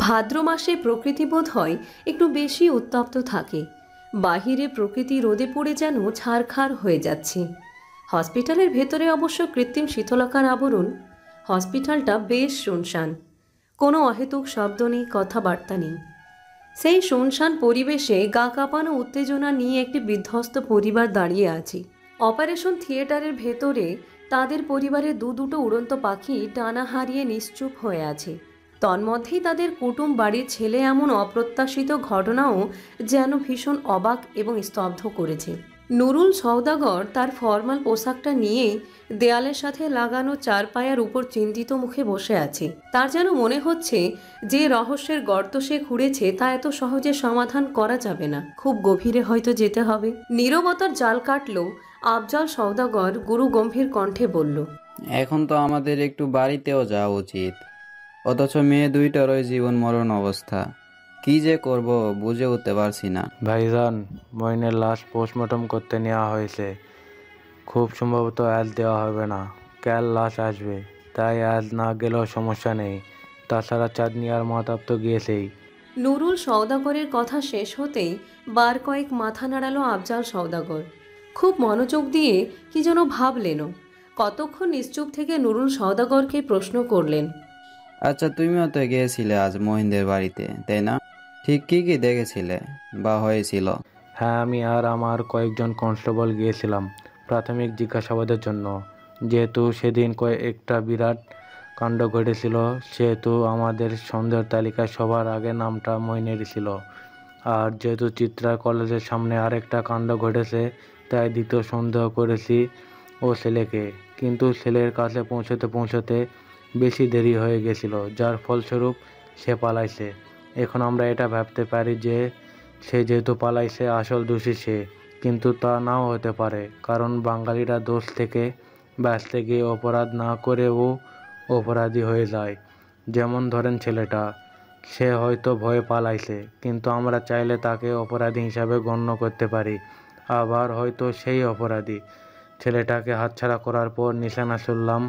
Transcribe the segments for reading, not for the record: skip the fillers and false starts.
ভাদ্র মাসে প্রকৃতি বোধ হয় একটু বেশি উত্তপ্ত থাকে। বাহিরে প্রকৃতি রোদে পড়ে যেন ছারখার হয়ে যাচ্ছে। হসপিটালের ভেতরে অবশ্য কৃত্রিম শীতলকার আবরণ। হসপিটালটা বেশ শুনশান, কোনো অহেতুক শব্দ নেই, কথাবার্তা নেই। সেই শুনশান পরিবেশে গা কাঁপানো উত্তেজনা নিয়ে একটি বিধ্বস্ত পরিবার দাঁড়িয়ে আছে। অপারেশন থিয়েটারের ভেতরে তাদের পরিবারের দুটো উড়ন্ত পাখি ডানা হারিয়ে নিশ্চুপ হয়ে আছে। তন্মধ্যেই তাদের কুটুম বাড়ির ছেলে এমন অপ্রত্যাশিত ঘটনাও যেন ভীষণ অবাক এবং স্তব্ধ করেছে। নুরুল সওদাগর তার ফরমাল পোশাকটা নিয়েই দেয়ালের সাথে লাগানো চার পায়ার উপর চিন্তিত মুখে বসে আছে। তার যেন মনে হচ্ছে যে রহস্যের গর্ত সে খুঁড়েছে তা এত সহজে সমাধান করা যাবে না, খুব গভীরে হয়তো যেতে হবে। নীরবতার জাল কাটল আফজাল সওদাগর গুরু গম্ভীর কণ্ঠে বলল, এখন তো আমাদের একটু বাড়িতেও যাওয়া উচিত, অথচ মেয়ে দুইটার ওই জীবন মরণ অবস্থা। কি যে করব বুঝে উঠতে পারছি না। ভাইজান, মইনের লাশ পোস্টমর্টম করতে নেওয়া হয়েছে। খুব সম্ভবত আজ দেওয়া হবে না, কাল লাশ আসবে। তাই আজ না গেলেও সমস্যা নেই। তাছাড়া চাঁদনি আর মাতাব তো গিয়েছেই। নুরুল সওদাগরের কথা শেষ হতেই বার কয়েক মাথা নাড়ালো আফজাল সওদাগর। খুব মনোযোগ দিয়ে কি যেন ভাবলেনও। কতক্ষণ নিশ্চুপ থেকে নুরুল সওদাগরকে প্রশ্ন করলেন, আচ্ছা, তুমিও তো গিয়েছিলে আজ মহিনদের বাড়িতে, তাই না? ঠিক কি কি দেখেছিলে বা হয়েছিল? হ্যাঁ, আমি আর আমার কয়েকজন কনস্টেবল গিয়েছিলাম প্রাথমিক জিজ্ঞাসাবাদের জন্য। যেহেতু সেদিন কয়েকটা বিরাট কাণ্ড ঘটেছিল, সেহেতু আমাদের সন্দেহের তালিকায় সবার আগে নামটা মইনেরই ছিল। আর যেহেতু চিত্রা কলেজের সামনে আরেকটা কাণ্ড ঘটেছে, তাই দ্বিতীয় সন্দেহ করেছি ও ছেলেকে। কিন্তু ছেলের কাছে পৌঁছতে বেশি দেরি হয়ে গেছিল, যার ফলস্বরূপ সে পালাইছে। এখন আমরা এটা ভাবতে পারি যে সে যেহেতু পালাইছে, আসল দোষী সে। কিন্তু তা নাও হতে পারে, কারণ বাঙালিরা দোষ থেকে বাঁচতে গিয়ে অপরাধ না করেও অপরাধী হয়ে যায়। যেমন ধরেন ছেলেটা, সে হয়তো ভয়ে পালাইছে, কিন্তু আমরা চাইলে তাকে অপরাধী হিসাবে গণ্য করতে পারি। আবার হয়তো সেই অপরাধী। ছেলেটাকে হাতছাড়া করার পর নিশানা ছুড়লাম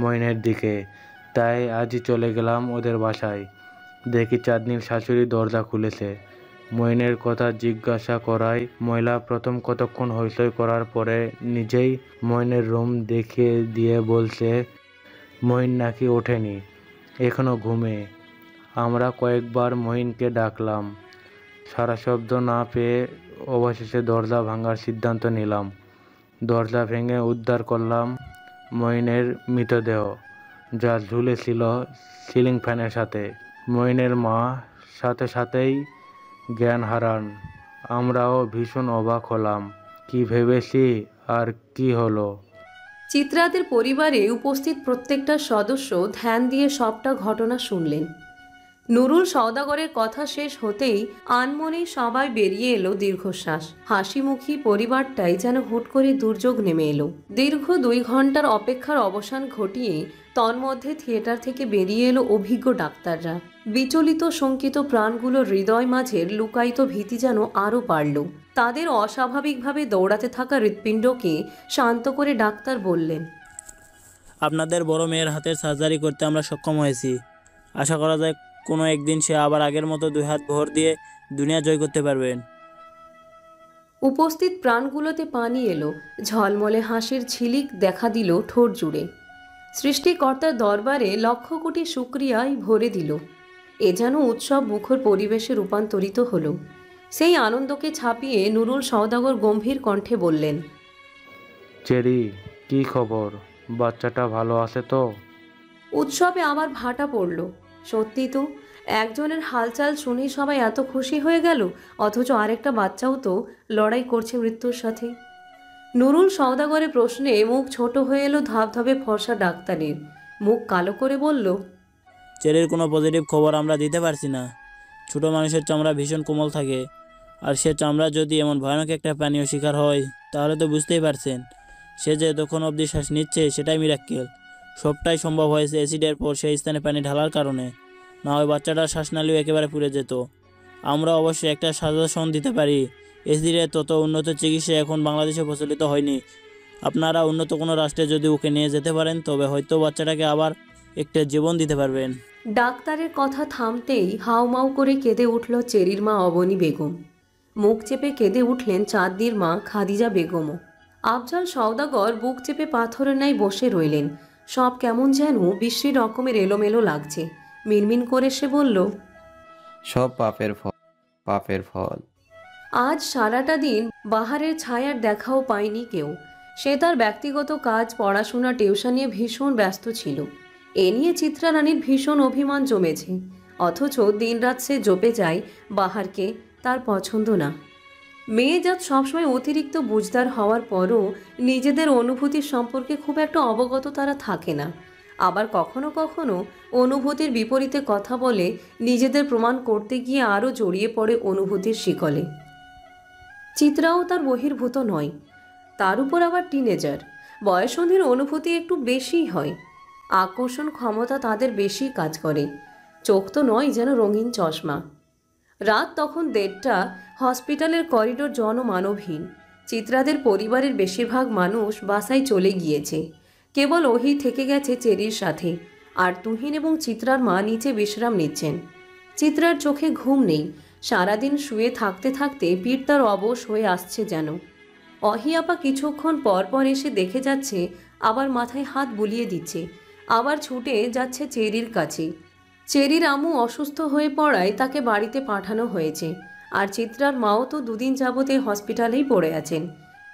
মইনের দিকে। তাই আজই চলে গেলাম ওদের বাসায়। দেখি চাঁদনির শাশুড়ি দরজা খুলেছে। মইনের কথা জিজ্ঞাসা করায় মহিলা প্রথম কতক্ষণ হইচই করার পরে নিজেই মইনের রুম দেখিয়ে দিয়ে বলছে মইন নাকি ওঠেনি, এখনো ঘুমে। আমরা কয়েকবার মইনকে ডাকলাম, সারা শব্দ না পেয়ে অবশেষে দরজা ভাঙার সিদ্ধান্ত নিলাম। দরজা ভেঙে উদ্ধার করলাম মইনের মৃতদেহ, যা ঝুলেছিল সিলিং ফ্যানের সাথে। মইনের মা সাথে সাথেই জ্ঞান হারান। আমরাও ভীষণ অবাক হলাম। কি ভেবেছি আর কি হলো। চিত্রাদের পরিবারে উপস্থিত প্রত্যেকটা সদস্য ধ্যান দিয়ে সবটা ঘটনা শুনলেন। নুরুল সওদাগরের কথা শেষ হতেই আনমনেই সবাই বেরিয়ে এলো দীর্ঘশ্বাস। হাসিমুখী পরিবারটাই যেন হুট করে দুর্যোগ নেমে এলো। দীর্ঘ 2 ঘন্টার অপেক্ষার অবসান ঘটিয়ে তন্মধ্যে থিয়েটার থেকে বেরিয়ে এলো অভিজ্ঞ ডাক্তাররা। বিচলিত শঙ্কিত প্রাণগুলোর হৃদয় মাঝের লুকায়িত ভীতি যেন আরও বাড়ল। তাদের অস্বাভাবিকভাবে দৌড়াতে থাকা হৃৎপিণ্ডকে শান্ত করে ডাক্তার বললেন, আপনাদের বড় মেয়ের হাতের সার্জারি করতে আমরা সক্ষম হয়েছি। আশা করা যায় কোনো একদিন সে আবার আগের মতো 2 হাত ভর দিয়ে দুনিয়া জয় করতে পারবেন। উপস্থিত প্রাণগুলোতে পানি এলো, ঝলমলে হাসির ঝিলিক দেখা দিল ঠোঁট জুড়ে। সৃষ্টিকর্তার দরবারে লক্ষ কোটি শুকরিয়ায় ভরে দিল। এ যেন উৎসব মুখর পরিবেশে রূপান্তরিত হলো। সেই আনন্দকে ছাপিয়ে নুরুল সওদাগর গম্ভীর কণ্ঠে বললেন, চেরি, কি খবর? বাচ্চাটা ভালো আছে তো? উৎসবে আবার ভাটা পড়ল। সত্যি তো, একজনের হালচাল শুনেই সবাই এত খুশি হয়ে গেল, অথচ আরেকটা বাচ্চাও তো লড়াই করছে মৃত্যুর সাথে। নুরুল সওদাগরের প্রশ্নে মুখ ছোট হয়ে এলো ধবধবে ফর্সা ডাক্তারের। মুখ কালো করে বলল, চেরির কোনো পজিটিভ খবর আমরা দিতে পারছি না। ছোটো মানুষের চামড়া ভীষণ কোমল থাকে, আর সে চামড়া যদি এমন ভয়ানক একটা পানীয় শিকার হয়, তাহলে তো বুঝতেই পারছেন সে যে তখন অবধি শ্বাস নিচ্ছে সেটাই মিরাক্কেল। সবটাই সম্ভব হয়েছে অ্যাসিডের পর সেই স্থানে পানি ঢালার কারণে, না হয় বাচ্চাটার শ্বাসনালীও একেবারে পুড়ে যেত। আমরা অবশ্যই একটা সাজেশন দিতে পারি, অ্যাসিডের তত উন্নত চিকিৎসা এখন বাংলাদেশে প্রচলিত হয়নি। আপনারা উন্নত কোনো রাষ্ট্রে যদি ওকে নিয়ে যেতে পারেন তবে হয়তো বাচ্চাটাকে আবার একটা জীবন দিতে পারবেন। ডাক্তারের কথা থামতেই হাউমাউ করে কেঁদে উঠল চেরির মা অবনী বেগম। মুখ চেপে কেঁদে উঠলেন চাঁদনির মা খাদিজা বেগমও। আফজাল সওদাগর বুক চেপে পাথরের ন্যায় বসে রইলেন। সব কেমন যেন বিশ্রী রকমের এলোমেলো লাগছে। মিনমিন করে সে বলল, সব পাপের ফল, পাপের ফল। আজ সারাটা দিন বাহারের ছায়ার দেখাও পায়নি কেউ। সে তার ব্যক্তিগত কাজ, পড়াশোনা, টিউশন নিয়ে ভীষণ ব্যস্ত ছিল। এ নিয়ে চিত্রা রানীর ভীষণ অভিমান জমেছে। অথচ দিনরাত সে জপে যায় বাহারকে তার পছন্দ না। মেয়েজাত সবসময় অতিরিক্ত বুঝদার হওয়ার পরও নিজেদের অনুভূতির সম্পর্কে খুব একটা অবগত তারা থাকে না। আবার কখনো কখনো অনুভূতির বিপরীতে কথা বলে নিজেদের প্রমাণ করতে গিয়ে আরও জড়িয়ে পড়ে অনুভূতির শিকলে। চিত্রাও তার বহির্ভূত নয়, তার উপর আবার টিনেজার। বয়সন্ধির অনুভূতি একটু বেশিই হয়। আকর্ষণ ক্ষমতা তাদের বেশি কাজ করে। চোখ তো নয় যেন রঙিন চশমা। রাত তখন 1:30। হসপিটালের করিডোর জনমানবহীন। চিত্রাদের পরিবারের বেশিরভাগ মানুষ বাসায় চলে গিয়েছে। কেবল ওহি থেকে গেছে চেরির সাথে। আর তুহিন এবং চিত্রার মা নিচে বিশ্রাম নিচ্ছেন। চিত্রার চোখে ঘুম নেই। সারাদিন শুয়ে থাকতে থাকতে পিঠ তার অবশ হয়ে আসছে যেন। অহি আপা কিছুক্ষণ পর পর এসে দেখে যাচ্ছে, আবার মাথায় হাত বুলিয়ে দিচ্ছে, আবার ছুটে যাচ্ছে চেরির কাছে। চেরির আম্মু অসুস্থ হয়ে পড়ায় তাকে বাড়িতে পাঠানো হয়েছে। আর চিত্রার মাও তো দুদিন যাবতে হসপিটালেই পড়ে আছেন।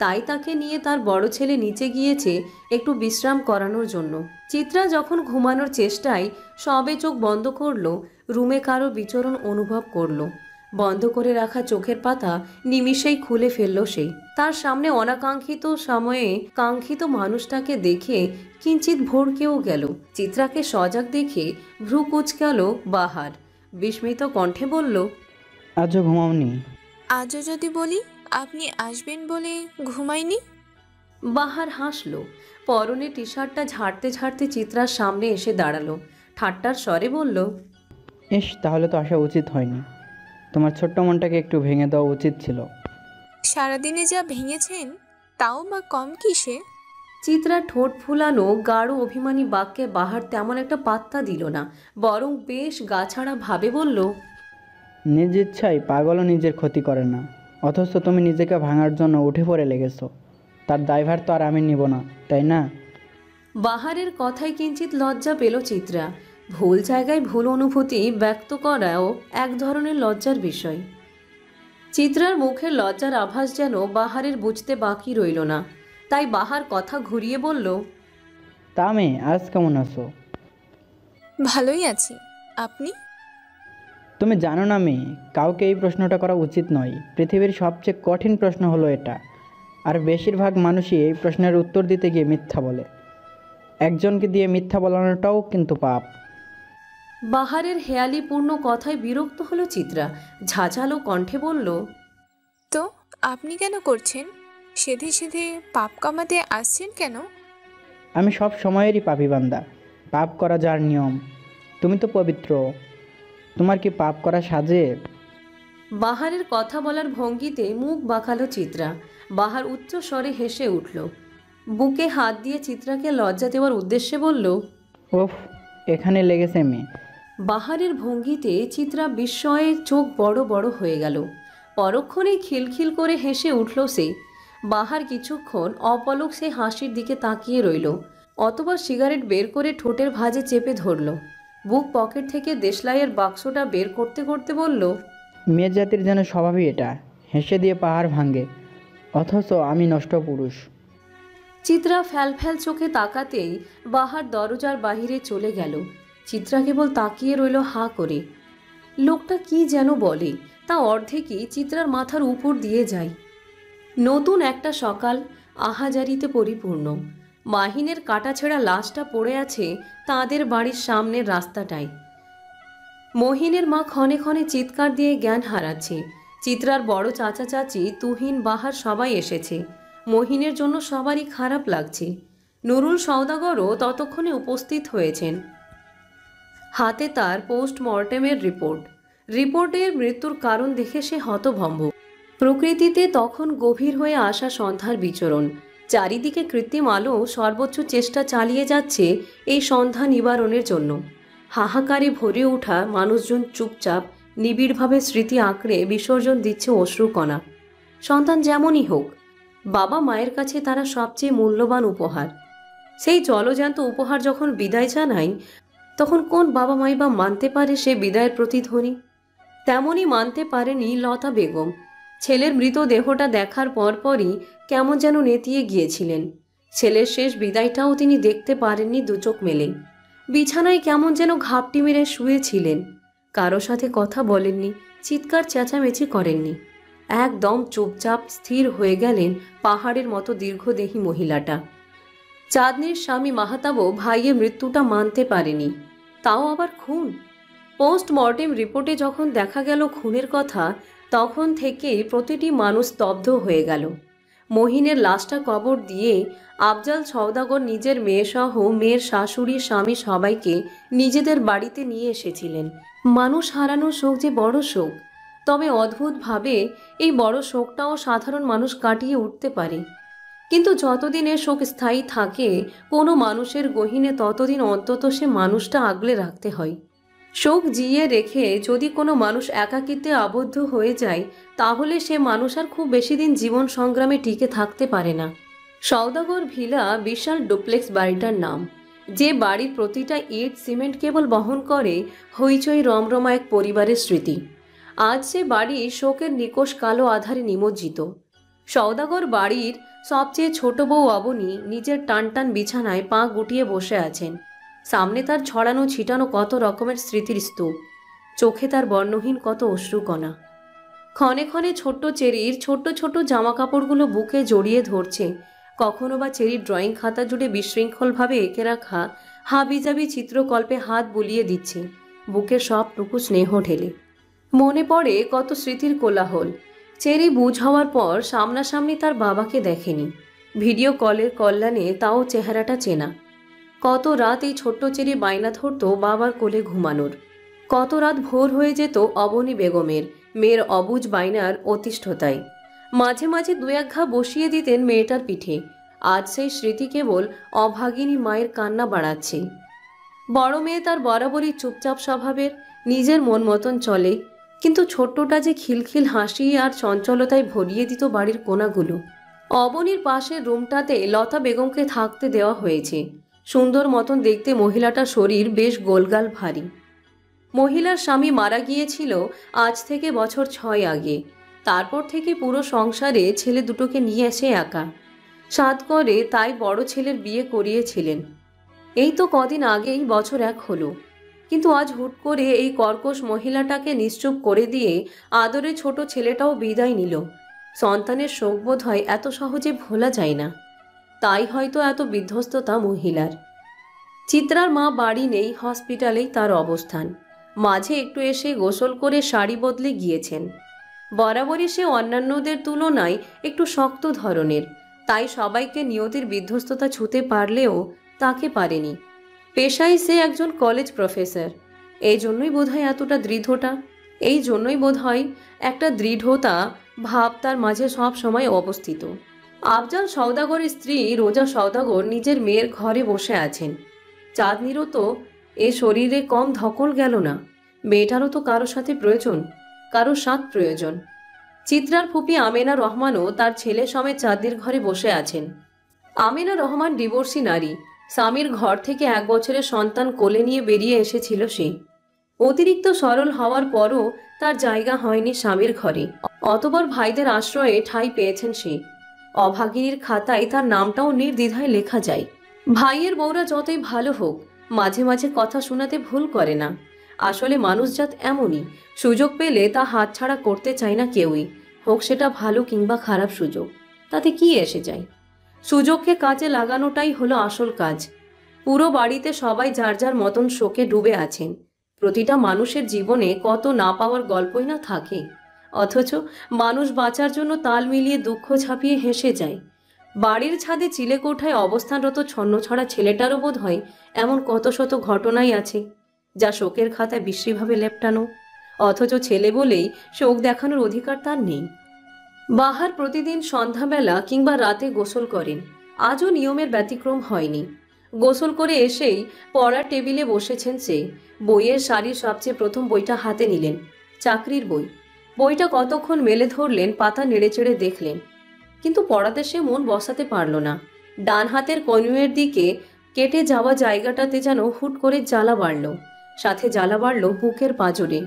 তাই তাকে নিয়ে তার বড় ছেলে নিচে গিয়েছে একটু বিশ্রাম করানোর জন্য। চিত্রা যখন ঘুমানোর চেষ্টায় সবে চোখ বন্ধ করলো, রুমে কারো বিচরণ অনুভব করলো। বন্ধ করে রাখা চোখের পাতা নিমিষেই খুলে ফেলল সে। তার সামনে অনাকাঙ্ক্ষিত সময়ে কাঙ্ক্ষিত মানুষটাকে দেখে কিঞ্চিত ভড়কেও গেল। চিত্রাকে সজাগ দেখে ভ্রু কুঁচকাল বাহার। বিস্মিত কণ্ঠে বলল, আজও ঘুমাওনি? আজও যদি বলি আপনি আসবেন বলে ঘুমাইনি। বাহার হাসল। পরনে টি শার্টটা ঝাড়তে ঝাড়তে চিত্রার সামনে এসে দাঁড়ালো। ঠাট্টার স্বরে বলল, ইস, তাহলে তো আসা উচিত হয়নি। তোমার ছোট্ট মনটাকে একটু ভেঙে দেওয়া উচিত ছিল। সারাদিনে যা ভেঙেছেন তাও বা কম কিসে। চিত্রার ঠোঁট ফুলানো গাঢ় অভিমানী বাক্যে বাহার তেমন একটা পাত্তা দিল না, বরং বেশ গাছাড়া ভাবে বলল, নিজ ইচ্ছায় পাগলও নিজের ক্ষতি করে না, অথচ তুমি নিজেকে ভাঙার জন্য উঠে পড়ে লেগেছো। তার দায়ভার তো আর আমি নিব না, তাই না? বাহারের কথায় কিঞ্চিত লজ্জা পেল চিত্রা। ভুল জায়গায় ভুল অনুভূতি ব্যক্ত করাও এক ধরনের লজ্জার বিষয়। চিত্রার মুখের লজ্জার আভাস যেন বাহারের বুঝতে বাকি রইল না। তাই বাহার কথা ঘুরিয়ে বলল, তা মেয়ে, আজ কেমন আছো? ভালোই আছি, আপনি? তুমি জানো না মেয়ে, কাউকে এই প্রশ্নটা করা উচিত নয়। পৃথিবীর সবচেয়ে কঠিন প্রশ্ন হলো এটা। আর বেশিরভাগ মানুষই এই প্রশ্নের উত্তর দিতে গিয়ে মিথ্যা বলে। একজনকে দিয়ে মিথ্যা বলানোটাও কিন্তু পাপ। বাহারের হেয়ালিপূর্ণ কথায় বিরক্ত হলো চিত্রা। ঝাঁঝালো কণ্ঠে বলল, তো আপনি কেন করছেন? সেধে সেধে পাপ কামাতে আসছেন কেন? আমি সব সময়েরই পাপী বান্দা, পাপ করা যার নিয়ম। তুমি তো পবিত্র, তোমার কি পাপ করা সাজে? বাহারের কথা বলার ভঙ্গিতে মুখ বাঁকালো চিত্রা। বাহার উচ্চ স্বরে হেসে উঠল। বুকে হাত দিয়ে চিত্রাকে লজ্জা দেওয়ার উদ্দেশ্যে বলল, ওফ, এখানে লেগেছে মেয়ে। বাহারের ভঙ্গিতে চিত্রা বিস্ময়ে চোখ বড় বড় হয়ে গেল। পরক্ষণেই খিলখিল করে হেসে উঠল সে। বাহার কিছুক্ষণ অপলক সে হাসির দিকে তাকিয়ে রইল। অতবার সিগারেট বের করে ঠোঁটের ভাঁজে চেপে ধরল। বুক পকেট থেকে দেশলাইয়ের বাক্সটা বের করতে করতে বলল, মেয়ে জাতির যেন স্বভাবই এটা, হেসে দিয়ে পাহাড় ভাঙে, অথচ আমি নষ্ট পুরুষ। চিত্রা ফ্যাল ফ্যাল চোখে তাকাতেই বাহার দরজার বাহিরে চলে গেল। চিত্রা কেবল তাকিয়ে রইল হাঁ করে। লোকটা কি যেন বলে, তা অর্ধেকই চিত্রার মাথার উপর দিয়ে যায়। নতুন একটা সকাল আহাজারিতে পরিপূর্ণ। মাহিনের কাটাছেঁড়া লাশটা পড়ে আছে তাদের বাড়ির সামনের রাস্তাটায়। মহিনের মা ক্ষণে ক্ষণে চিৎকার দিয়ে জ্ঞান হারাচ্ছে। চিত্রার বড় চাচা চাচি, তুহিন, বাহার সবাই এসেছে। মহিনের জন্য সবারই খারাপ লাগছে। নুরুল সওদাগরও ততক্ষণে উপস্থিত হয়েছেন। হাতে তার পোস্টমর্টেমের রিপোর্টের মৃত্যুর কারণ দেখে সে হতভম্ব। প্রকৃতিতে তখন গভীর হয়ে আসা সন্ধ্যার বিচরণ। চারিদিকে কৃত্রিম আলো সর্বোচ্চ চেষ্টা চালিয়ে যাচ্ছে এই সন্ধ্যা নিবারণের জন্য। হাহাকারে ভরে ওঠা মানুষজন চুপচাপ নিবিড়ভাবে স্মৃতি আঁকড়ে বিসর্জন দিচ্ছে অশ্রুকণা। সন্তান যেমনই হোক, বাবা মায়ের কাছে তারা সবচেয়ে মূল্যবান উপহার। সেই জলজ্যান্ত উপহার যখন বিদায় জানায়, তখন কোন বাবা মাই বা মানতে পারে সে বিদায়ের প্রতিধ্বনি? তেমনই মানতে পারেনি লতা বেগম। ছেলের মৃতদেহটা দেখার পরপরই কেমন যেন নেতিয়ে গিয়েছিলেন। ছেলের শেষ বিদায়টাও তিনি দেখতে পারেননি দুচোখ মেলে। বিছানায় কেমন যেন ঘাপটি মেরে শুয়েছিলেন। কারো সাথে কথা বলেননি, চিৎকার চেঁচামেচি করেননি। একদম চুপচাপ স্থির হয়ে গেলেন পাহাড়ের মতো দীর্ঘদেহী মহিলাটা। চাঁদনির স্বামী মাহাতাবও ভাইয়ের মৃত্যুটা মানতে পারেনি। তাও আবার খুন। পোস্টমর্টেম রিপোর্টে যখন দেখা গেল খুনের কথা, তখন থেকেই প্রতিটি মানুষ স্তব্ধ হয়ে গেল। মহিনের লাশটা কবর দিয়ে আফজাল সওদাগর নিজের মেয়েসহ মেয়ের শাশুড়ি, স্বামী সবাইকে নিজেদের বাড়িতে নিয়ে এসেছিলেন। মানুষ হারানোর শোক যে বড় শোক, তবে অদ্ভুতভাবে এই বড় শোকটাও সাধারণ মানুষ কাটিয়ে উঠতে পারে। কিন্তু যতদিন এ শোক স্থায়ী থাকে কোনো মানুষের গহীনে, ততদিন অন্তত সে মানুষটা আগলে রাখতে হয়। শোক জিয়ে রেখে যদি কোনো মানুষ একাকিত্বে আবদ্ধ হয়ে যায়, তাহলে সে মানুষ আর খুব বেশি দিন জীবন সংগ্রামে টিকে থাকতে পারে না। সওদাগর ভিলা বিশাল ডুপ্লেক্স বাড়িটার নাম, যে বাড়ির প্রতিটা ইট সিমেন্ট কেবল বহন করে হইচই রমরমা এক পরিবারের স্মৃতি। আজ সে বাড়ি শোকের নিকোষ কালো আধারে নিমজ্জিত। সওদাগর বাড়ির সবচেয়ে ছোট বউ অবনী নিজের টানটান বিছানায় পা গুটিয়ে বসে আছেন। সামনে তার ছড়ানো ছিটানো কত রকমের স্মৃতির স্তূপ, চোখে তার বর্ণহীন কত অশ্রুকণা। ক্ষণে ক্ষণে ছোট্ট চেরির ছোট্ট ছোট্ট জামা কাপড়গুলো বুকে জড়িয়ে ধরছে, কখনো বা চেরির ড্রয়িং খাতা জুড়ে বিশৃঙ্খলভাবে এঁকে রাখা হাবিজাবি চিত্রকল্পে হাত বুলিয়ে দিচ্ছে, বুকের সবটুকু স্নেহ ঢেলে। মনে পড়ে কত স্মৃতির কোলাহল। চেরি বুঝ হওয়ার পর সামনাসামনি তার বাবাকে দেখেনি, ভিডিও কলের কল্যাণে তাও চেহারাটা চেনা। কত রাত এই ছোট্ট চেরি বায়না ধরত বাবার কোলে ঘুমানোর। কত রাত ভোর হয়ে যেত অবনী বেগমের মেয়ের অবুঝ বায়নার অতিষ্ঠতায়। মাঝে মাঝে দু এক ঘা বসিয়ে দিতেন মেয়েটার পিঠে। আজ সেই স্মৃতি কেবল অভাগিনী মায়ের কান্না বাড়াচ্ছে। বড় মেয়ে তার বরাবরই চুপচাপ স্বভাবের, নিজের মন মতন চলে, কিন্তু ছোট্টটা যে খিলখিল হাসি আর চঞ্চলতায় ভরিয়ে দিত বাড়ির কোণাগুলো। অবনীর পাশের রুমটাতে লতা বেগমকে থাকতে দেওয়া হয়েছে। সুন্দর মতন দেখতে মহিলাটার শরীর বেশ গোলগাল ভারী। মহিলার স্বামী মারা গিয়েছিল আজ থেকে বছর 6 আগে। তারপর থেকে পুরো সংসারে ছেলে দুটোকে নিয়ে এসে একা সাধ করে তাই বড় ছেলের বিয়ে করিয়েছিলেন। এই তো কদিন আগেই বছর 1 হলো, কিন্তু আজ হুট করে এই কর্কশ মহিলাটাকে নিশ্চুপ করে দিয়ে আদরে ছোট ছেলেটাও বিদায় নিল। সন্তানের শোকবোধ হয় এত সহজে ভোলা যায় না, তাই হয়তো এত বিধ্বস্ততা মহিলার। চিত্রার মা বাড়ি নেই, হসপিটালেই তার অবস্থান। মাঝে একটু এসে গোসল করে শাড়ি বদলে গিয়েছেন। বরাবরই সে অন্যান্যদের তুলনায় একটু শক্ত ধরনের, তাই সবাইকে নিয়তির বিধ্বস্ততা ছুঁতে পারলেও তাকে পারেনি। পেশায় সে একজন কলেজ প্রফেসর, এই জন্যই বোধহয় এতটা দৃঢ়তা, এই জন্যই বোধহয় একটা দৃঢ়তা ভাব তার মাঝে সব সময় অবস্থিত। আফজাল সওদাগরের স্ত্রী রোজা সওদাগর নিজের মেয়ের ঘরে বসে আছেন। চাঁদনিরও তো এ শরীরে কম ধকল গেল না, মেয়েটারও তো কারো সাথে প্রয়োজন, কারো সাথ প্রয়োজন। চিত্রার ফুপি আমেনা রহমানও তার ছেলে সমেত চাঁদনির ঘরে বসে আছেন। আমেনা রহমান ডিভোর্সি নারী, স্বামীর ঘর থেকে 1 বছরের সন্তান কোলে নিয়ে বেরিয়ে এসেছিল সে। অতিরিক্ত সরল হওয়ার পরও তার জায়গা হয়নি স্বামীর ঘরে, অতঃপর ভাইদের আশ্রয়ে ঠাঁই পেয়েছেন সে। অভাগিনীর খাতায় তার নামটাও নির্দ্বিধায় লেখা যায়। ভাইয়ের বউরা যতই ভালো হোক, মাঝে মাঝে কথা শোনাতে ভুল করে না। আসলে মানুষজাত এমনই, সুযোগ পেলে তা হাতছাড়া করতে চায় না কেউই, হোক সেটা ভালো কিংবা খারাপ সুযোগ, তাতে কি এসে যায়। সুযোগকে কাজে লাগানোটাই হলো আসল কাজ। পুরো বাড়িতে সবাই যার যার মতন শোকে ডুবে আছেন। প্রতিটা মানুষের জীবনে কত না পাওয়ার গল্পই না থাকে, অথচ মানুষ বাঁচার জন্য তাল মিলিয়ে দুঃখ ছাপিয়ে হেসে যায়। বাড়ির ছাদে চিলেকোঠায় অবস্থানরত ছন্নছড়া ছেলেটারও বোধ হয় এমন কত শত ঘটনাই আছে যা শোকের খাতায় বিশ্রীভাবে লেপটানো, অথচ ছেলে বলেই শোক দেখানোর অধিকার তার নেই। বাহার প্রতিদিন সন্ধ্যাবেলা কিংবা রাতে গোসল করেন, আজও নিয়মের ব্যতিক্রম হয়নি। গোসল করে এসেই পড়ার টেবিলে বসেছেন সে। বইয়ের সারির সবচেয়ে প্রথম বইটা হাতে নিলেন, চাকরির বই। বইটা কতক্ষণ মেলে ধরলেন, পাতা নেড়েচেড়ে দেখলেন, কিন্তু পড়াতে সে মন বসাতে পারল না। ডান হাতের কনুইয়ের দিকে কেটে যাওয়া জায়গাটাতে যেন হুট করে জ্বালা বাড়ল, সাথে জ্বালা বাড়ল বুকের পাঁজরে।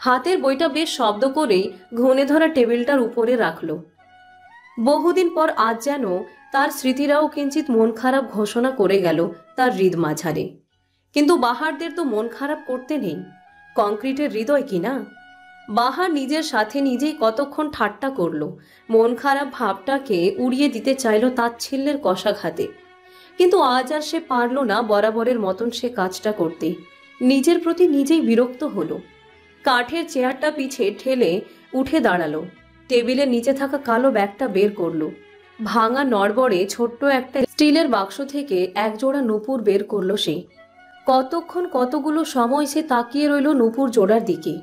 হাতের বইটা বেশ শব্দ করেই ঘুণে ধরা টেবিলটার উপরে রাখল। বহুদিন পর আজ যেন তার স্মৃতিরাও কিঞ্চিত মন খারাপ ঘোষণা করে গেল তার হৃদ মাঝারে। কিন্তু বাহারদের তো মন খারাপ করতে নেই, কংক্রিটের হৃদয় কিনা। বাহার নিজের সাথে নিজেই কতক্ষণ ঠাট্টা করল, মন খারাপ ভাবটাকে উড়িয়ে দিতে চাইল তাচ্ছিল্যের কষাঘাতে। কিন্তু আজ আর সে পারল না বরাবরের মতন সে কাজটা করতে। নিজের প্রতি নিজেই বিরক্ত হলো। কাঠের চেয়ারটা পিছে ঠেলে উঠে দাঁড়ালো, টেবিলের নিচে থাকা কালো ব্যাগটা বের করলো। ভাঙা নড়বড়ে ছোট্ট একটা স্টিলের বাক্স থেকে একজোড়া নূপুর বের করলো সে। কতক্ষণ কতগুলো সময় সে তাকিয়ে রইল নূপুর জোড়ার দিকে।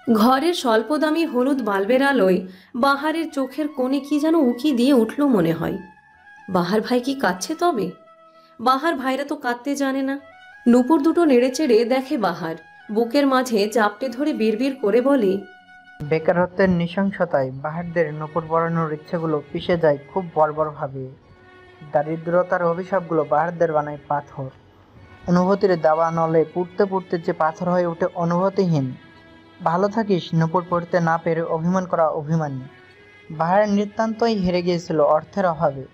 ঘরের স্বল্পদামি হলুদ বাল্বের আলোয় বাহারের চোখের কোণে কি যেন উকি দিয়ে উঠল মনে হয়। বাহার ভাই কি কাঁদছে তবে? বাহার ভাইরা তো কাঁদতে জানে না। নূপুর দুটো নেড়েচেড়ে দেখে বাহার, বুকের মাঝে চাপটে ধরে বিড়বিড় করে বলে, বেকারত্বের নৃশংসতায় বাহারদের নূপুর পরানোর ইচ্ছেগুলো পিষে যায় খুব বর্বরভাবে। দারিদ্রতার অভিশাপগুলো বাহারদের বানায় পাথর। অনুভূতির দাবা নলে পুড়তে পুড়তে যে পাথর হয়ে ওঠে অনুভূতিহীন। ভালো থাকিস নূপুর পড়তে না পেরে অভিমান করা অভিমানী। বাহারের নিতান্তই হেরে গিয়েছিল অর্থের অভাবে।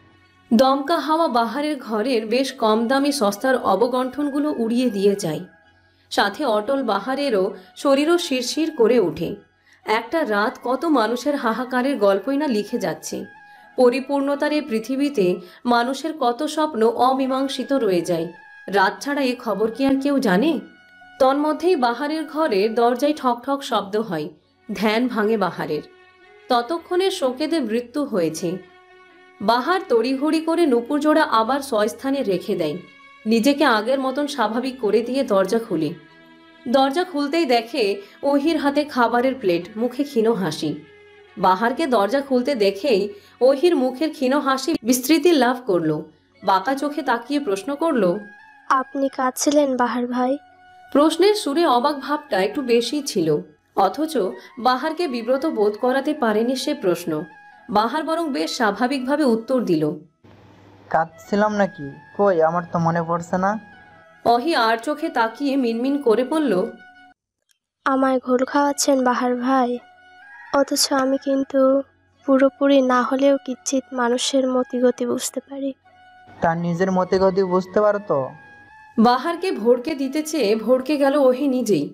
দমকা হাওয়া বাহারের ঘরের বেশ কম দামি সস্তার অবগণ্ঠনগুলো উড়িয়ে দিয়ে যায়। সাথে অটল বাহারেরও শরীরও শিরশির করে ওঠে। একটা রাত কত মানুষের হাহাকারের গল্পই না লিখে যাচ্ছে। পরিপূর্ণতার এই পৃথিবীতে মানুষের কত স্বপ্ন অমীমাংসিত রয়ে যায়। রাত ছাড়া এ খবর কি আর কেউ জানে? তন্মধ্যেই বাহারের ঘরের দরজায় ঠক ঠক শব্দ হয়। ধ্যান ভাঙে বাহারের। ততক্ষণে শোকেদের মৃত্যু হয়েছে। বাহার তড়িঘড়ি করে নূপুর জোড়া আবার স্বস্থানে রেখে দেয়। নিজেকে আগের মতন স্বাভাবিক করে দিয়ে দরজা খুলে। দরজা খুলতেই দেখে ওহির হাতে খাবারের প্লেট, মুখে ক্ষীণ হাসি। বাহারকে দরজা খুলতে দেখেই ওহির মুখের ক্ষীণ হাসি বিস্তৃতি লাভ করলো। বাঁকা চোখে তাকিয়ে প্রশ্ন করলো, আপনি কাঁদছিলেন বাহার ভাই? প্রশ্নের সুরে অবাক ভাবটা একটু বেশি ছিল, অথচ বাহারকে বিব্রত বোধ করাতে পারেনি সে প্রশ্ন। বাহার বরং বেশ স্বাভাবিকভাবে উত্তর দিল, কাঁদছিলাম নাকি? কই, আমার তো মনে পড়ছে না। অহি আর চোখে তাকিয়ে মিনমিন করে বলল, আমায় ঘোল খাওয়াচ্ছেন বাহার ভাই? অথচ আমি কিন্তু পুরোপুরি না হলেও কিঞ্চিৎ মানুষের মতিগতি বুঝতে পারি। তার নিজের মতিগতি বুঝতে পারো তো? বাহারকে ভড়কে দিতে চেয়ে ভড়কে গেল ওহি নিজেই।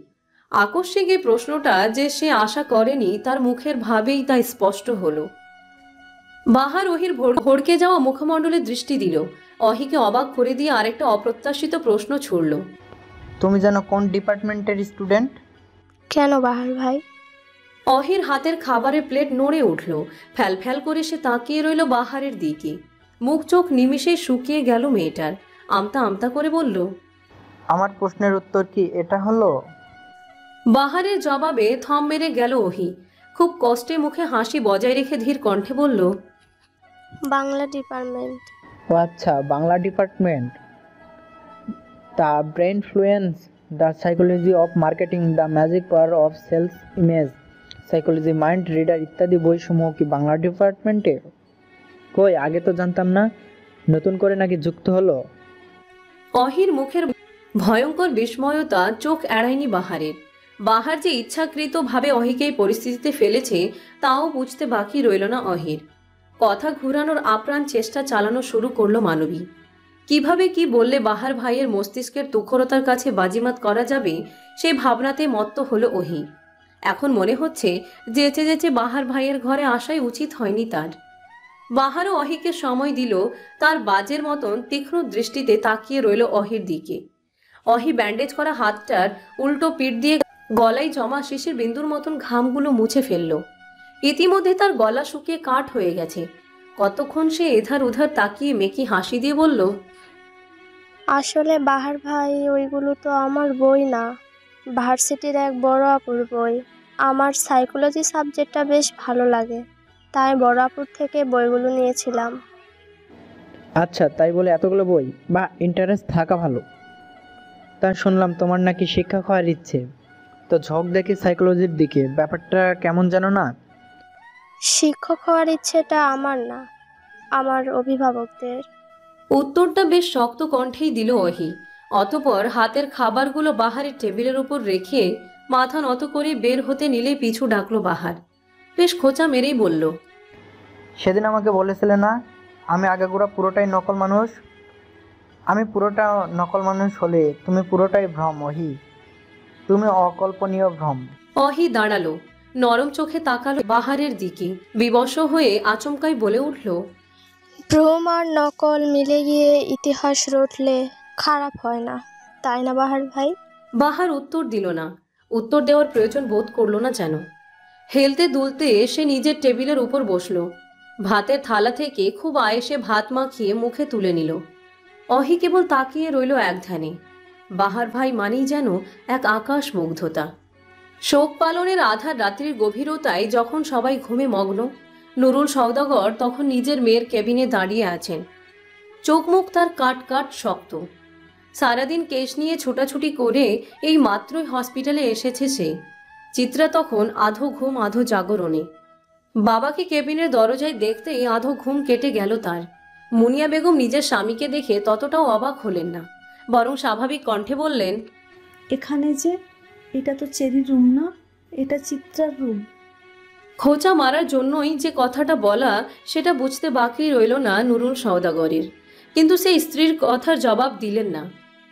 আকস্মিক এই প্রশ্নটা যে সে আশা করেনি তার মুখের ভাবেই তা স্পষ্ট হলো। বাহার ওহির ভড়কে যাওয়া মুখমণ্ডলে দৃষ্টি দিল। অহিকে অবাক করে দিয়ে আরেকটা অপ্রত্যাশিত প্রশ্ন ছুড়ল, তুমি যেন কোন ডিপার্টমেন্টের স্টুডেন্ট? কেন বাহার ভাই? অহির হাতের খাবারের প্লেট নড়ে উঠল। ফ্যাল ফ্যাল করে সে তাকিয়ে রইল বাহারের দিকে। মুখ চোখ নিমিষেই শুকিয়ে গেল মেয়েটার। আমতা আমতা করে বলল, আমার প্রশ্নের উত্তর কি এটা হলো? বাহারের জবাবে থম মেরে গেল ওহি। খুব কষ্টে মুখে হাসি বজায় রেখে ধীর কণ্ঠে বলল, বাংলা ডিপার্টমেন্ট। ও আচ্ছা, Bangla department. The brain fluence, the psychology of marketing, the magic power of sales image, psychology, mind reader ইত্যাদি বইসমূহ কি বাংলা ডিপার্টমেন্টে? কই, আগে তো জানতাম না। নতুন করে নাকি যুক্ত হলো? অহির মুখের ভয়ঙ্কর বিস্ময়তা চোখ এড়ায়নি বাহারের। বাহার যে ইচ্ছাকৃতভাবে অহিকে এই পরিস্থিতিতে ফেলেছে তাও বুঝতে বাকি রইল না অহির। কথা ঘুরানোর আপ্রাণ চেষ্টা চালানো শুরু করলো মানবী। কিভাবে কি বললে বাহার ভাইয়ের মস্তিষ্কের তুখরতার কাছে বাজিমাত করা যাবে সেই ভাবনাতে মত্ত হলো ওহি। এখন মনে হচ্ছে যেচে যেচে বাহার ভাইয়ের ঘরে আসাই উচিত হয়নি তার। বাহারও অহিকে সময় দিল। তার বাজের মতন তীক্ষ্ণ দৃষ্টিতে তাকিয়ে রইল অহির দিকে। অহি ব্যান্ডেজ করা হাতটার উল্টো পিঠ দিয়ে গলায় জমা শিশির বিন্দুর মতন ঘামগুলো মুছে ফেলল। ইতিমধ্যে তার গলা শুকিয়ে কাঠ হয়ে গেছে। কতক্ষণ সে এধার উধার তাকিয়ে মেকি হাসি দিয়ে বলল, আসলে বাহার ভাই, ওইগুলো তো আমার বই না, ভার্সিটির এক বড় আপুর বই। আমার সাইকোলজি সাবজেক্টটা বেশ ভালো লাগে, তাই বড় আপুর থেকে বইগুলো নিয়েছিলাম। আচ্ছা, তাই বলে এতগুলো বই বা ইন্টারেস্ট থাকা ভালো। তা শুনলাম তোমার নাকি শিক্ষক হওয়ার ইচ্ছে, তো ঝোঁক দেখি সাইকোলজির দিকে, ব্যাপারটা কেমন জানো না? শিক্ষক হওয়ার ইচ্ছেটা আমার না, আমার অভিভাবকদের। উত্তরটা বেশ শক্ত কণ্ঠেই দিল অহি। অতপর হাতের খাবারগুলো বাহারের টেবিলের উপর রেখে মাথা নত করে বের হতে নিলে পিছু ডাকলো বাহার। বেশ খোঁচা মেরেই বলল, সেদিন আমাকে বলেছিলে না আমি আগাগোড়া পুরোটাই নকল মানুষ? আমি পুরোটা নকল মানুষ হলে তুমি পুরোটাই ভ্রম অহি, তুমি অকল্পনীয় ভ্রম। অহি দাঁড়ালো, নরম চোখে তাকালো বাহারের দিকে, বিবশ হয়ে আচমকাই বলে উঠল, ভ্রম আর নকল মিলে গিয়ে ইতিহাস রটলে খারাপ হয় না, তাই না বাহার ভাই? বাহার উত্তর দিল না। উত্তর দেওয়ার প্রয়োজন বোধ করলো না যেন। হেলতে দুলতে সে নিজের টেবিলের উপর বসলো। ভাতের থালা থেকে খুব আয়েসে ভাত মাখিয়ে মুখে তুলে নিল। অহি কেবল তাকিয়ে রইল এক ধ্যানে। বাহার ভাই মানেই যেন এক আকাশ মুগ্ধতা। শোক পালনের আধার রাত্রির গভীরতায় যখন সবাই ঘুমে মগ্ন, নুরুল সওদাগর তখন নিজের মেয়ের কেবিনে দাঁড়িয়ে আছেন। চোখ মুখ তার কাট কাট শক্ত। সারাদিন কেশ নিয়ে ছোটাছুটি করে এই মাত্রই হসপিটালে এসেছে সে। চিত্রা তখন আধো ঘুম আধো জাগরণে। বাবাকে কেবিনের দরজায় দেখতেই আধো ঘুম কেটে গেল তার। মুনিয়া বেগম নিজের স্বামীকে দেখে ততটাও অবাক হলেন না, বরং স্বাভাবিক কণ্ঠে বললেন, এখানে যে, এটা তো চেরির রুম না, এটা চিত্রার রুম। খোঁচা মারার জন্যই যে কথাটা বলা সেটা বুঝতে বাকি রইল না নুরুল সওদাগরের। কিন্তু সেই স্ত্রীর কথার জবাব দিলেন না,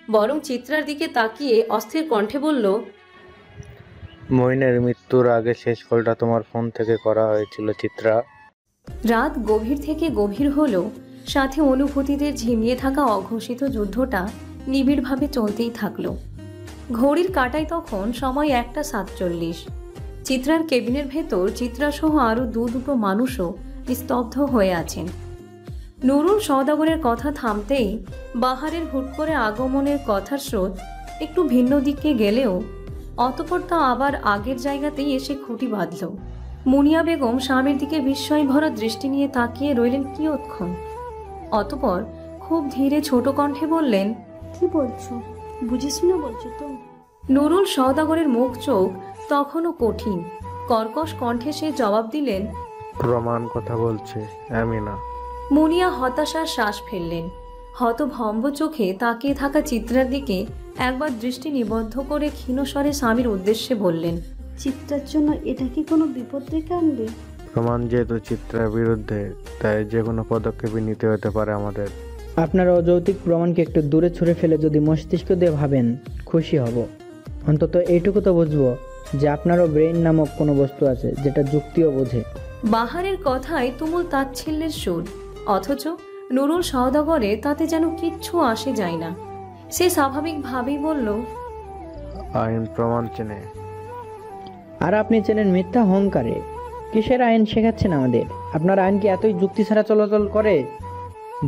বরং চিত্রার দিকে তাকিয়ে অস্থির কণ্ঠে বলল, মইনের মৃত্যুর আগে শেষ কলটা তোমার ফোন থেকে করা হয়েছিল চিত্রা। রাত গভীর থেকে গভীর হলো, সাথে অনুভূতিদের ঝিমিয়ে থাকা অঘোষিত যুদ্ধটা নিবিড়ভাবে চলতেই থাকলো। ঘড়ির কাঁটায় তখন সময় 1:47। চিত্রার কেবিনের ভেতর চিত্রাসহ আরও দুটো মানুষও নিস্তব্ধ হয়ে আছেন। নুরুল সওদাগরের কথা থামতেই বাহারের হুট করে আগমনের কথার স্রোত একটু ভিন্ন দিকে গেলেও অতঃপর তা আবার আগের জায়গাতেই এসে খুঁটি বাঁধল। মুনিয়া বেগম স্বামীর দিকে বিস্ময় ভরা দৃষ্টি নিয়ে তাকিয়ে রইলেন কিয়ৎক্ষণ। অতঃপর খুব ধীরে ছোট কণ্ঠে বললেন, কি বলছো? বুঝে শুনে বলছো তো? নুরুল সওদাগরের মুখ চোখ তখনও কঠিন। কর্কশ কণ্ঠে সে জবাব দিলেন, প্রমাণ কথা বলছে আমি না। মুনিয়া হতাশার শ্বাস ফেললেন। হতভম্ব চোখে তাকিয়ে থাকা চিত্রার দিকে একবার দৃষ্টি নিবদ্ধ করে ক্ষীণস্বরে স্বামীর উদ্দেশ্যে বললেন, চিত্রার জন্য এটা কি কোনো বিপদ ডেকে আনবে? প্রমাণ যেহেতু চিত্রার বিরুদ্ধে, তাই যে কোনো পদক্ষেপই নিতে হতে পারে আমাদের। আপনার অযৌক্তিক প্রমাণকে একটু দূরে ছুঁড়ে ফেলে যদি মস্তিষ্ক দিয়ে ভাবেন, খুশি হব। অন্তত এইটুকু তো বুঝবো যে আপনারও ব্রেইন নামক কোনো বস্তু আছে যেটা যুক্তিও বোঝে। বাহারের কথায় তুমুল তাচ্ছিল্যের সুর, অথচ নুরুল সওদাগরে তাতে যেন কিচ্ছু আসে যায় না। সে স্বাভাবিকভাবেই বলল, আইন প্রমাণ চেনে। আর আপনি চেনেন মিথ্যা অহংকারে। কিসের আইন শেখাচ্ছেন আমাদের? আপনার আইন কি এতই যুক্তি ছাড়া চলাচল করে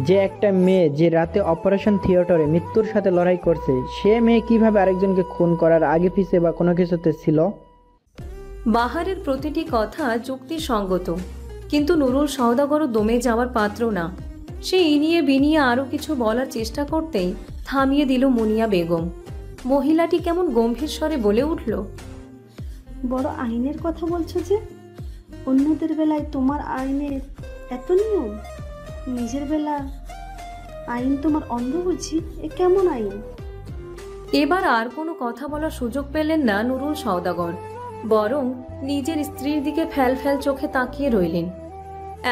যে একটা মেয়ে যে রাতে অপারেশন থিয়েটারে মৃত্যুর সাথে লড়াই করছে, সে মেয়ে কিভাবে আরেকজনকে খুন করার আগে পিছে বা কোনো কিছুতে ছিল? বাহারের প্রতিটি কথা যুক্তিসঙ্গত, কিন্তু নুরুল সওদাগরও দমে যাওয়ার পাত্র না। সে ইনিয়ে বিনিয়ে আরও কিছু বলার চেষ্টা করতেই থামিয়ে দিল মুনিয়া বেগম। মহিলাটি কেমন গম্ভীর স্বরে বলে উঠল, বড় আইনের কথা বলছো যে? অন্যদের বেলায় তোমার আইনের এত নিয়ম, নিজের বেলা আইন তোমার অন্ধ বুঝি? এ কেমন আইন? এবার আর কোনো কথা বলার সুযোগ পেলেন না নুরুল সওদাগর, বরং নিজের স্ত্রীর দিকে ফ্যাল ফ্যাল চোখে তাকিয়ে রইলেন।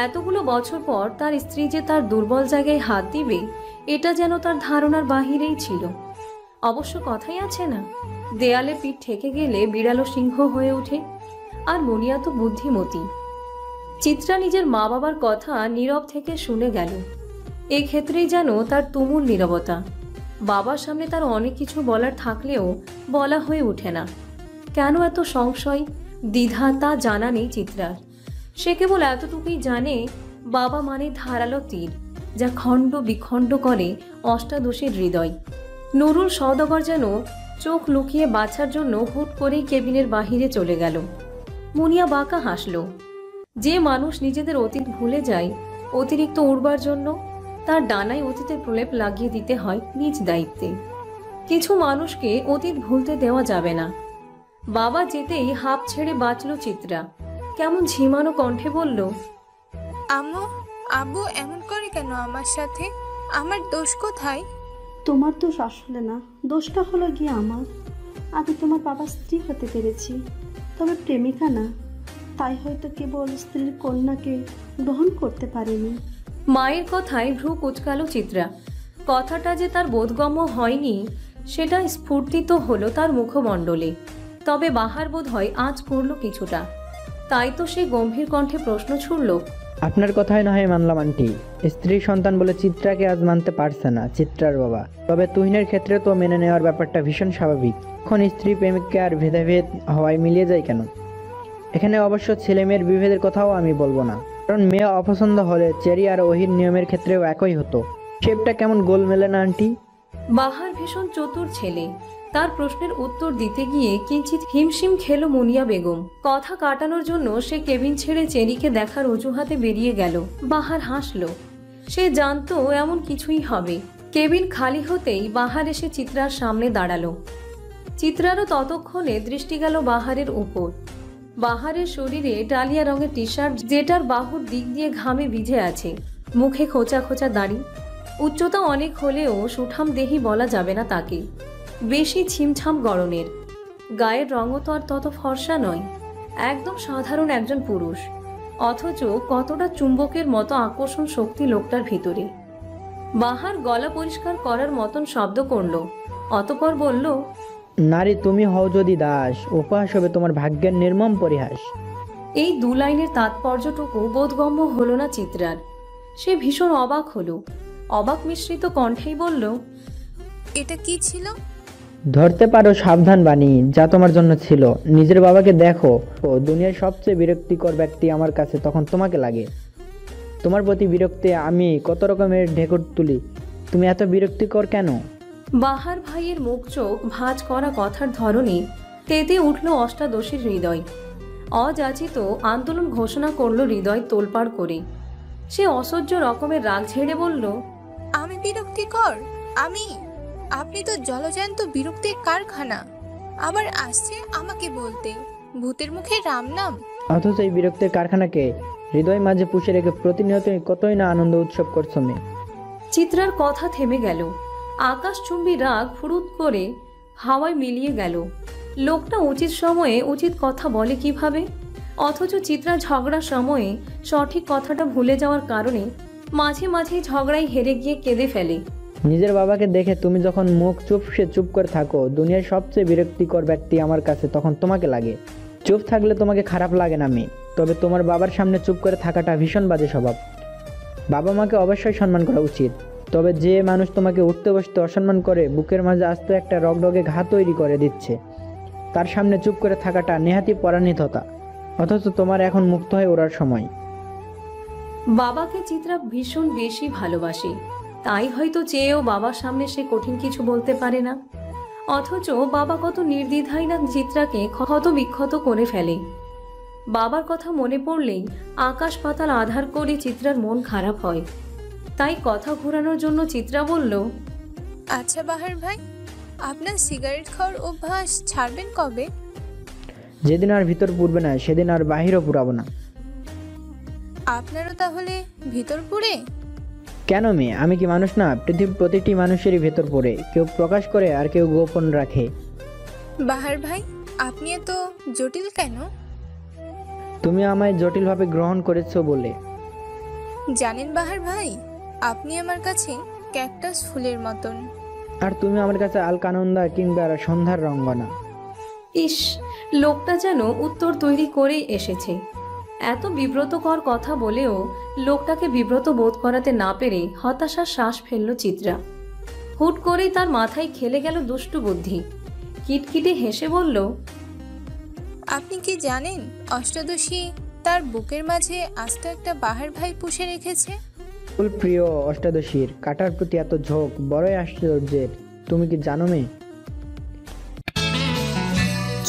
এতগুলো বছর পর তার স্ত্রী যে তার দুর্বল জায়গায় হাত দিবে, এটা যেন তার ধারণার বাহিরেই ছিল। অবশ্য কথাই আছে না, দেয়ালে পিঠ ঠেকে গেলে বিড়ালও সিংহ হয়ে ওঠে। আর মুনিয়া তো বুদ্ধিমতী। চিত্রা নিজের মা বাবার কথা নীরব থেকে শুনে গেল। এক্ষেত্রেই যেন তার তুমুল নীরবতা। বাবার সামনে তার অনেক কিছু বলার থাকলেও বলা হয়ে ওঠে না। কেন এত সংশয়, দ্বিধা তা জানা নেই চিত্রার। সে কেবল এতটুকুই জানে, বাবা মানে ধারালো তীর, যা খণ্ড বিখণ্ড করে অষ্টাদশীর হৃদয়। নুরুল সওদাগর যেন চোখ লুকিয়ে বাছার জন্য হুট করেই কেবিনের বাহিরে চলে গেল। মুনিয়া বাঁকা হাসল। যে মানুষ নিজেদের অতীত ভুলে যায় অতিরিক্ত উড়বার জন্য, তার ডানায় অতীতের প্রলেপ লাগিয়ে দিতে হয় নিজ দায়িত্বে। কিছু মানুষকে অতীত ভুলতে দেওয়া যাবে না। বাবা যেতেই হাঁপ ছেড়ে বাঁচল চিত্রা। কেমন ঝিমানো কণ্ঠে বলল, আম্মু, আব্বু এমন করে কেন আমার সাথে? আমার দোষ কোথায়? তোমার দোষ আসলে না, দোষটা হলো গিয়ে আমার। আমি তোমার বাবার স্ত্রী হতে পেরেছি, তবে প্রেমিকা না। তাই হয়তো কেবল স্ত্রীর কন্যাকে গ্রহণ করতে পারিনি। মায়ের কথায় ভ্রু কুচকালো চিত্রা। কথাটা যে তার বোধগম্য হয়নি সেটা স্ফুর্তিত হলো তার মুখমণ্ডলে। তবে বাহার বোধ হয় আজ করল কিছুটা। তাই তো সে গম্ভীর কণ্ঠে প্রশ্ন ছুড়ল, আপনার কথাই না হয় মানলাম আন্টি, স্ত্রী সন্তান বলে চিত্রাকে আজ মানতে পারছে না চিত্রার বাবা। তবে তুহিনের ক্ষেত্রে তো মেনে নেওয়ার ব্যাপারটা ভীষণ স্বাভাবিক। এখন স্ত্রী প্রেমিককে আর ভেদাভেদ হওয়ায় মিলিয়ে যায় কেন? এখানে অবশ্য ছেলে মেয়ের বিভেদের কথাও আমি বলবো না, কারণ মেয়ে অপছন্দ হলে চেরি আর ওহির নিয়মের ক্ষেত্রেও একই হতো। শেপটা কেমন গোল মেলে না আন্টি? বাহার ভীষণ চতুর ছেলে। তার প্রশ্নের উত্তর দিতে গিয়ে কিঞ্চিত হিমশিম খেল মুনিয়া বেগম। কথা কাটানোর জন্য সে কেবিন ছেড়ে চেরিকে দেখার অজুহাতে বেরিয়ে গেল। বাহার হাসল। সে জানতো এমন কিছুই হবে। কেবিন খালি হতেই বাহার এসে চিত্রার সামনে দাঁড়ালো। চিত্রারও ততক্ষণে দৃষ্টি গেল বাহারের উপর। বাহারের শরীরে ডালিয়া রঙের টি শার্ট, যেটার বাহুর দিক দিয়ে ঘামে ভিজে আছে। মুখে খোঁচা খোঁচা দাড়ি। উচ্চতা অনেক হলেও সুঠাম দেহি বলা যাবে না তাকে। বেশি ছিমছাম গড়নের। গায়ের রঙও তো আর তত ফর্সা নয়। একদম সাধারণ একজন পুরুষ, অথচ কতটা চুম্বকের মতো আকর্ষণ শক্তি লোকটার ভিতরে। বাহার গলা পরিষ্কার করার মতন শব্দ করল, অতঃপর বলল, নারী তুমি হও যদি দাস, উপহাস হবে তোমার ভাগ্যের নির্মম পরিহাস। এই দু লাইনের তাৎপর্যটুকু বোধগম্য হলো না চিত্রার। সে ভীষণ অবাক হলো। অবাক মিশ্রিত কণ্ঠেই বলল, এটা কি ছিল? ধরতে পারো সাবধান বাণী, যা তোমার জন্য ছিল। নিজের বাবাকে দেখো, ও দুনিয়ার সবচেয়ে বিরক্তিকর ব্যক্তি আমার কাছে তখন তোমাকে লাগে। তোমার প্রতি বিরক্তি আমি কত রকমের ঢেকুর তুলি, তুমি এত বিরক্তিকর কেন? বাহার ভাইয়ের মুখ চোখ ভাঁজ করা কথার ধরনে তেতে উঠল অষ্টাদশীর হৃদয়। অযাচিত আন্দোলন ঘোষণা করল হৃদয় তোলপাড় করে। সে অসহ্য রকমের রাগ ঝেড়ে বলল, আমি বিরক্তিকর? আমি? আপনি তো জলজ্যান্ত বিরক্তির কারখানা। আবার আসছে আমাকে বলতে ভূতের মুখে রাম নাম। অথচ এই বিরক্তির কারখানাকে হৃদয় মাঝে পুষে রেখে প্রতিনিয়তই কতই না আনন্দ উৎসব করছো মেয়ে। চিত্রার কথা থেমে গেল। আকাশচুম্বী রাগ ফুরুত করে হাওয়ায় মিলিয়ে গেল। লোকটা উচিত সময়ে উচিত কথা বলে কিভাবে? অথচ চিত্রা ঝগড়ার সময়ে সঠিক কথাটা ভুলে যাওয়ার কারণে মাঝে মাঝেই ঝগড়ায় হেরে গিয়ে কেঁদে ফেলে। নিজের বাবাকে দেখে তুমি যখন মুখ চুপ করে থাকো, দুনিয়ার সবচেয়ে বিরক্তিকর ব্যক্তি আমার কাছে তখন তোমাকে লাগে। চুপ থাকলে তোমাকে খারাপ লাগে না মেয়ে, তবে তোমার বাবার সামনে চুপ করে থাকাটা ভীষণ বাজে স্বভাব। বাবা মাকে অবশ্যই সম্মান করা উচিত, তবে যে মানুষ তোমাকে উঠতে বসতে অসম্মান করে বুকের মাঝে আস্ত একটা রগডগে ঘা তৈরি করে দিচ্ছে, তার সামনে চুপ করে থাকাটা নেহাতি পরাণিততা। অথচ তোমার এখন মুক্ত হয়ে ওড়ার সময়। বাবাকে চিত্রা ভীষণ বেশি ভালোবাসে, তাই হয়তো চেয়েও বাবার সামনে সে কঠিন কিছু বলতে পারে না। অথচ বাবা কত নির্দ্বিধায় না চিত্রাকে ক্ষত বিক্ষত করে ফেলে। বাবার কথা মনে পড়লেই আকাশ পাতাল আধার করে চিত্রার মন খারাপ হয়। তাই কথা ঘোরানোর জন্য চিত্রা বলল, আচ্ছা বাহার ভাই, আপনার সিগারেট খাওয়ার অভ্যাস ছাড়বেন কবে? যেদিন আর ভিতর পুড়বে না সেদিন আর বাহিরও পুরাবো না। আপনারও তাহলে ভিতর পুড়ে? কেন মেয়ে, আমি কি মানুষ না? পৃথিবীর প্রতিটি মানুষেরই ভেতর পড়ে, কেউ প্রকাশ করে আর কেউ গোপন রাখে। বাহার ভাই, আপনি এত জটিল কেন? তুমি আমায় জটিলভাবে গ্রহণ করেছো বলে। জানেন বাহার ভাই, আপনি আমার কাছে ক্যাকটাস ফুলের মতন। আর তুমি আমার কাছে আলকানন্দা কিংবা সন্ধ্যার রঙ্গনা। ইস, লোকটা যেন উত্তর তৈরি করেই এসেছে। এত বিব্রতকর কথা বলেও লোকটাকে বিব্রত বোধ করাতে না পেরে হতাশার শ্বাস ফেলল চিত্রা। হুট করেই তার মাথায় খেলে গেল দুষ্টু বুদ্ধি। কিটকিটে হেসে বলল, আপনি কি জানেন অষ্টাদশী তার বুকের মাঝে আস্ত একটা বাহার ভাই পুষে রেখেছে? প্রিয় অষ্টাদশীর কাটার প্রতি এত ঝোঁক বড়ই আশ্চর্যের। তুমি কি জানো মেয়ে?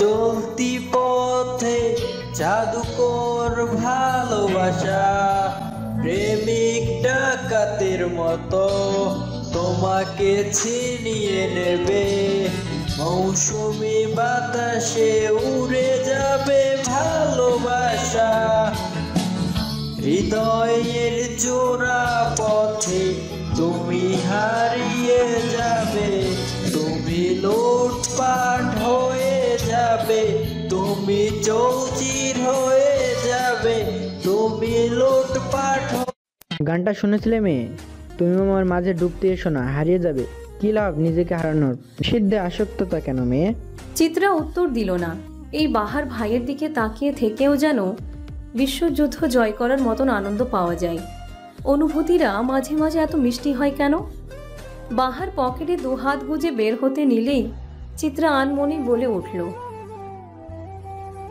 চলতি পথে জাদুকর ভালোবাসা প্রেমিক ডাকাতের মতো তোমাকে ছিনিয়ে নেবে, মৌসুমি বাতাসে উড়ে যাবে ভালোবাসা, হৃদয়ের জোড়া পথে তুমি হারিয়ে যাবে, তুমি লুটপাট হয়ে যাবে, তুমি চৌচির হয়ে যাবে, তুমি লুটপাট। গানটা শুনেছিলে মেয়ে? তুমি আমার মাঝে ডুবতে এসো না, হারিয়ে যাবে। কি লাভ নিজেকে হারানোর? সিদ্ধে আসক্ততা কেন মেয়ে? চিত্রা উত্তর দিল না। এই বাহার ভাইয়ের দিকে তাকিয়ে থেকেও যেন বিশ্বযুদ্ধ জয় করার মতন আনন্দ পাওয়া যায়। অনুভূতিরা মাঝে মাঝে এত মিষ্টি হয় কেন? বাহার পকেটে দুহাত গুজে বের হতে নিলেই চিত্রা আনমনে বলে উঠল,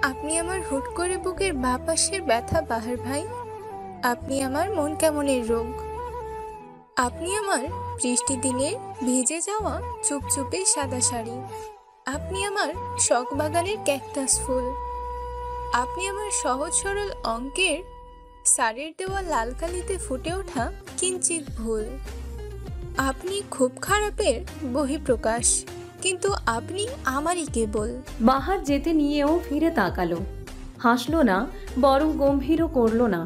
আপনি আমার হুট করে বুকের বাঁ পাশের ব্যথা বাহার ভাই, আপনি আমার মন কেমনের রোগ, আপনি আমার বৃষ্টি দিনের ভিজে যাওয়া চুপচুপে সাদা শাড়ি, আপনি আমার শখ বাগানের ক্যাকটাস ফুল, আপনি আমার সহজ সরল অঙ্কের সারের দেওয়া লাল কালিতে ফুটে ওঠা কিঞ্চিত ভুল, আপনি খুব খারাপের বহিঃপ্রকাশ, কিন্তু আপনি আমারই কেবল। বাহার যেতে নিয়েও ফিরে তাকালো, হাসলো না, বরং গম্ভীরও করলো না,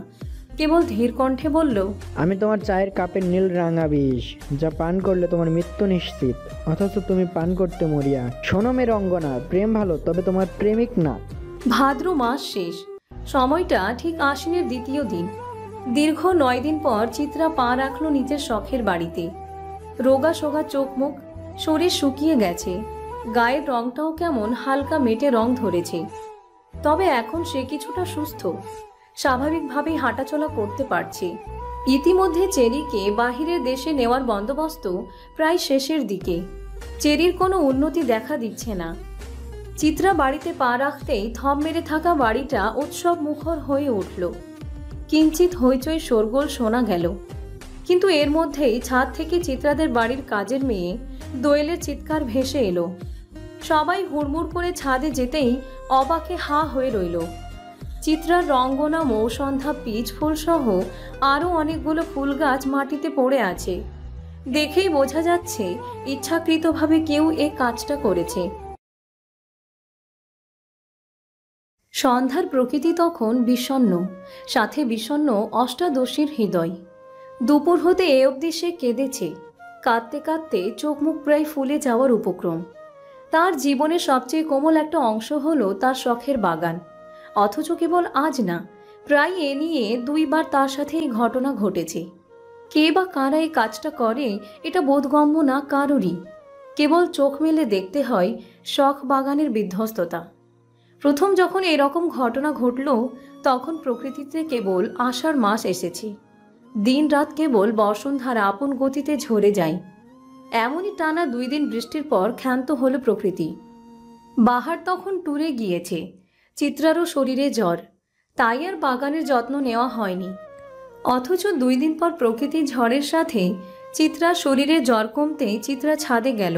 কেবল ধীর কণ্ঠে বলল, আমি তোমার চায়ের কাপের নীল রাঙা বিষ, যা পান করলে তোমার মৃত্যু নিশ্চিত, অথচ তুমি পান করতে মরিয়া। শোনো মেয়ে রঙ্গনা, প্রেম ভালো, তবে তোমার প্রেমিক না। ভাদ্র মাস শেষ, সময়টা ঠিক আশ্বিনের দ্বিতীয় দিন। দীর্ঘ 9 দিন পর চিত্রা পা রাখলো নিজের শখের বাড়িতে। রোগা সোগা চোখ মুখ, শরীর শুকিয়ে গেছে, গায়ের রংটাও কেমন হালকা মেটে রং ধরেছে। তবে এখন সে কিছুটা সুস্থ, স্বাভাবিকভাবেই হাঁটাচলা করতে পারছে। ইতিমধ্যে চেরিকে বাহিরের দেশে নেওয়ার বন্দোবস্ত প্রায় শেষের দিকে। চেরির কোনো উন্নতি দেখা দিচ্ছে না। চিত্রা বাড়িতে পা রাখতেই থম মেরে থাকা বাড়িটা উৎসব মুখর হয়ে উঠল। কিঞ্চিত হইচই শোরগোল শোনা গেল, কিন্তু এর মধ্যেই ছাদ থেকে চিত্রাদের বাড়ির কাজের মেয়ে দোয়েলের চিৎকার ভেসে এলো। সবাই হুড়মুড় করে ছাদে যেতেই অবাকে হা হয়ে রইল। চিত্রার রঙ্গনা, মৌসন্ধ্যা, পিচ ফুল সহ আরও অনেকগুলো ফুল গাছ মাটিতে পড়ে আছে। দেখেই বোঝা যাচ্ছে ইচ্ছাকৃতভাবে কেউ এ কাজটা করেছে। সন্ধ্যার প্রকৃতি তখন বিষণ্ণ, সাথে বিষণ্ণ অষ্টাদশীর হৃদয়। দুপুর হতে এ অবধি সে কেঁদেছে, কাঁদতে কাঁদতে চোখ মুখ প্রায় ফুলে যাওয়ার উপক্রম। তার জীবনের সবচেয়ে কোমল একটা অংশ হলো তার শখের বাগান, অথচ কেবল আজ না, প্রায় এ নিয়ে 2 বার তার সাথে এই ঘটনা ঘটেছে। কে বা কারা এই কাজটা করে এটা বোধগম্য না কারোরই। কেবল চোখ মেলে দেখতে হয় শখ বাগানের বিধ্বস্ততা। প্রথম যখন এরকম ঘটনা ঘটল, তখন প্রকৃতিতে কেবল আষাঢ় মাস এসেছে। দিন রাত কেবল বসন্তধারা আপন গতিতে ঝরে যায়। এমনই টানা 2 দিন বৃষ্টির পর ক্ষান্ত হলো প্রকৃতি। বাহার তখন ট্যুরে গিয়েছে, চিত্রারও শরীরে জ্বর, তাই আর বাগানের যত্ন নেওয়া হয়নি। অথচ 2 দিন পর প্রকৃতির ঝড়ের সাথে চিত্রার শরীরে জ্বর কমতে চিত্রা ছাদে গেল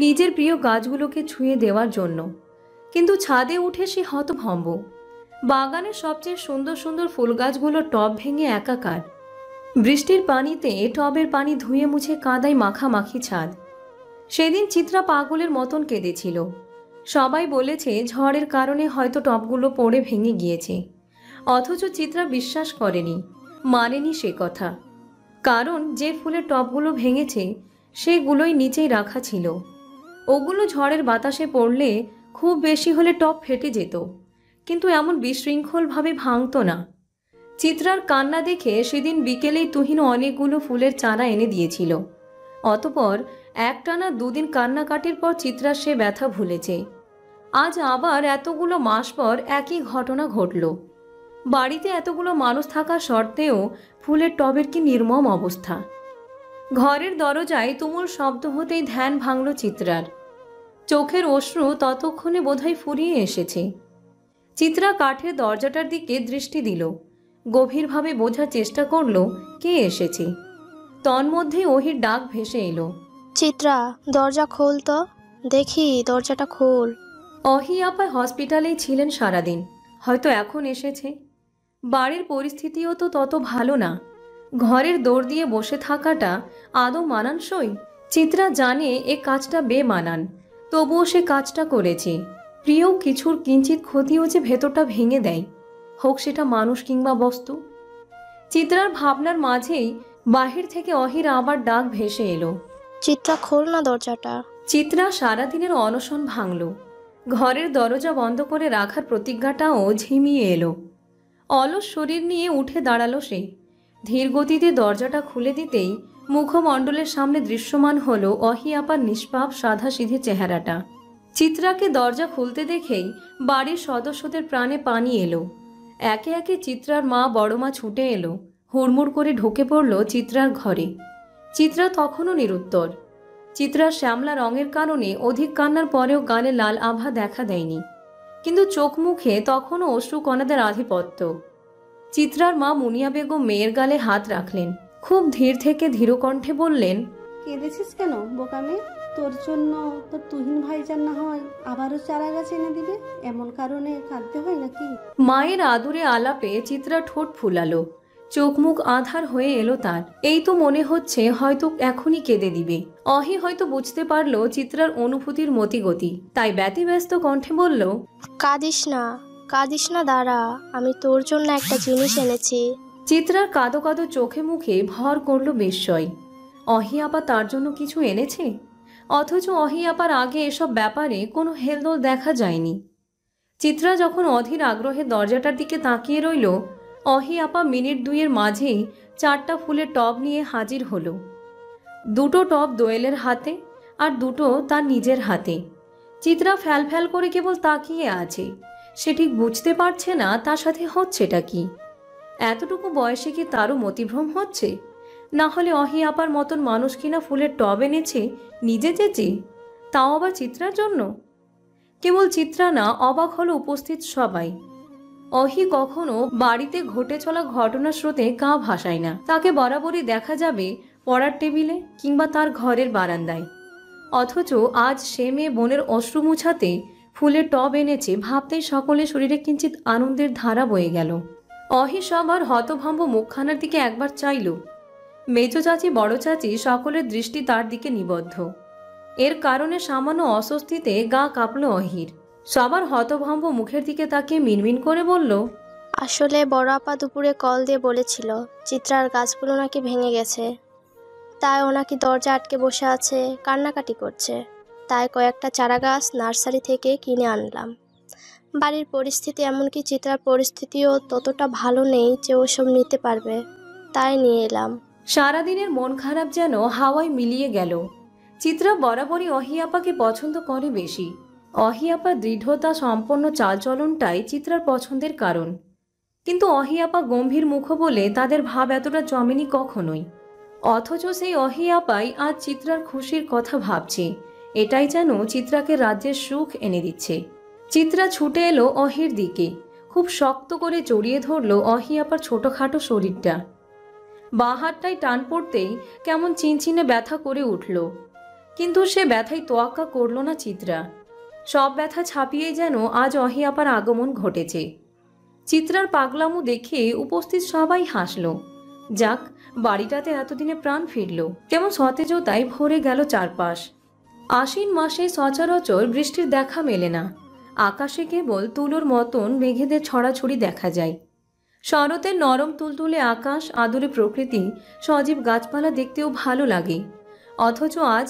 নিজের প্রিয় গাছগুলোকে ছুঁয়ে দেওয়ার জন্য। কিন্তু ছাদে উঠে সে হতভম্ব। বাগানের সবচেয়ে সুন্দর সুন্দর ফুল গাছগুলোর টব ভেঙে একাকার। বৃষ্টির পানিতে টবের পানি ধুয়ে মুছে কাদায় মাখামাখি ছাদ। সেদিন চিত্রা পাগলের মতন কেঁদেছিল। সবাই বলেছে ঝড়ের কারণে হয়তো টবগুলো পড়ে ভেঙে গিয়েছে, অথচ চিত্রা বিশ্বাস করেনি, মানেনি সে কথা। কারণ যে ফুলের টবগুলো ভেঙেছে সেগুলোই নিচেই রাখা ছিল। ওগুলো ঝড়ের বাতাসে পড়লে খুব বেশি হলে টব ফেটে যেত, কিন্তু এমন বিশৃঙ্খলভাবে ভাঙত না। চিত্রার কান্না দেখে সেদিন বিকেলেই তুহিন অনেকগুলো ফুলের চারা এনে দিয়েছিল। অতপর একটানা 2 দিন কান্নাকাটির পর চিত্রা সে ব্যথা ভুলেছে। আজ আবার এতগুলো মাস পর একই ঘটনা ঘটল। বাড়িতে এতগুলো মানুষ থাকা সত্ত্বেও ফুলের টবের কি নির্মম অবস্থা। ঘরের দরজায় তুমুল শব্দ হতেই ধ্যান ভাঙল চিত্রার। চোখের অশ্রু ততক্ষণে বোধহয় ফুরিয়ে এসেছে। চিত্রা কাঠের দরজাটার দিকে দৃষ্টি দিল, গভীরভাবে বোঝার চেষ্টা করল কে এসেছে। তন্মধ্যে ওহির ডাক ভেসে এলো, চিত্রা, দরজা খোল তো, দেখি দরজাটা খোল। অহি আপা হসপিটালেই ছিলেন সারাদিন, হয়তো এখন এসেছে। বাড়ির পরিস্থিতিও তো তত ভালো না। ঘরের দৌড় দিয়ে বসে থাকাটা আদৌ মানানসই? চিত্রা জানে এ কাজটা বেমানান, তবুও সে কাজটা করেছে। প্রিয় কিছুর কিঞ্চিত ক্ষতিও যে ভেতরটা ভেঙে দেয়, হোক সেটা মানুষ কিংবা বস্তু। চিত্রার ভাবনার মাঝেই বাহির থেকে অহির আবার ডাক ভেসে এলো, চিত্রা, খোল না দরজাটা। চিত্রা সারাদিনের অনশন ভাঙল। ঘরের দরজা বন্ধ করে রাখার প্রতিজ্ঞাটাও ঝিমিয়ে এলো। অলস শরীর নিয়ে উঠে দাঁড়ালো সে। ধীর গতিতে দরজাটা খুলে দিতেই মুখমণ্ডলের সামনে দৃশ্যমান হলো অহি আপার নিষ্পাপ সাধাসিধে চেহারাটা। চিত্রাকে দরজা খুলতে দেখেই বাড়ির সদস্যদের প্রাণে পানি এলো। একে একে চিত্রার মা, বড় মা ছুটে এলো। হুড়মুড় করে ঢুকে পড়ল চিত্রার ঘরে। চিত্রা তখনও নিরুত্তর। চিত্রার শ্যামলা রঙের কারণে অধিক কান্নার পরেও গালে লাল আভা দেখা দেয়নি, কিন্তু চোখ মুখে তখনও অশ্রুকণাদের আধিপত্য। চিত্রার মা মুনিয়া বেগম মেয়ের গালে হাত রাখলেন। খুব ধীর থেকে ধীর কণ্ঠে বললেন, কেঁদেছিস কেন বোকামে? তোর জন্য তোর তুহিন ভাইজান না হয় আবারও চারা গাছ এনে দিবে, এমন কারণে কাঁদতে হয় নাকি? মায়ের আদুরে আলাপে চিত্রা ঠোঁট ফুলালো, চোখ মুখ আধার হয়ে এলো তার। এই তো মনে হচ্ছে হয়তো এখনই কেঁদে দিবে। অহি হয়তো বুঝতে পারলো চিত্রার অনুভূতির মতিগতি, তাই ব্যতিব্যস্ত কণ্ঠে বলল, কাঁদিস না, কাঁদিস না, দাঁড়া, আমি তোর জন্য একটা জিনিস এনেছি। চিত্রার কাঁদো কাঁদো চোখে মুখে ভর করল বিস্ময়। অহি আপা তার জন্য কিছু এনেছে, অথচ অহি আপার আগে এসব ব্যাপারে কোনো হেলদোল দেখা যায়নি। চিত্রা যখন অধীর আগ্রহে দরজাটার দিকে তাকিয়ে রইল, অহি আপা মিনিট দুইয়ের মাঝেই 4টা ফুলের টব নিয়ে হাজির হলো। 2টো টব দোয়েলের হাতে আর 2টো তার নিজের হাতে। চিত্রা ফ্যাল ফ্যাল করে কেবল তাকিয়ে আছে। সে ঠিক বুঝতে পারছে না তার সাথে হচ্ছেটা কি। এতটুকু বয়সে কি তারও মতিভ্রম হচ্ছে? না হলে অহি আপার মতন মানুষ কিনা ফুলের টব এনেছে নিজে চেঁচে, তাও আবার চিত্রার জন্য? কেবল চিত্রা না, অবাক হলো উপস্থিত সবাই। অহি কখনো বাড়িতে ঘটে চলা ঘটনার স্রোতে গা ভাসায় না। তাকে বরাবরই দেখা যাবে পড়ার টেবিলে কিংবা তার ঘরের বারান্দায়, অথচ আজ সে মেয়ে বোনের অশ্রু মুছাতে ফুলের টব এনেছে ভাবতেই সকলের শরীরে কিঞ্চিত আনন্দের ধারা বয়ে গেল। অহি সবার হতভম্ব মুখখানার দিকে একবার চাইল। মেজ চাচি, বড় চাচি সকলের দৃষ্টি তার দিকে নিবদ্ধ। এর কারণে সামান্য অস্বস্তিতে গা কাঁপল অহির। সবার হতভম্ব মুখের দিকে তাকে মিনমিন করে বলল, আসলে বড় আপা দুপুরে কল দিয়ে বলেছিল চিত্রার গাছগুলো নাকি ভেঙে গেছে, তাই ও নাকি দরজা আটকে বসে আছে, কান্নাকাটি করছে। তাই কয়েকটা চারা গাছ নার্সারি থেকে কিনে আনলাম। বাড়ির পরিস্থিতি, এমনকি চিত্রার পরিস্থিতিও ততটা ভালো নেই যে ওসব নিতে পারবে, তাই নিয়ে এলাম। সারাদিনের মন খারাপ যেন হাওয়ায় মিলিয়ে গেল। চিত্রা বরাবরই অহি আপাকে পছন্দ করে বেশি। অহি আপার দৃঢ়তা সম্পন্ন চালচলনটাই চিত্রার পছন্দের কারণ। কিন্তু অহি আপা গম্ভীর মুখ বলে তাদের ভাব এতটা জমেনি কখনোই। অথচ সেই অহি আপাই আজ চিত্রার খুশির কথা ভাবছে। এটাই যেন চিত্রাকে রাজ্যের সুখ এনে দিচ্ছে। চিত্রা ছুটে এলো অহির দিকে, খুব শক্ত করে জড়িয়ে ধরল অহি আপার ছোটখাটো শরীরটা। বাঁ হাতটায় টান পড়তেই কেমন চিনচিনে ব্যথা করে উঠল, কিন্তু সে ব্যথায় তোয়াক্কা করল না চিত্রা। সব ব্যথা ছাপিয়েই যেন আজ অহি আপার আগমন ঘটেছে। চিত্রার পাগলামো দেখে উপস্থিত সবাই হাসল। যাক, বাড়িটাতে এতদিনে প্রাণ ফিরল, কেমন সতেজতায় ভরে গেল চারপাশ। আশ্বিন মাসে সচরাচর বৃষ্টির দেখা মেলে না। আকাশে কেবল তুলোর মতন মেঘেদের ছড়াছড়ি দেখা যায়। শরতের নরম তুলতুলে আকাশ, আদুরে প্রকৃতি, সজীব গাছপালা দেখতেও ভালো লাগে। অথচ আজ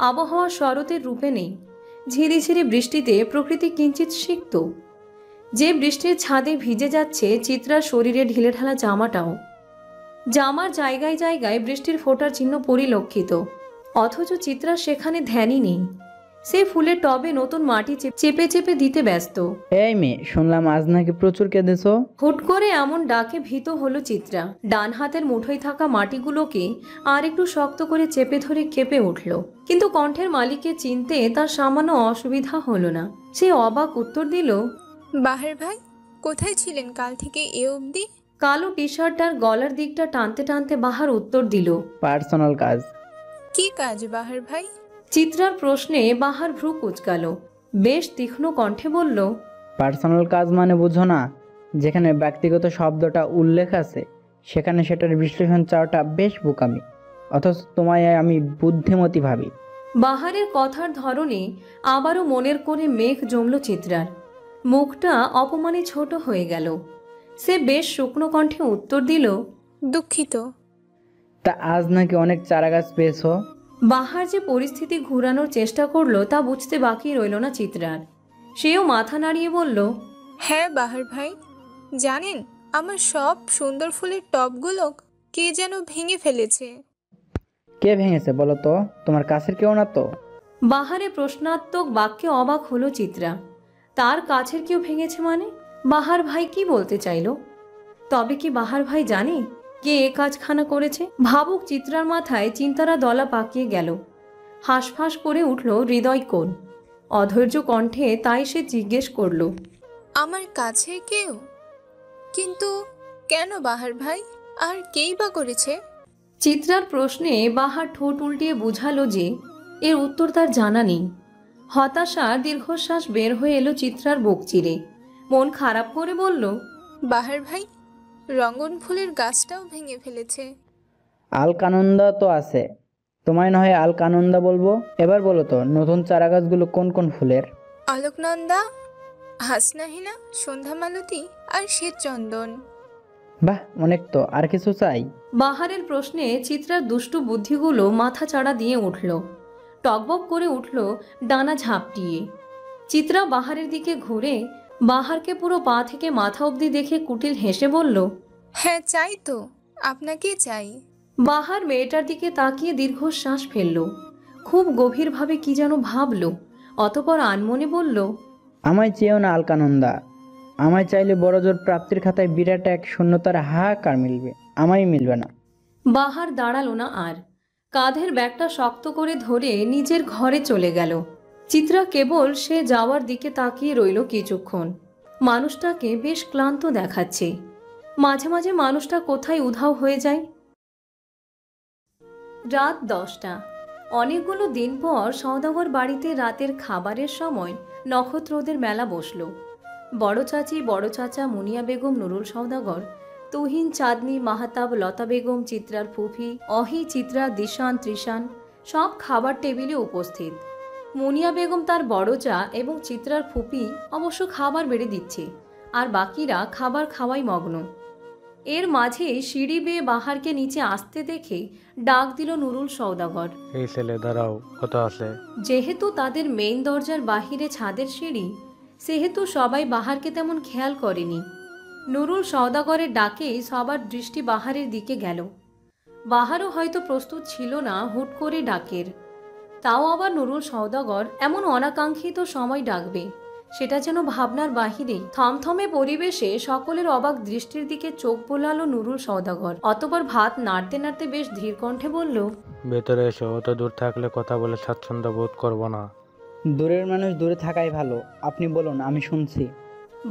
আবহাওয়া শরতের রূপে নেই। ঝিরিঝিরি বৃষ্টিতে প্রকৃতি কিঞ্চিত সিক্ত। যে বৃষ্টির ছাদে ভিজে যাচ্ছে চিত্রার শরীরে ঢিলেঢালা জামাটাও। জামার জায়গায় জায়গায় বৃষ্টির ফোঁটার চিহ্ন পরিলক্ষিত, অথচ চিত্রার সেখানে ধ্যানই নেই। সে ফুলের টবে নতুন মাটি চেপে চেপে দিতে ব্যস্ত। এই মেয়ে, শুনলাম আজ নাকি প্রচুর কেঁদেছো। হুট করে এমন ডাকে ভীত হলো চিত্রা। ডান হাতের মুঠোয় থাকা মাটিগুলোকে আর একটু শক্ত করে চেপে ধরে কেঁপে উঠল, কিন্তু কণ্ঠের মালিককে চিনতে তার সামান্য অসুবিধা হলো না। সে অবাক উত্তর দিল, বাহার ভাই, কোথায় ছিলেন কাল থেকে এ অবধি? কালো টি শার্টটার গলার দিকটা টানতে টানতে বাহার উত্তর দিল, পার্সোনাল কাজ। কি কাজ বাহার ভাই? চিত্রার প্রশ্নে বাহার ভ্রু কুঁচকাল। বেশ তীক্ষ্ণ কণ্ঠে বলল, পার্সোনাল কাজ মানে বুঝো না? যেখানে ব্যক্তিগত শব্দটা উল্লেখ আছে সেখানে সেটার বিশ্লেষণ চাওয়াটা বেশ বোকামি, অথচ তোমায় আমি বুদ্ধিমতী ভাবি। বাহারের কথার ধরনে আবারও মনের কোণে মেঘ জমল চিত্রার। মুখটা অপমানে ছোট হয়ে গেল। সে বেশ শুকনো কণ্ঠে উত্তর দিল, দুঃখিত। তা আজ নাকি অনেক চারাগাছ পেয়েছো? বাহার যে পরিস্থিতি ঘুরানোর চেষ্টা করলো তা বুঝতে বাকি রইল না চিত্রার। সেও মাথা নাড়িয়ে বলল, হ্যাঁ বাহার ভাই, জানেন আমার সব সুন্দর ফুলের টবগুলো কে যেন ভেঙে ফেলেছে। কে ভেঙেছে বলো তো? তোমার কাছের কেউ না তো? বাহারে প্রশ্নাত্মক বাক্যে অবাক হলো চিত্রা। তার কাছের কেউ ভেঙেছে মানে? বাহার ভাই কি বলতে চাইল? তবে কি বাহার ভাই জানে কে এ কাজখানা করেছে? ভাবুক চিত্রার মাথায় চিন্তারা দলা পাকিয়ে গেল। হাঁসফাঁস করে উঠল হৃদয় কোণ। অধৈর্য কণ্ঠে তাই সে জিজ্ঞেস করল, আমার কাছে কেউ? কিন্তু কেন বাহার ভাই? আর কেই বা করেছে? চিত্রার প্রশ্নে বাহার ঠোঁট উল্টিয়ে বুঝালো যে এর উত্তর তার জানা নেই। হতাশার দীর্ঘশ্বাস বের হয়ে এলো চিত্রার বুক চিরে। মন খারাপ করে বলল, বাহার ভাই, রঙ্গন ফুলের গাছটাও ভেঙে ফেলেছে। আলকানন্দা তো আছে, তোমায় না হয় আলকানন্দা বলবো। এবার বলো তো নতুন চারাগাছগুলো কোন কোন ফুলের? অলোকনন্দা, হাসনাহিনা, সন্ধ্যামালতী আর শ্বেতচন্দন। বাহ, অনেক তো, আর কিছু চাই? বাহারের প্রশ্নে চিত্রার দুষ্টু বুদ্ধিগুলো মাথা চাড়া দিয়ে উঠল। টকবক করে উঠল ডানা ঝাপটিয়ে। চিত্রা বাহারের দিকে ঘুরে বাহারকে পুরো পা থেকে মাথা অবধি দেখে কুটিল হেসে বলল, হ্যাঁ চাই তো, আপনাকে চাই। বাহার মেয়েটার দিকে তাকিয়ে দীর্ঘশ্বাস ফেলল। খুব গভীরভাবে কি যেন ভাবল। অতপর আনমনে বলল, আমায় চেয়েও না আলকানন্দা। আমায় চাইলে বড় জোর প্রাপ্তির খাতায় বিরাট এক শূন্যতার হাহাকার মিলবে, আমায় মিলবে না। বাহার দাঁড়ালো না আর। কাঁধের ব্যাগটা শক্ত করে ধরে নিজের ঘরে চলে গেল। চিত্রা কেবল সে যাওয়ার দিকে তাকিয়ে রইল কিছুক্ষণ। মানুষটাকে বেশ ক্লান্ত দেখাচ্ছে। মাঝে মাঝে মানুষটা কোথায় উধাও হয়ে যায়। রাত 10টা। অনেকগুলো দিন পর সওদাগর বাড়িতে রাতের খাবারের সময় নক্ষত্রদের মেলা বসল। বড় চাচি, বড় চাচা, মুনিয়া বেগম, নুরুল সওদাগর, তুহিন, চাঁদনি, মাহাতাব, লতা বেগম, চিত্রার ফুফি, অহি, চিত্রা, দিশান, ত্রিশান সব খাবার টেবিলে উপস্থিত। মুনিয়া বেগম তার বড় চা এবং চিত্রার ফুপি অবশ্য খাবার বেড়ে দিচ্ছে, আর বাকিরা খাবার খাওয়াই মগ্ন। এর মাঝে সিঁড়ি বেয়ে বাহারকে নিচে আসতে দেখে ডাক দিল নুরুল সওদাগর। এই ছেলে দাঁড়াও, কত আছে? যেহেতু তাদের মেইন দরজার বাহিরে ছাদের সিঁড়ি, সেহেতু সবাই বাহারকে তেমন খেয়াল করেনি। নুরুল সওদাগরের ডাকেই সবার দৃষ্টি বাহারের দিকে গেল। বাহারও হয়তো প্রস্তুত ছিল না হুট করে ডাকের। তাও আবার নুরুল সওদাগর এমন অনাকাঙ্ক্ষিত সময় ডাকবে, সেটা যেন ভাবনার বাহিরে। থমথমে পরিবেশে সকলের অবাক দৃষ্টির দিকে চোখ বোলালো নুরুল সওদাগর। অতপর ভাত নাড়তে নাড়তে বেশ ধীর কণ্ঠে বলল, ভেতরে এসো, অত দূর থাকলে কথা বলে স্বাচ্ছন্দ্য বোধ করবো না। দূরের মানুষ দূরে থাকাই ভালো, আপনি বলুন, আমি শুনছি।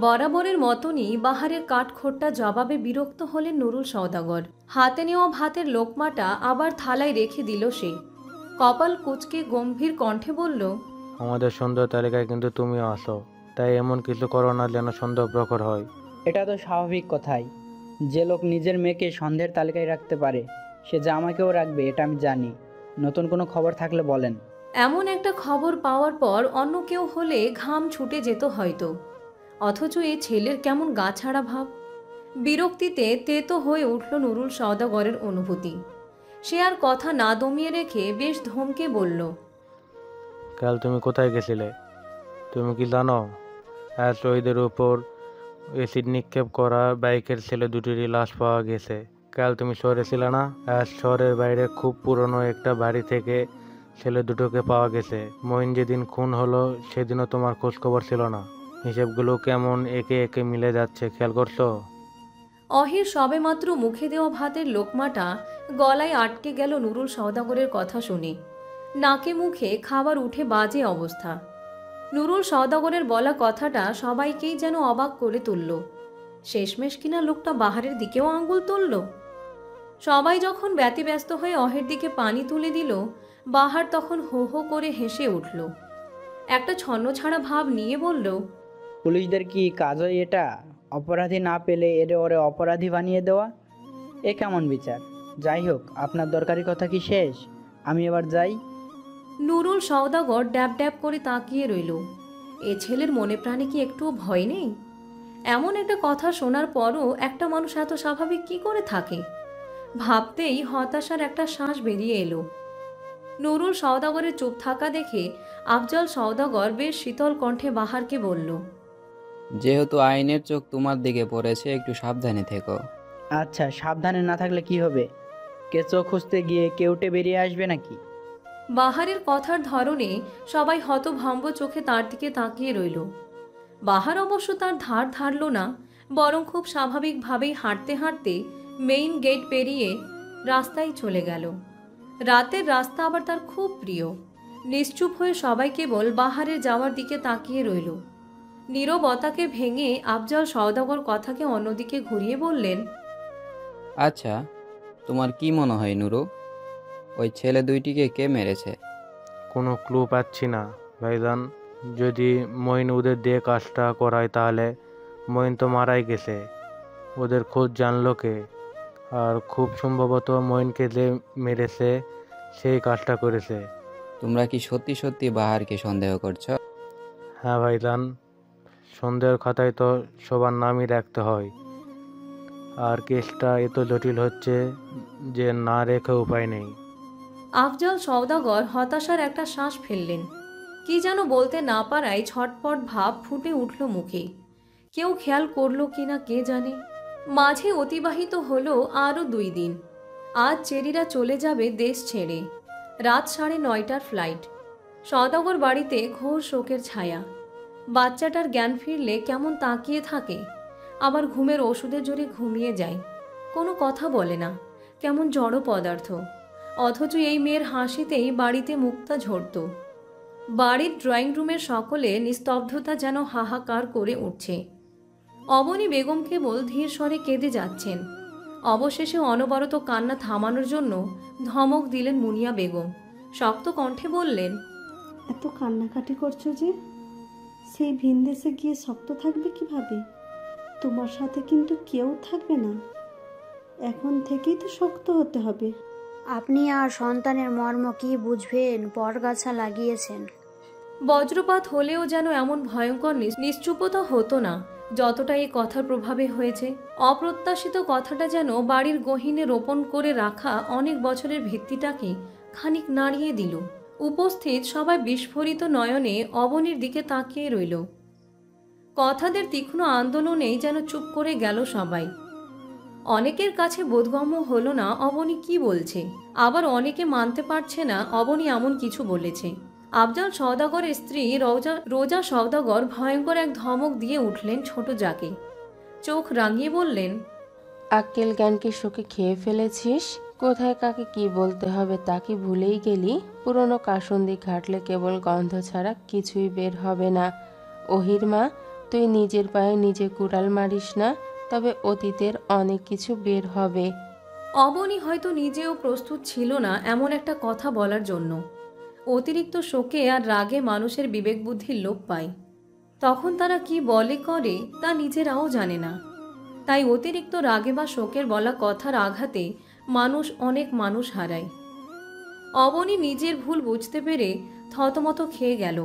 বরাবরের মতনই বাহারের কাঠখোট্টা জবাবে বিরক্ত হলেন নুরুল সওদাগর। হাতে নেওয়া ভাতের লোকমাটা আবার থালায় রেখে দিল সে। কপাল কুঁচকে গম্ভীর কণ্ঠে বলল, আমাদের সন্দেহ তালিকায় কিন্তু তুমিও আসো, তাই এমন কিছু করো না যেন সন্দেহ প্রখর হয়। এটা তো স্বাভাবিক কথাই। যে লোক নিজের মেয়েকে সন্দেহের তালিকায় রাখতে পারে সে যে আমাকেও রাখবে, এটা আমি জানি। নতুন কোনো খবর থাকলে বলেন। এমন একটা খবর পাওয়ার পর অন্য কেউ হলে ঘাম ছুটে যেত হয়তো, অথচ এই ছেলের কেমন গা ছাড়া ভাব। বিরক্তিতে তেতো হয়ে উঠল নুরুল সওদাগরের অনুভূতি। সে আর কথা না দমিয়ে রেখে বেশ ধমকে বলল, কাল তুমি কোথায় গেছিলে? তুমি কি জানো আজ শহীদের উপর এসিড নিক্ষেপ করা বাইকের ছেলে দুটিরই লাশ পাওয়া গেছে। কাল তুমি শহরে ছিলে না? আজ শহরের বাইরে খুব পুরনো একটা বাড়ি থেকে ছেলে দুটোকে পাওয়া গেছে। মঈন যেদিন খুন হলো সেদিনও তোমার খোঁজ খবর ছিল না। হিসেবগুলো কেমন একে একে মিলে যাচ্ছে, খেয়াল করছো? অহির সবেমাত্র মুখে দেওয়া ভাতের লোকমাটা গলায় আটকে গেল নুরুল সওদাগরের কথা শুনে। নাকে মুখে খাবার উঠে বাজে অবস্থা। নুরুল সওদাগরের বলা কথাটা সবাইকেই যেন অবাক করে তুলল। শেষমেশ কিনা লোকটা বাহারের দিকেও আঙ্গুল তুলল। সবাই যখন ব্যতিব্যস্ত হয়ে অহের দিকে পানি তুলে দিল, বাহার তখন হো হো করে হেসে উঠল। একটা ছন্নছাড়া ভাব নিয়ে বলল, পুলিশদের কি কাজই এটা? অপরাধী না পেলে ওরে অপরাধী বানিয়ে দেওয়া, এ কেমন বিচার? যাই হোক, আপনার দরকারি কথা কি শেষ? আমি এবার যাই। নুরুল সওদাগর ড্যাব ড্যাব করে তাকিয়ে রইল। এ ছেলের মনে প্রাণে কি একটুও ভয় নেই? এমন একটা কথা শোনার পরও একটা মানুষ এত স্বাভাবিক কি করে থাকে? ভাবতেই হতাশার একটা শ্বাস বেরিয়ে এলো। নুরুল সওদাগরের চুপ থাকা দেখে আফজল সওদাগর বেশ শীতল কণ্ঠে বাহারকে বলল, যেহেতু আইনের চোখ তোমার দিকে পড়েছে, একটু সাবধানে থেকো। আচ্ছা, সাবধানে না থাকলে কি হবে? কেঁচো খুঁজতে গিয়ে কেউটে বেরিয়ে আসবে নাকি? বাহারের কথার ধরনে সবাই হতভম্ব চোখে তার দিকে তাকিয়ে রইল। বাহার অবশ্য তার ধার ধারল না, বরং খুব স্বাভাবিকভাবেই হাঁটতে হাঁটতে মেইন গেট পেরিয়ে রাস্তায় চলে গেল। রাতের রাস্তা আবার তার খুব প্রিয়। নিশ্চুপ হয়ে সবাই কেবল বাহারের যাওয়ার দিকে তাকিয়ে রইল। নীরবতাকে ভেঙে আফজল সওদাগর কথাকে অন্যদিকে ঘুরিয়ে বললেন, আচ্ছা, তোমার কি মনে হয় নুরু, ওই ছেলে দুইটিকে কে মেরেছে? কোনো ক্লু পাচ্ছি না ভাইজান। যদি মঈন ওদের দিয়ে কাজটা করায় তাহলে মঈন তো মারাই গেছে। ওদের খোঁজ জানলো কে? আর খুব সম্ভবত মঈনকে যে মেরেছে সেই কাজটা করেছে। তোমরা কি সত্যি সত্যি বাহারকে সন্দেহ করছো? হ্যাঁ ভাইজান, সন্দেহের খাতায় তো সবার নামই রাখতে হয়। আর কেসটা এত জটিল হচ্ছে যে না রেখে উপায় নেই। আফজল সওদাগর হতাশার একটা শ্বাস ফেললেন। কি যেন বলতে না পারায় ছটপট ভাব ফুটে উঠল মুখে। কেউ খেয়াল করল কিনা কে জানে। মাঝে অতিবাহিত হলো আরও 2 দিন। আজ চেরিরা চলে যাবে দেশ ছেড়ে। রাত 9:30টার ফ্লাইট। সওদাগর বাড়িতে ঘোর শোকের ছায়া। বাচ্চাটার জ্ঞান ফিরলে কেমন তাকিয়ে থাকে, আবার ঘুমের ওষুধের জোরে ঘুমিয়ে যায়। কোনো কথা বলে না, কেমন জড় পদার্থ। অথচ এই মেয়ের হাসিতেই বাড়িতে মুক্তা ঝরত। বাড়ির ড্রয়িং রুমের সকলে নিস্তব্ধতা যেন হাহাকার করে উঠছে। অবনী বেগম কেবল ধীর স্বরে কেঁদে যাচ্ছেন। অবশেষে অনবরত কান্না থামানোর জন্য ধমক দিলেন মুনিয়া বেগম। শক্ত কণ্ঠে বললেন, এত কান্নাকাটি করছো যে? সেই ভিনদেশে গিয়ে শক্ত থাকবে কিভাবে? তোমার সাথে কিন্তু কেউ থাকবে না। এখন থেকেই তো শক্ত হতে হবে। আপনি আর সন্তানের মর্ম কি বুঝবেন? পরগাছা লাগিয়েছেন। বজ্রপাত হলেও যেন এমন ভয়ঙ্কর নিশ্চুপতা হতো না যতটা এই কথার প্রভাবে হয়েছে। অপ্রত্যাশিত কথাটা যেন বাড়ির গহীনে রোপণ করে রাখা অনেক বছরের ভিত্তিটাকে খানিক নাড়িয়ে দিল। উপস্থিত সবাই বিস্ফোরিত নয়নে অবনীর দিকে তাকিয়ে রইল। কথাদের তীক্ষ্ণ আন্দোলনেই যেন চুপ করে গেল সবাই। অনেকের কাছে বোধগম্য হলো না অবনী কি বলছে, আবার অনেকে মানতে পারছে না অবনী এমন কিছু বলেছে। আফজল সওদাগরের স্ত্রী রোজা সওদাগর ভয়ঙ্কর এক ধমক দিয়ে উঠলেন ছোট যাকে। চোখ রাঙিয়ে বললেন, আক্কেল জ্ঞান কি শোকে খেয়ে ফেলেছিস? কোথায় কাকে কি বলতে হবে তা কি ভুলেই গেলি? পুরনো কাসুন্দি ঘাটলে কেবল গন্ধ ছাড়া কিছুই বের হবে না। ওহির মা, তুই নিজের পায়ে নিজে কুড়াল মারিস না, তবে অতীতের অনেক কিছু বের হবে। অবনী হয়তো নিজেও প্রস্তুত ছিল না এমন একটা কথা বলার জন্য। অতিরিক্ত শোকে আর রাগে মানুষের বিবেক বুদ্ধির লোপ পায়। তখন তারা কি বলে করে তা নিজেরাও জানে না। তাই অতিরিক্ত রাগে বা শোকের বলা কথার আঘাতে অনেক মানুষ হারায়। অবনী নিজের ভুল বুঝতে পেরে থতমত খেয়ে গেল।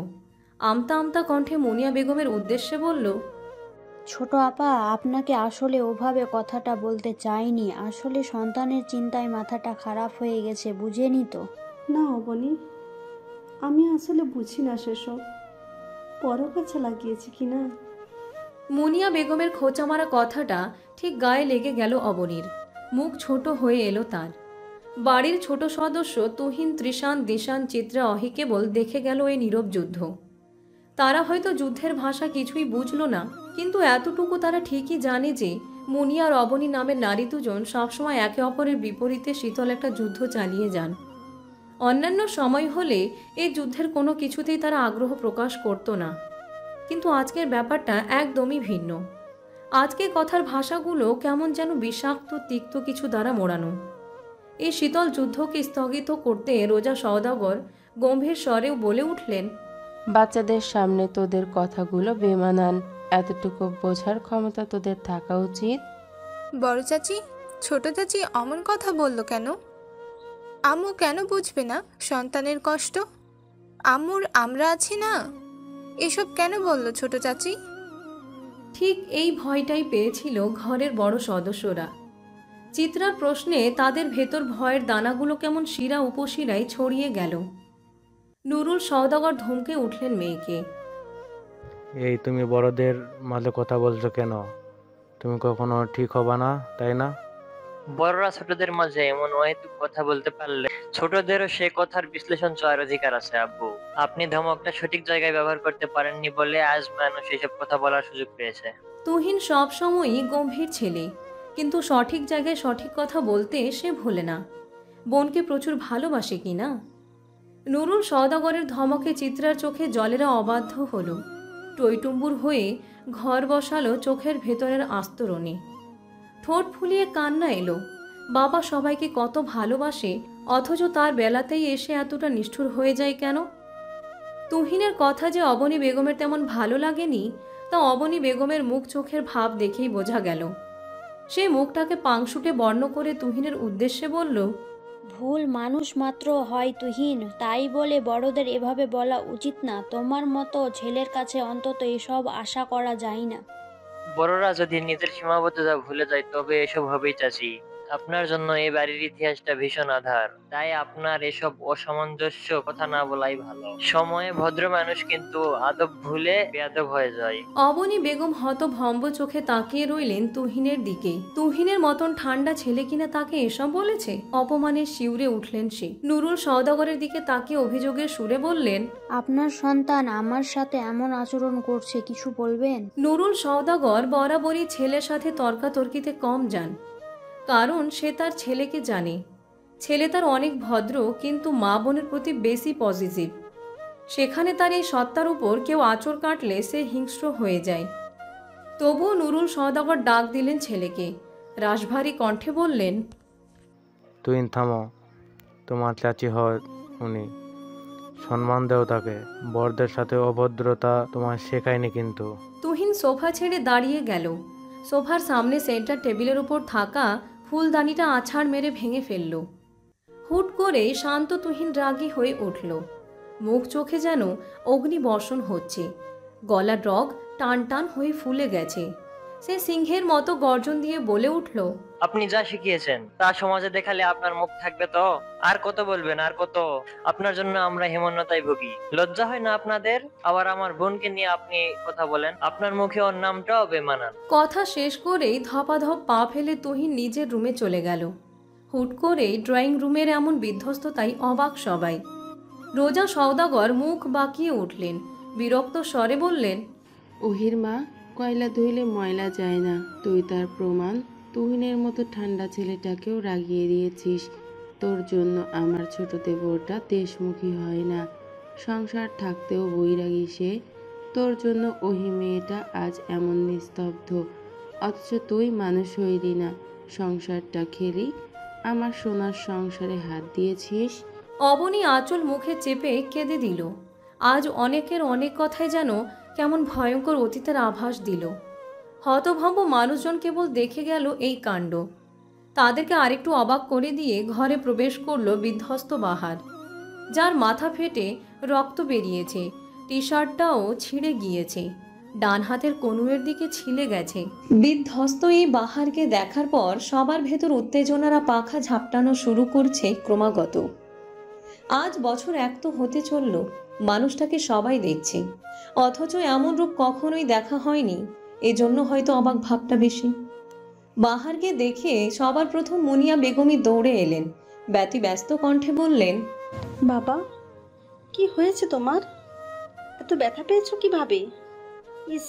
আমতা আমতা কণ্ঠে মুনিয়া বেগমের উদ্দেশ্যে বলল, ছোট আপা, আপনাকে আসলে ওভাবে কথাটা বলতে চাইনি। আসলে সন্তানের চিন্তায় মাথাটা খারাপ হয়ে গেছে, বুঝেনি তো। না অবনী, আমি আসলে বুঝি না সেসব। পরগাছা লাগিয়েছি কিনা। মুনিয়া বেগমের খোঁচা মারা কথাটা ঠিক গায়ে লেগে গেল অবনীর। মুখ ছোট হয়ে এলো তার। বাড়ির ছোট সদস্য তুহিন, ত্রিশান, দিশান, চিত্রা, অহি কেবল দেখে গেল এই নীরব যুদ্ধ। তারা হয়তো যুদ্ধের ভাষা কিছুই বুঝল না, কিন্তু এতটুকু তারা ঠিকই জানে যে মুনিয়া আর অবনী নামের নারী দুজন সবসময় একে অপরের বিপরীতে শীতল একটা যুদ্ধ চালিয়ে যান। অন্যান্য সময় হলে এই যুদ্ধের কোনো কিছুতেই তারা আগ্রহ প্রকাশ করত না, কিন্তু আজকের ব্যাপারটা একদমই ভিন্ন। আজকে কথার ভাষাগুলো কেমন যেন বিষাক্ত তিক্ত কিছু দ্বারা মোড়ানো। এই শীতল যুদ্ধকে স্থগিত করতে রোজা সওদাগর গম্ভীর স্বরেও বলে উঠলেন, বাচ্চাদের সামনে তোদের কথাগুলো বেমানান। এতটুকু বোঝার ক্ষমতা তোদের থাকা উচিত। বড় চাচি, ছোট চাচি অমন কথা বললো কেন? আম্মু কেন বুঝবে না সন্তানের কষ্ট? আম্মুর আমরা আছি না? এসব কেন বললো ছোট চাচি? ঠিক এই ভয়টাই পেয়েছিল ঘরের বড় সদস্যরা। চিত্রার প্রশ্নে তাদের ভেতর ভয়ের দানাগুলো কেমন শিরা উপশিরায় ছড়িয়ে গেল। নুরুল সওদাগর ধমকে উঠলেন মেয়েকে। এই তুমি বড়দের মাঝে কথা বলছো কেন? তুমি কখনো ঠিক হবা না, তাই না? বড়রা ছোটদের মাঝে এমন অহেতুক কথা বলতে পারলে ছোটদেরও সে কথার বিশ্লেষণ চাওয়ার অধিকার আছে। আব্বু, আপনি ধমকটা সঠিক জায়গায় ব্যবহার করতে পারেননি বলে আজ মানুষ এসব কথা বলার সুযোগ পেয়েছে। তুহিন সবসময়ই গম্ভীর ছেলে, কিন্তু সঠিক জায়গায় সঠিক কথা বলতে সে ভোলে না। বোনকে প্রচুর ভালোবাসে কি না? নুরুল সওদাগরের ধমকে চিত্রার চোখে জলেরা অবাধ্য হলো। টইটুম্বুর হয়ে ঘর বসালো চোখের ভেতরের আস্তরণে। ঠোঁট ফুলিয়ে কান্না এলো। বাবা সবাইকে কত ভালোবাসে, অথচ তার বেলাতেই এসে এতটা নিষ্ঠুর হয়ে যায় কেন? তুহিনের কথা যে অবনী বেগমের তেমন ভালো লাগেনি, তা অবনী বেগমের মুখ চোখের ভাব দেখেই বোঝা গেল। সে মুখটাকে পাংশুটে বর্ণ করে তুহিনের উদ্দেশ্যে বলল, ভুল মানুষ মাত্র হয় তুহিন, তাই বলে বড়দের এভাবে বলা উচিত না। তোমার মতো ছেলের কাছে অন্তত এসব আশা করা যায় না। বড়রা যদি নিজের সীমাবদ্ধতা ভুলে যায় তবে এসব হবেই চাচি। আপনার জন্য এই বাড়ির ইতিহাসটা ভীষণ আধার, তাই আপনার এসব অসামঞ্জস্য কথা না বলাই ভালো। সময়ে ভদ্র মানুষ কিন্তু আদব ভুলে বেয়াদব হয়ে যায়। অবনী বেগম হতভম্ব চোখে তাকিয়ে রইলেন তুহিনের দিকে। তুহিনের মতন ঠান্ডা ছেলে কিনা তাকে এসব বলেছে? অপমানে শিউরে উঠলেন সে। নুরুল সওদাগরের দিকে তাকিয়ে অভিযোগের সুরে বললেন, আপনার সন্তান আমার সাথে এমন আচরণ করছে, কিছু বলবেন? নুরুল সওদাগর বরাবরই ছেলের সাথে তর্কাতর্কিতে কম যান, কারণ সে তার ছেলেকে জানে। ছেলে তার অনেক ভদ্র, কিন্তু মা বোনের প্রতি বেশি পজিটিভ। সেখানে তার এই সত্তার উপর কেউ আঁচড় কাটলে সে হিংস্র হয়ে যায়। তবুও নুরুল সওদাগর ডাক দিলেন ছেলেকে। রাশভারী কণ্ঠে বললেন, তুহিন থামো, তোমার চাচি হয় উনি, সম্মান দেও তাকে। বড়দের সাথে অভদ্রতা তোমার শেখায়নি কিন্তু। তুহিন সোফা ছেড়ে দাঁড়িয়ে গেল। সোফার সামনে সেন্টার টেবিলের উপর থাকা ফুলদানিটা আছাড় মেরে ভেঙে ফেলল। হুট করে শান্ত তুহিন রাগী হয়ে উঠল। মুখ চোখে যেন অগ্নিবর্ষণ হচ্ছে। গলার রগ টান টান হয়ে ফুলে গেছে। সে সিংহের মতো গর্জন দিয়ে বলে উঠল, আপনি যা শিখিয়েছেন তা সমাজে দেখালে আপনার মুখ থাকবে তো? আর কত বলবেন, আর কত? আপনার জন্য আমরা হেমন্যতায় ভুগি। লজ্জা হয় না আপনাদের? আবার আমার বোনকে নিয়ে আপনি কথা বলেন। আপনার মুখে ওর নামটাও বেমানান। কথা শেষ করেই ধপাধপ পা ফেলে তুহিন নিজের রুমে চলে গেল। হুট করেই ড্রয়িং রুমের এমন বিধ্বস্ততাই অবাক সবাই। রোজা সওদাগর মুখ বাঁকিয়ে উঠলেন, বিরক্ত স্বরে বললেন, ওহির মা, কয়লা ধুইলে ময়লা যায় না, তুই তার প্রমাণ। তুহিনের মতো ঠান্ডা ছেলেটাকেও রাগিয়ে দিয়েছিস। তোর জন্য আমার ছোট দেবরটা দেশমুখী হয় না, সংসার থাকতেও বৈরাগী সে। তোর জন্য ওহি মেয়েটা আজ এমন নিস্তব্ধ, অথচ তুই মানুষ হইলি না, সংসারটা খেলি। আমার সোনার সংসারে হাত দিয়েছিস। অবনী আঁচল মুখে চেপে কেঁদে দিল। আজ অনেকের অনেক কথাই যেন কেমন ভয়ঙ্কর অতীতের আভাস দিল। হতভম্ব মানুষজন কেবল দেখে গেল এই কাণ্ড। তাদেরকে আরেকটু অবাক করে দিয়ে ঘরে প্রবেশ করল বিধ্বস্ত বাহার, যার মাথা ফেটে রক্ত বেরিয়েছে, টি শার্টটাও ছিঁড়ে গিয়েছে, ডান হাতের কনুয়ের দিকে ছিলে গেছে। বিধ্বস্ত এই বাহারকে দেখার পর সবার ভেতর উত্তেজনারা পাখা ঝাপটানো শুরু করছে ক্রমাগত। আজ বছর এক তো হতে চলল, মানুষটাকে সবাই দেখছে, অথচ এমন রূপ কখনোই দেখা হয়নি। এজন্য হয়তো অবাক ভাবটা বেশি। বাহারকে দেখে সবার প্রথম মুনিয়া বেগমই দৌড়ে এলেন। ব্যস্ত কণ্ঠে বললেন, বাবা, কি হয়েছে তোমার? এত ব্যথা পেয়েছো কিভাবে? ইস,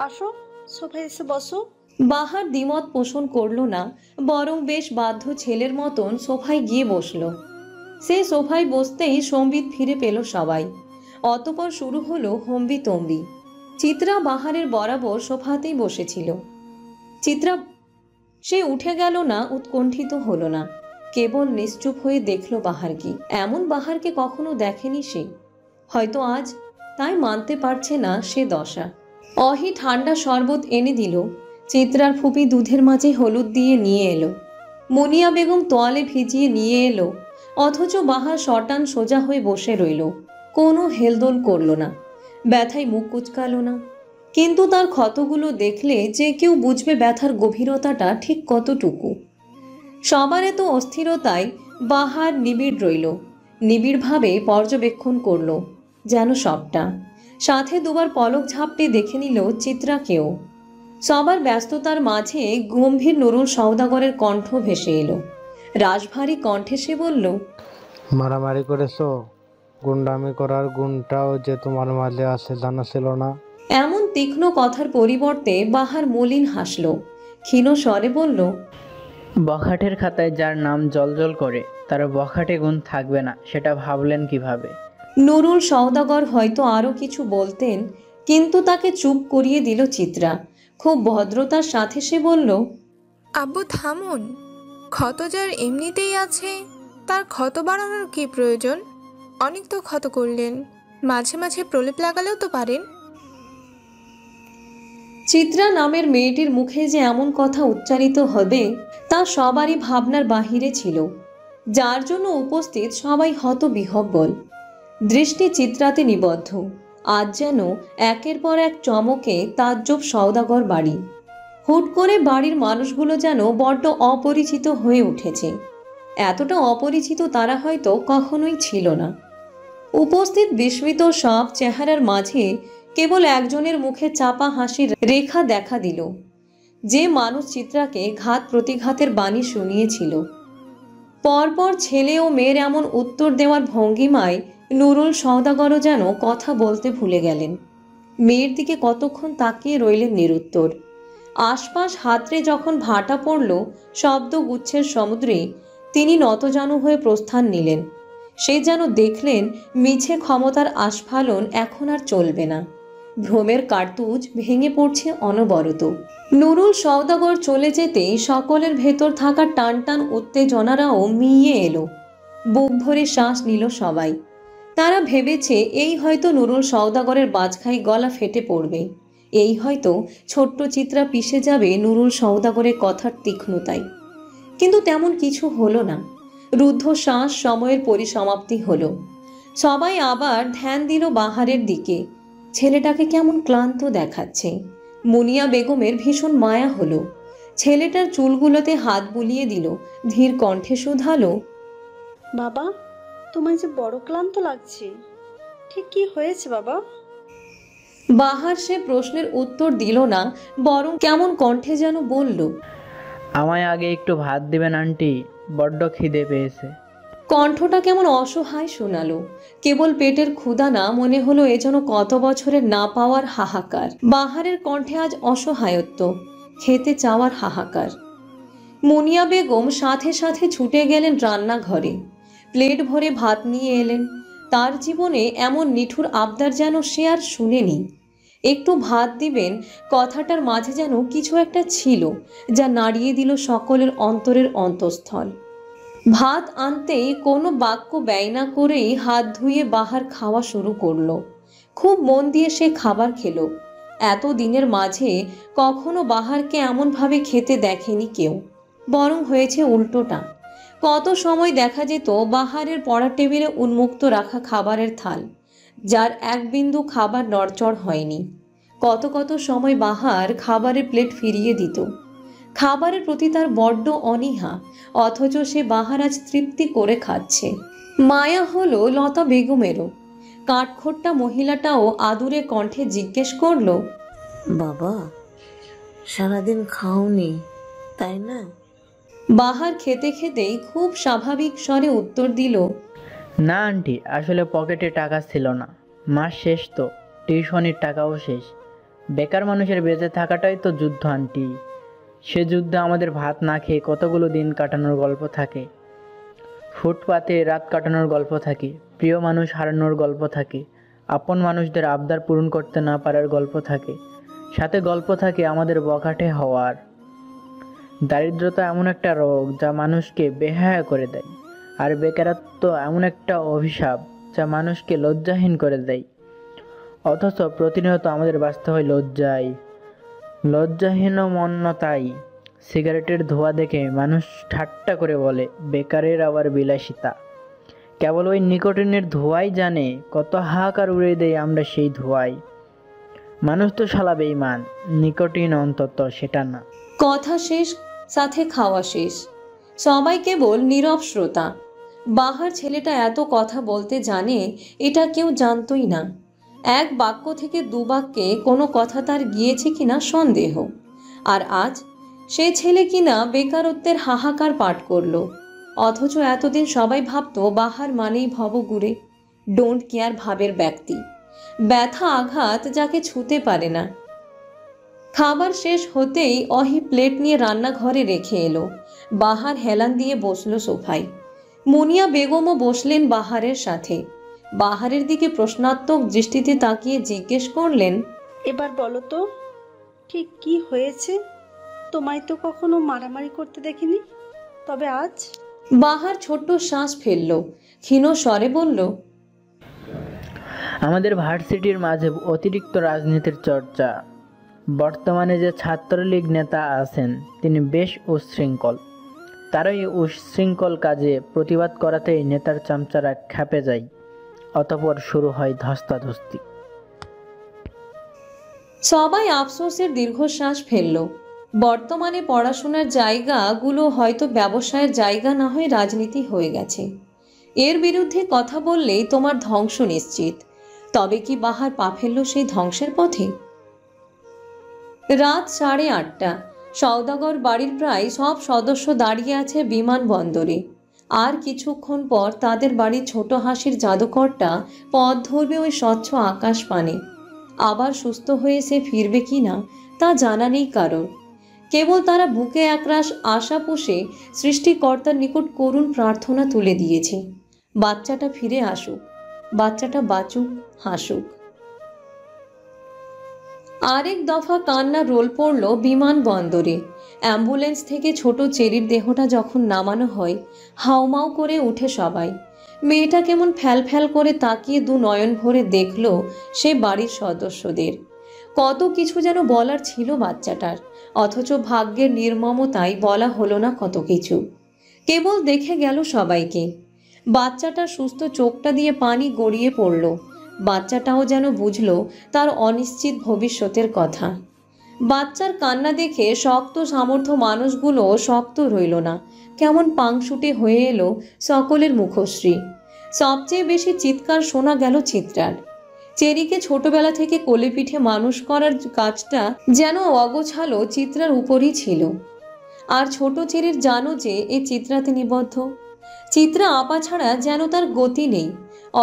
আসো সোফায় এসে বসো। বাহার দ্বিমত পোষণ করল না, বরং বেশ বাধ্য ছেলের মতন সোফায় গিয়ে বসল। সে সোফায় বসতেই সম্বিত ফিরে পেল সবাই। অতঃপর শুরু হলো হম্বি তম্বি। চিত্রা বাহারের বরাবর সোফাতেই বসেছিল। চিত্রা সে উঠে গেল না, উৎকণ্ঠিত হলো না, কেবল নিশ্চুপ হয়ে দেখল বাহারকে। এমন বাহারকে কখনো দেখেনি সে, হয়তো আজ, তাই মানতে পারছে না সে দশা। অহি ঠান্ডা শরবত এনে দিল। চিত্রার ফুপি দুধের মাঝে হলুদ দিয়ে নিয়ে এলো। মুনিয়া বেগম তোয়ালে ভিজিয়ে নিয়ে এলো, অথচ বাহার শটান সোজা হয়ে বসে রইল, কোনো হেলদোল করল না, ব্যথায় মুখ কুচকালো না। কিন্তু তার ক্ষতগুলো দেখলে যে কেউ বুঝবে ব্যথার গভীরতাটা ঠিক কতটুকু। সবার এত অস্থিরতায় বাহার নিবিড় রইল, নিবিড়ভাবে পর্যবেক্ষণ করল যেন সবটা। সাথে দুবার পলক ঝাপটে দেখে নিল চিত্রাকেও। সবার ব্যস্ততার মাঝে গম্ভীর নুরুল সওদাগরের কণ্ঠ ভেসে এলো। রাশভারী কণ্ঠে সে বলল, মারামারি করেছো? গুন্ডামি করার গুণটাও যে তোমার মাঝে আছে জানা ছিল না। এমন তীক্ষ্ণ কথার পরিবর্তে বাহার মলিন হাসল, ক্ষীণ স্বরে বলল, বখাটের খাতায় যার নাম জলজল করে তার বখাটে গুণ থাকবে না, সেটা ভাবলেন কিভাবে? নুরুল সওদাগর হয়তো আরও কিছু বলতেন, কিন্তু তাকে চুপ করিয়ে দিল চিত্রা। খুব ভদ্রতার সাথে সে বলল, আব্বু থামুন, ক্ষত যার এমনিতেই আছে তার ক্ষত বাড়ানোর কি প্রয়োজন? অনেক তো ক্ষত করলেন, মাঝে মাঝে প্রলেপ লাগালেও তো পারেন। চিত্রা নামের মেয়েটির মুখে যে এমন কথা উচ্চারিত হবে তা সবারই ভাবনার বাহিরে ছিল, যার জন্য উপস্থিত সবাই হতবিহ্বল, দৃষ্টি চিত্রাতে নিবদ্ধ। আজ যেন একের পর এক চমকে তাজ্জব সওদাগর বাড়ি। হুট করে বাড়ির মানুষগুলো যেন বড্ড অপরিচিত হয়ে উঠেছে। এতটা অপরিচিত তারা হয়তো কখনোই ছিল না। উপস্থিত বিস্মিত সব চেহারার মাঝে কেবল একজনের মুখে চাপা হাসির রেখা দেখা দিল, যে মানুষ চিত্রাকে ঘাত প্রতিঘাতের বাণী শুনিয়েছিল। পরপর ছেলে ও মেয়ের এমন উত্তর দেওয়ার ভঙ্গিমায় নুরুল সওদাগরও যেন কথা বলতে ভুলে গেলেন। মেয়ের দিকে কতক্ষণ তাকিয়ে রইলেন নিরুত্তর। আশপাশ হাতড়ে যখন ভাটা পড়ল শব্দগুচ্ছের সমুদ্রে, তিনি নতজানু হয়ে প্রস্থান নিলেন। সে যেন দেখলেন মিছে ক্ষমতার আস্ফালন এখন আর চলবে না। ভ্রমের কার্তুজ ভেঙে পড়ছে অনবরত। নুরুল সওদাগর চলে যেতেই সকলের ভেতর থাকা টানটান উত্তেজনারাও মিইয়ে এলো। বুক ভরে শ্বাস নিল সবাই। তারা ভেবেছে এই হয়তো নুরুল সওদাগরের বাজখাই গলা ফেটে পড়বে, এই হয়তো ছোট্ট চিত্রা পিষে যাবে নুরুল সওদাগরের কথার তীক্ষ্ণতায়। কিন্তু তেমন কিছু হলো না। রুদ্ধশ্বাস সময়ের পরিসমাপ্তি হলো। সবাই আবার ধ্যান দিল বাহারের দিকে। ছেলেটাকে কেমন ক্লান্ত দেখাচ্ছে। মুনিয়া বেগমের ভীষণ মায়া হলো। ছেলেটার চুলগুলোতে হাত বুলিয়ে দিল, ধীর কণ্ঠে শুধালো, বাবা, তোমায় যে বড় ক্লান্ত লাগছে, ঠিক কি হয়েছে বাবা? বাহার সে প্রশ্নের উত্তর দিল না, বরং কেমন কণ্ঠে যেন বলল, আমায় আগে একটু ভাত দিবেন আন্টি, বড্ড খিদে পেয়েছে। কণ্ঠটা কেমন অসহায় শোনালো। কেবল পেটের ক্ষুধা না, মনে হলো এ যেন কত বছরের না পাওয়ার হাহাকার। বাহারের কণ্ঠে আজ অসহায়ত্ব, খেতে চাওয়ার হাহাকার। মুনিয়া বেগম সাথে সাথে ছুটে গেলেন রান্নাঘরে, প্লেট ভরে ভাত নিয়ে এলেন। তার জীবনে এমন নিঠুর আবদার যেন সে আর শুনেনি। একটু ভাত দিবেন কথাটার মাঝে যেন কিছু একটা ছিল যা নাড়িয়ে দিল সকলের অন্তরের অন্তঃস্থল। ভাত আনতেই কোনো বাক্য ব্যয় না করেই হাত ধুয়ে বাহার খাওয়া শুরু করলো। খুব মন দিয়ে সে খাবার খেলো। এত দিনের মাঝে কখনো বাহারকে এমনভাবে খেতে দেখেনি কেউ, বরং হয়েছে উল্টোটা। কত সময় দেখা যেত বাহারের পড়ার টেবিলে উন্মুক্ত রাখা খাবারের থাল, যার এক বিন্দু খাবার নড়চড় হয়নি। কত কত সময় বাহার খাবারের প্লেট ফিরিয়ে দিত। খাবারের প্রতি তার বড্ড অনীহা, অথচ সে বাহার আজ তৃপ্তি করে খাচ্ছে। মায়া হলো লতা বেগমেরও। কাঠখোট্টা মহিলাটাও আদুরে কণ্ঠে জিজ্ঞেস করলো, বাবা, সারাদিন খাওনি তাই না? বাহার খেতে খেতেই খুব স্বাভাবিক স্বরে উত্তর দিল, না আন্টি, আসলে পকেটে টাকা ছিল না, মাস শেষ তো, টিউশনির টাকাও শেষ। বেকার মানুষের বেঁচে থাকাটাই তো যুদ্ধ আন্টি। সে যুদ্ধে আমাদের ভাত না খেয়ে কতগুলো দিন কাটানোর গল্প থাকে, ফুটপাতে রাত কাটানোর গল্প থাকে, প্রিয় মানুষ হারানোর গল্প থাকে, আপন মানুষদের আবদার পূরণ করতে না পারার গল্প থাকে, সাথে গল্প থাকে আমাদের বখাটে হওয়ার। দারিদ্রতা এমন একটা রোগ যা মানুষকে বেহায়া করে দেয়, আর বেকারত্ব এমন একটা অভিশাপ যা মানুষকে লজ্জাহীন করে দেয়। অথচ প্রতিনিয়ত আমাদের বাঁচতে হয় লজ্জায়, লজ্জাহীনমন্যতায়। সিগারেটের ধোঁয়া দেখে মানুষ ঠাট্টা করে বলে বেকারের আবার বিলাসিতা। কেবল ওই নিকোটিনের ধোঁয়াই জানে কত হাহাকার উড়ে দেয় আমরা সেই ধোঁয়ায়। মানুষ তো শালা বেঈমান, নিকোটিন অন্তত সেটা না। কথা শেষ, সাথে খাওয়া শেষ। সবাই কেবল নীরব শ্রোতা। বাহার ছেলেটা এত কথা বলতে জানে এটা কেউ জানতই না। এক বাক্য থেকে দু বাক্যে কোনো কথা তার গিয়েছে কিনা সন্দেহ। আর আজ সে ছেলে কিনা বেকারত্বের হাহাকার পাঠ করলো। অথচ এতদিন সবাই ভাবতো বাহার মানেই ভবঘুরে, ডোন্ট কেয়ার ভাবের ব্যক্তি, ব্যথা আঘাত যাকে ছুতে পারে না। খাবার শেষ হতেই অহি প্লেট নিয়ে রান্নাঘরে রেখে এলো। বাহার হেলান দিয়ে বসলো সোফায়। মুনিয়া বেগমও বসলেন বাহারের সাথে। বাহারের দিকে প্রশ্নাত্মক দৃষ্টিতে তাকিয়ে জিজ্ঞেস করলেন, এবার বলো তো ঠিক কি হয়েছে? তোমায় তো কখনো মারামারি করতে দেখিনি, তবে আজ? বাহার ছোট্ট শ্বাস ফেলল, ক্ষীণ স্বরে বলল, আমাদের ভার্সিটির মাঝে অতিরিক্ত রাজনীতির চর্চা। বর্তমানে যে ছাত্রলীগ নেতা আছেন তিনি বেশ উচ্ছৃঙ্খল। তার এই উচ্ছৃঙ্খল কাজে প্রতিবাদ করাতেই নেতার চামচারা খেপে যায়। অতঃপর শুরু হয় ধস্তাধস্তি। সবাই আফসোসের দীর্ঘশ্বাস ফেলল। বর্তমানে পড়াশোনার জায়গাগুলো হয়তো ব্যবসায়ের জায়গা না হয়ে রাজনীতি হয়ে গেছে। এর বিরুদ্ধে কথা বললেই তোমার ধ্বংস নিশ্চিত। তবে কি বাহার পা ফেলল সেই ধ্বংসের পথে? রাত 8:30। সওদাগর বাড়ির প্রায় সব সদস্য দাঁড়িয়ে আছে বিমানবন্দরে। আর কিছুক্ষণ পর তাদের বাড়ির ছোট হাসির জাদুকরটা পথ ধরবে ওই স্বচ্ছ আকাশ পানে। আবার সুস্থ হয়ে সে ফিরবে কি না তা জানা নেই কারোর। কেবল তারা বুকে একরাশ আশা পুষে সৃষ্টিকর্তার নিকট করুণ প্রার্থনা তুলে দিয়েছে, বাচ্চাটা ফিরে আসুক, বাচ্চাটা বাঁচুক, হাসুক। আরেক দফা কান্না রোল পড়ল বিমানবন্দরে। অ্যাম্বুলেন্স থেকে ছোট চেরির দেহটা যখন নামানো হয়, হাউমাউ করে উঠে সবাই। মেয়েটা কেমন ফ্যাল ফ্যাল করে তাকিয়ে দু নয়ন ভরে দেখল সে বাড়ির সদস্যদের। কত কিছু যেন বলার ছিল বাচ্চাটার, অথচ ভাগ্যের নির্মমতায় বলা হলো না কত কিছু। কেবল দেখে গেল সবাইকে। বাচ্চাটার সুস্থ চোখটা দিয়ে পানি গড়িয়ে পড়ল। বাচ্চাটাও যেন বুঝল তার অনিশ্চিত ভবিষ্যতের কথা। বাচ্চার কান্না দেখে শক্ত সামর্থ্য মানুষগুলো শক্ত রইল না, কেমন পাংশুটে হয়ে এলো সকলের মুখশ্রী। সবচেয়ে বেশি চিৎকার শোনা গেল চিত্রার। চেরিকে ছোটবেলা থেকে কোলে পিঠে মানুষ করার কাজটা যেন অগোছালো চিত্রার উপরই ছিল। আর ছোট চেরির জানো যে এ চিত্রাতে নিবদ্ধ। চিত্রা আপা ছাড়া যেন তার গতি নেই,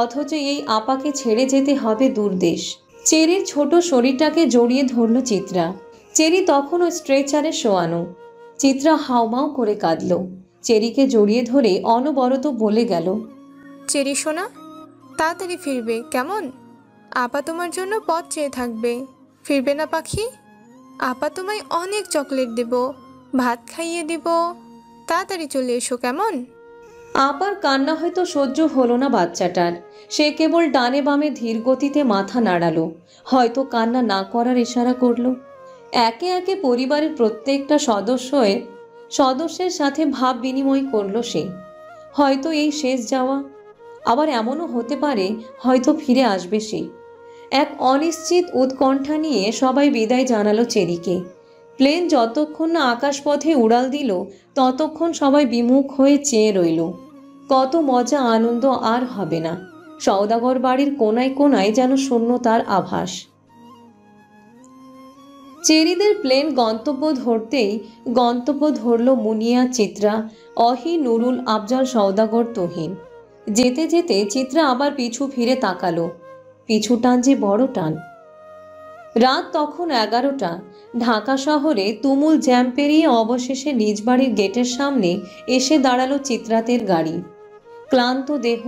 অথচ এই আপাকে ছেড়ে যেতে হবে দূরদেশ। চেরির ছোট শরীরটাকে জড়িয়ে ধরল চিত্রা। চেরি তখনও স্ট্রেচারে শোয়ানো। চিত্রা হাউমাউ করে কাঁদল। চেরিকে জড়িয়ে ধরে অনবরত বলে গেল, চেরি সোনা, তাড়াতাড়ি ফিরবে কেমন? আপা তোমার জন্য পথ চেয়ে থাকবে। ফিরবে না পাখি? আপা তোমায় অনেক চকলেট দেব, ভাত খাইয়ে দিব, তাড়াতাড়ি চলে এসো কেমন? আপার কান্না হয়তো সহ্য হলো না বাচ্চাটার। সে কেবল ডানে বামে ধীর গতিতে মাথা নাড়ালো, হয়তো কান্না না করার ইশারা করলো। একে একে পরিবারের প্রত্যেকটা সদস্যের সাথে ভাব বিনিময় করলো সে। হয়তো এই শেষ যাওয়া, আবার এমনও হতে পারে হয়তো ফিরে আসবে সে। এক অনিশ্চিত উৎকণ্ঠা নিয়ে সবাই বিদায় জানালো চেরিকে। প্লেন যতক্ষণ না আকাশপথে উড়াল দিল ততক্ষণ সবাই বিমুখ হয়ে চেয়ে রইল। কত মজা আনন্দ আর হবে না। সওদাগর বাড়ির কোনায় কোনায় যেন শূন্যতার আভাস। চেরিদের প্লেন গন্তব্য ধরল মুনিয়া, চিত্রা, অহি, নুরুল, আফজাল, সওদাগর, তুহিন। যেতে যেতে চিত্রা আবার পিছু ফিরে তাকালো। পিছু টান যে বড় টান। রাত তখন 11টা। ঢাকা শহরে তুমুল জ্যাম পেরিয়ে অবশেষে নিজ বাড়ির গেটের সামনে এসে দাঁড়ালো চিত্রাতের গাড়ি। ক্লান্ত দেহ,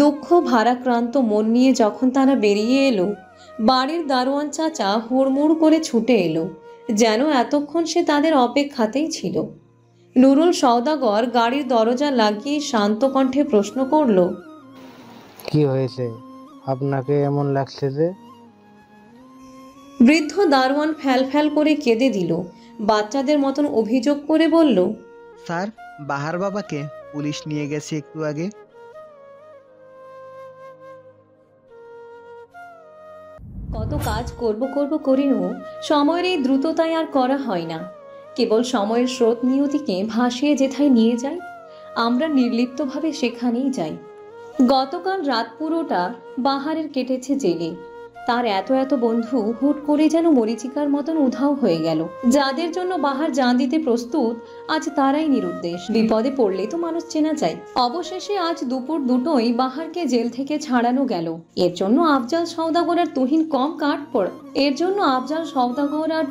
দুঃখ ভারাক্রান্ত মন নিয়ে যখন তারা বেরিয়ে এলো, বাড়ির দারোয়ান চাচা হুড়মুড় করে ছুটে এলো, যেন এতক্ষণ সে তাদের অপেক্ষাতেই ছিল। নুরুল সওদাগর গাড়ির দরজা লাগিয়ে শান্ত কণ্ঠে প্রশ্ন করল, কি হয়েছে? আপনাকে এমন লাগছে যে? বৃদ্ধ দারোয়ান ফ্যাল করে কেঁদে দিল। বাচ্চাদের মতন অভিযোগ করে বলল, স্যার, বাহার বাবাকে পুলিশ নিয়ে গেছে একটু আগে। কত কাজ করব করেও সময়ের এই দ্রুততায় আর করা হয় না। কেবল সময়ের স্রোত নিয়তিকে ভাসিয়ে যেথায় নিয়ে যায়, আমরা নির্লিপ্তভাবে সেখানেই যাই। গতকাল রাত পুরোটা বাহারের কেটেছে জেগে। তার এত বন্ধু হুট করে যেন মরীচিকার মতন উধাও হয়ে গেল। যাদের জন্য বাহার জান দিতে প্রস্তুত, আজ তারাই নিরুদ্দেশ। বিপদে পড়লে তো মানুষ চেনা যায়। অবশেষে আজ দুপুর দুটোই বাহারকে জেল থেকে ছাড়ানো গেল। এর জন্য আফজাল সওদাগর আর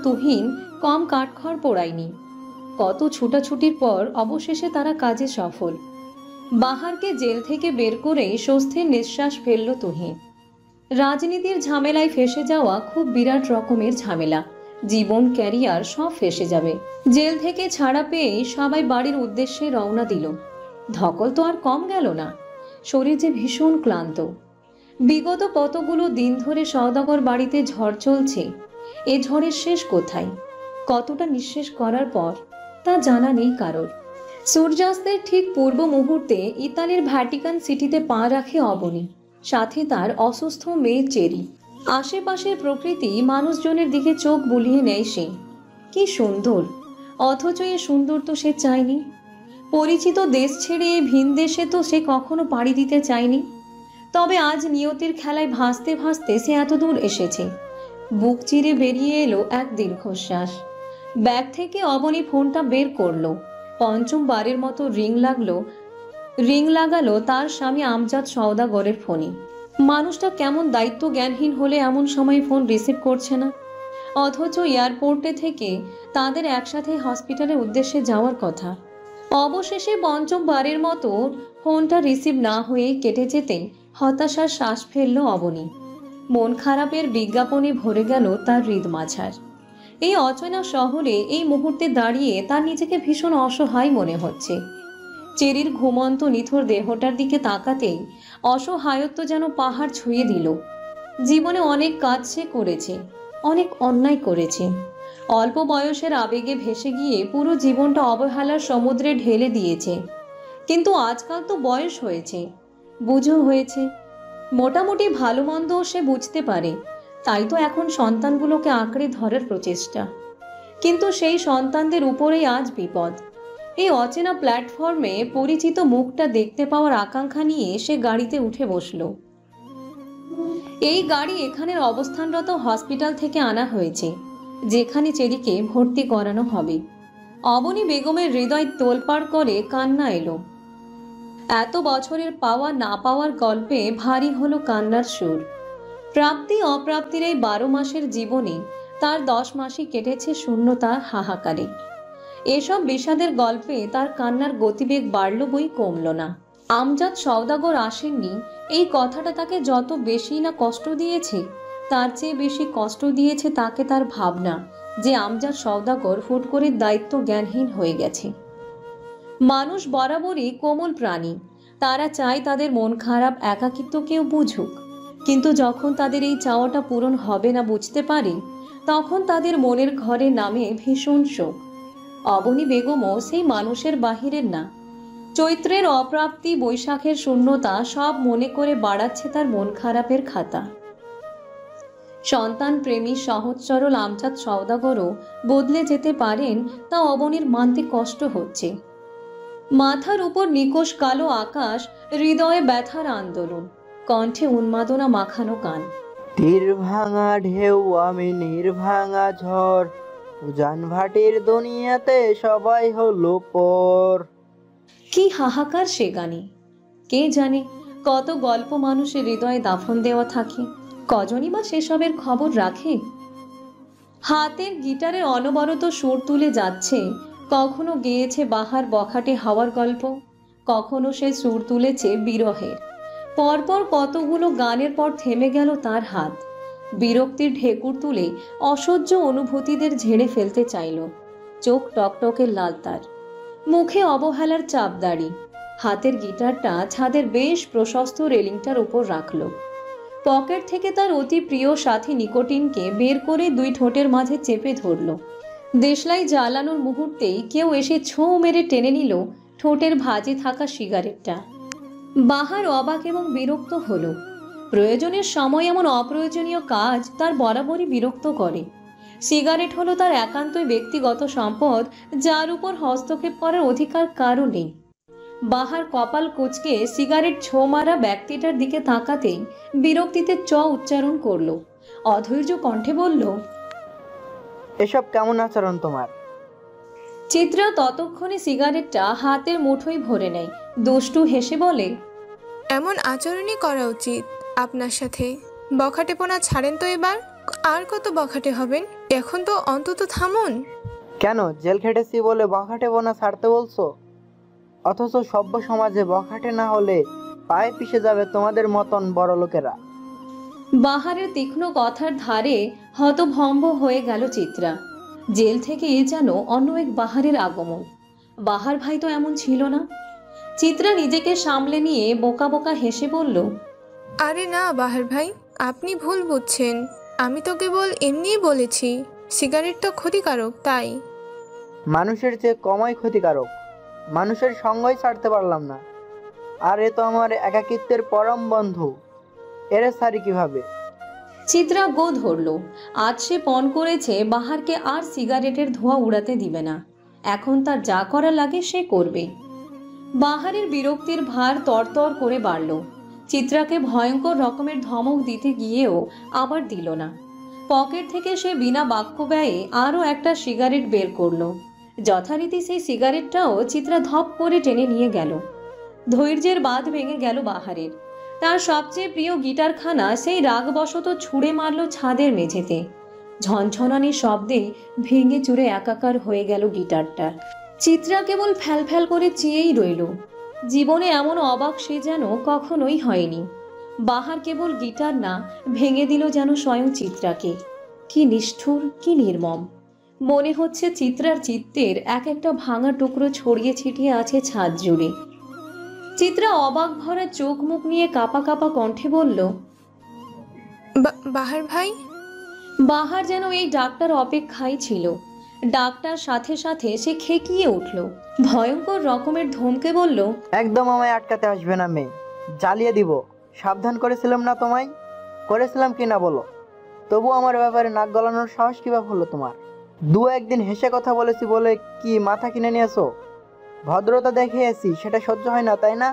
তুহিন কম কাঠখড় পোড়ায়নি। কত ছুটাছুটির পর অবশেষে তারা কাজে সফল। বাহারকে জেল থেকে বের করে স্বস্তির নিঃশ্বাস ফেলল তুহিন। রাজনীতির ঝামেলায় ফেসে যাওয়া খুব বিরাট রকমের ঝামেলা। জীবন, ক্যারিয়ার সব ফেসে যাবে। জেল থেকে ছাড়া পেয়ে সবাই বাড়ির উদ্দেশ্যে রওনা দিল। ধকল তো আর কম গেল না। শরীর যে ভীষণ ক্লান্ত। বিগত কতগুলো দিন ধরে সওদাগর বাড়িতে ঝড় চলছে। এ ঝড়ের শেষ কোথায়, কতটা নিঃশেষ করার পর তা জানা নেই কারোর। সূর্যাস্তের ঠিক পূর্ব মুহূর্তে ইতালির ভ্যাটিকান সিটিতে পা রাখে অবনী, সাথে তার অসুস্থ মেয়ে চেরি। আশেপাশের প্রকৃতি মানুষজনের দিকে চোখ বুলিয়ে নেয় সে। কি সুন্দর, অথচ এ সুন্দর তো সে চায়নি। পরিচিত দেশ ছেড়ে ভিন দেশে তো সে কখনো পাড়ি দিতে চায়নি। তবে আজ নিয়তির খেলায় ভাসতে ভাসতে সে এত দূর এসেছে। বুক চিরে বেরিয়ে এলো এক দীর্ঘশ্বাস। ব্যাগ থেকে অবনী ফোনটা বের করলো। পঞ্চমবারের মতো রিং লাগালো তার স্বামী আমজাদ সওদাগরের ফোনে। মানুষটা কেমন দায়িত্ব জ্ঞানহীন হলে এমন সময় ফোন রিসিভ করছে না। অথচ এয়ারপোর্টে থেকে তাদের একসাথে হসপিটালের উদ্দেশ্যে যাওয়ার কথা। অবশেষে পঞ্চমবারের মতো ফোনটা রিসিভ না হয়ে কেটে যেতে হতাশার শ্বাস ফেলল অবনী। মন খারাপের বিজ্ঞাপনে ভরে গেল তার হৃদমাঝার। এই অচেনা শহরে এই মুহূর্তে দাঁড়িয়ে তার নিজেকে ভীষণ অসহায় মনে হচ্ছে। চেরির ঘুমন্ত নিথর দেহটার দিকে তাকাতেই অসহায়ত্ব যেন পাহাড় ছুঁয়ে দিল। জীবনে অনেক কাজ সে করেছে, অনেক অন্যায় করেছে। অল্প বয়সের আবেগে ভেসে গিয়ে পুরো জীবনটা অবহেলার সমুদ্রে ঢেলে দিয়েছে। কিন্তু আজকাল তো বয়স হয়েছে, বুঝো হয়েছে, মোটামুটি ভালো মন্দ সে বুঝতে পারে। তাই তো এখন সন্তানগুলোকে আঁকড়ে ধরার প্রচেষ্টা। কিন্তু সেই সন্তানদের উপরেই আজ বিপদ। এই অচেনা প্ল্যাটফর্মে পরিচিত মুখটা দেখতে পাওয়ার আকাঙ্ক্ষা নিয়ে সে গাড়িতে উঠে বসল। এই গাড়ি এখানের অবস্থানরত হসপিটাল থেকে আনা হয়েছে, যেখানে চেরিকে ভর্তি করানো হবে। অবনী বেগমের হৃদয় তোলপাড় করে কান্না এলো। এত বছরের পাওয়া না পাওয়ার গল্পে ভারী হলো কান্নার সুর। প্রাপ্তি অপ্রাপ্তির এই 12 মাসের জীবনে তার 10 মাসই কেটেছে শূন্যতার হাহাকারে। এসব বিষাদের গল্পে তার কান্নার গতিবেগ বাড়ল বই কমল না। আমজাদ সওদাগর আসেননি, এই কথাটা তাকে যত বেশি না কষ্ট দিয়েছে, তার চেয়ে বেশি কষ্ট দিয়েছে তাকে তার ভাবনা যে আমজাদ সওদাগর হুট করে দায়িত্ব জ্ঞানহীন হয়ে গেছে। মানুষ বরাবরই কোমল প্রাণী। তারা চায় তাদের মন খারাপ, একাকিত্ব কেউ বুঝুক। কিন্তু যখন তাদের এই চাওয়াটা পূরণ হবে না বুঝতে পারে, তখন তাদের মনের ঘরে নামে ভীষণ শোক। অবনী বেগমও সেই মানুষের বাহিরের না। চৈত্রের অপ্রাপ্তি, বৈশাখের শূন্যতা সব মনে করে বাড়াচ্ছে তার মন খারাপের খাতা। সন্তান প্রেমী সহজ সরল আমজাদ সওদাগরও বদলে যেতে পারেন, তা অবনীর মানতে কষ্ট হচ্ছে। মাথার উপর নিকোষ কালো আকাশ, হৃদয়ে ব্যথার আন্দোলন, কণ্ঠে উন্মাদনা মাখানো গান। তীর ভাঙা ঢেউ আমি নির্ভাঙা ঝড়, উজান ভাটির দুনিয়াতে সবাই হলো পর। কি হাহাকার সে গানে! কে জানে কত গল্প মানুষের হৃদয়ে দাফন দেওয়া থাকে, কজনই বা সেসবের খবর রাখে। হাতের গিটারের অনবরত সুর তুলে যাচ্ছে। কখনো গেয়েছে বাহার বখাটে হাওয়ার গল্প, কখনো সে সুর তুলেছে বিরহের। পরপর কতগুলো গানের পর থেমে গেল তার হাত। বিরক্তির ঢেকুর তুলে অসহ্য অনুভূতিদের ঝেড়ে ফেলতে চাইল। চোখ টকটকে লাল তার, মুখে অবহেলার চাপদাড়ি। হাতের গিটারটা ছাদের বেশ প্রশস্ত রেলিংটার উপর রাখল। পকেট থেকে তার অতি প্রিয় সাথী নিকোটিনকে বের করে দুই ঠোঁটের মাঝে চেপে ধরল। দেশলাই জ্বালানোর মুহূর্তেই কেউ এসে ছোঁ মেরে টেনে নিল ঠোঁটের ভাঁজে থাকা সিগারেটটা। বাহার অবাক এবং বিরক্ত হলো। প্রয়োজনের সময় এমন অপ্রয়োজনীয় কাজ তার বরাবরই বিরক্ত করে। সিগারেট হলো তার একান্তই ব্যক্তিগত সম্পদ, যার উপর হস্তক্ষেপ করার অধিকার কারও নেই। বাহার কপাল কুঁচকে সিগারেট ছোঁ মারা ব্যক্তিটার দিকে তাকাতেই বিরক্তিতে চ উচ্চারণ করলো। অধৈর্য কণ্ঠে বলল, এসব কেমন আচরণ তোমার? চিত্রা ততক্ষণে সিগারেটটা হাতের মুঠোয় ভরে নেয়। দুষ্টু হেসে বলে, এমন আচরণই করা উচিত আপনার সাথে। বখাটেপনা ছাড়েন তো এবার। আর কত বখাটে হবেন? এখন তো অন্তত থামুন। কেন, জেল খেটেছি বলে বখাটে বোনা ছাড়তে বলছো? অথচ সভ্য সমাজে বখাটে না হলে পায়ে পিষে যাবে তোমাদের মতন বড় লোকেরা। বাহারের তীক্ষ্ণ কথার ধারে হতভম্ব হয়ে গেল চিত্রা। জেল থেকে এ যেন অন্য এক বাহারের আগমন। বাহার ভাই তো এমন ছিল না। চিত্রা নিজেকে সামলে নিয়ে বোকা বোকা হেসে বলল, আরে না বাহার ভাই, আপনি ভুল বুঝছেন। আমি তো কেবল এমনিই বলেছি সিগারেট তো ক্ষতিকারক, তাই। মানুষের চেয়ে কমই ক্ষতিকারক। মানুষের সঙ্গই ছাড়তে পারলাম না। আর এ তো আমার একাকিত্বের পরম বন্ধু, এরে সারি কিভাবে? চিত্রা গো ধরল। আজ সে পণ করেছে বাহারকে আর সিগারেটের ধোঁয়া উড়াতে দিবে না। এখন তার যা করা লাগে সে করবে। বাহারের বিরক্তির ভার তরতর করে বাড়ল। চিত্রাকে ভয়ঙ্কর রকমের ধমক দিতে গিয়েও আবার দিল না। পকেট থেকে সে বিনা বাক্য ব্যয়ে আরও একটা সিগারেট বের করলো। যথারীতি সেই সিগারেটটাও চিত্রা ধপ করে টেনে নিয়ে গেল। ধৈর্যের বাঁধ ভেঙে গেল বাহারের। তার সবচেয়ে প্রিয় গিটারখানা সেই রাগবশত ছুঁড়ে মারল ছাদের মেঝেতে। ঝনঝনানির শব্দে ভেঙে চুরে একাকার হয়ে গেল গিটারটা। চিত্রা কেবল ফ্যালফ্যাল করে চেয়েই রইল। জীবনে এমন অবাক সে যেন কখনোই হয়নি। বাহার কেবল গিটার না, ভেঙে দিল যেন স্বয়ং চিত্রাকে। কি নিষ্ঠুর, কি নির্মম। মনে হচ্ছে চিত্রার চিত্তের এক একটা ভাঙা টুকরো ছড়িয়ে ছিটিয়ে আছে ছাদ জুড়ে। চিত্রা অবাক ভরা চোখ মুখ নিয়ে কাঁপা কাঁপা কণ্ঠে বলল, বাহার ভাই। বাহার যেন এই ডাক্তার অপেক্ষায় ছিল। ডাক্তার সাথে সাথে সে খেকিয়ে উঠল। ভয়ঙ্কর রকমের ধমকে বলল, একদম আমায় আটকাতে আসবে না মেয়ে, জ্বালিয়ে দিব। সাবধান করেছিলাম না তোমায়? করেছিলাম কি না বলো? তবু আমার ব্যাপারে নাক গলানোর সাহস কিভাবে হলো তোমার? দু একদিন হেসে কথা বলেছি বলে কি মাথা কিনে নিয়েছো? ভদ্রতা দেখিয়েছি, সেটা সহ্য হয় না তাই না?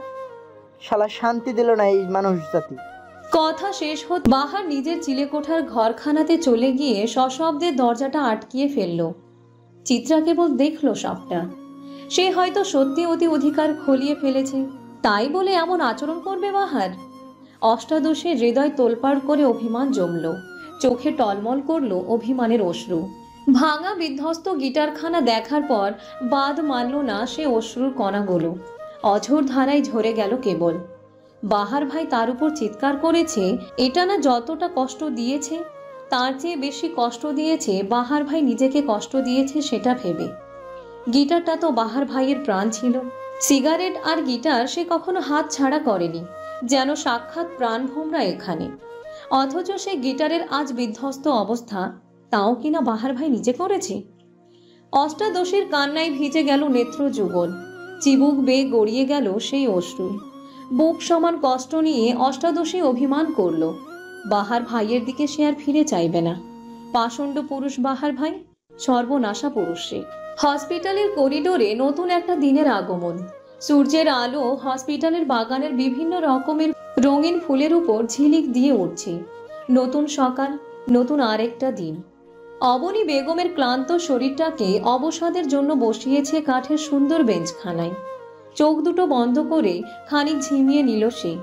শালা শান্তি দিল না এই মানুষ জাতি। কথা শেষ হতে বাহার নিজের চিলেকোঠার ঘরখানাতে চলে গিয়ে সশব্দে দরজাটা আটকিয়ে ফেলল। চিত্রা কেবল দেখল সবটা। সে হয়তো সত্যি অতি অধিকার খলিয়ে ফেলেছে, তাই বলে এমন আচরণ করবে বাহার? অষ্টাদশে হৃদয় তোলপাড় করে অভিমান জমল। চোখে টলমল করল অভিমানের অশ্রু। ভাঙা বিধ্বস্ত গিটারখানা দেখার পর বাদ মানল না সে অশ্রুর কণাগুলো। অঝোর ধারায় ঝরে গেল কেবল। বাহার ভাই তার উপর চিৎকার করেছে, এটা না যতটা কষ্ট দিয়েছে তার চেয়ে বেশি কষ্ট দিয়েছে বাহার ভাই নিজেকে কষ্ট দিয়েছে সেটা ভেবে। গিটারটা তো বাহার ভাইয়ের প্রাণ ছিল। সিগারেট আর গিটার সে কখনো হাত ছাড়া করেনি, যেন সাক্ষাৎ প্রাণভোমরা এখানে। অথচ সে গিটারের আজ বিধ্বস্ত অবস্থা, তাও কিনা বাহার ভাই নিজে করেছে। অষ্টাদশীর কান্নায় ভিজে গেল নেত্র যুগল। চিবুক বেয়ে গড়িয়ে গেল সেই অশ্রু। বুক সমান কষ্ট নিয়ে অষ্টাদশী অভিমান করল। বাহার ভাইয়ের দিকে সে আর ফিরে চাইবে না। পাষণ্ড পুরুষ বাহার ভাই, সর্বনাশা পুরুষ সে। হসপিটালের করিডোরে নতুন একটা দিনের আগমন। সূর্যের আলো হসপিটালের বাগানের বিভিন্ন রকমের রঙিন ফুলের উপর ঝিলিক দিয়ে উঠছে। নতুন সকাল, নতুন আরেকটা দিন। অবনী বেগমের ক্লান্ত শরীরটাকে অবসাদের জন্য বসিয়েছে কাঠের সুন্দর বেঞ্চখানায়। চোখ দুটো বন্ধ করে খানিক ঝিমিয়ে নিল সে।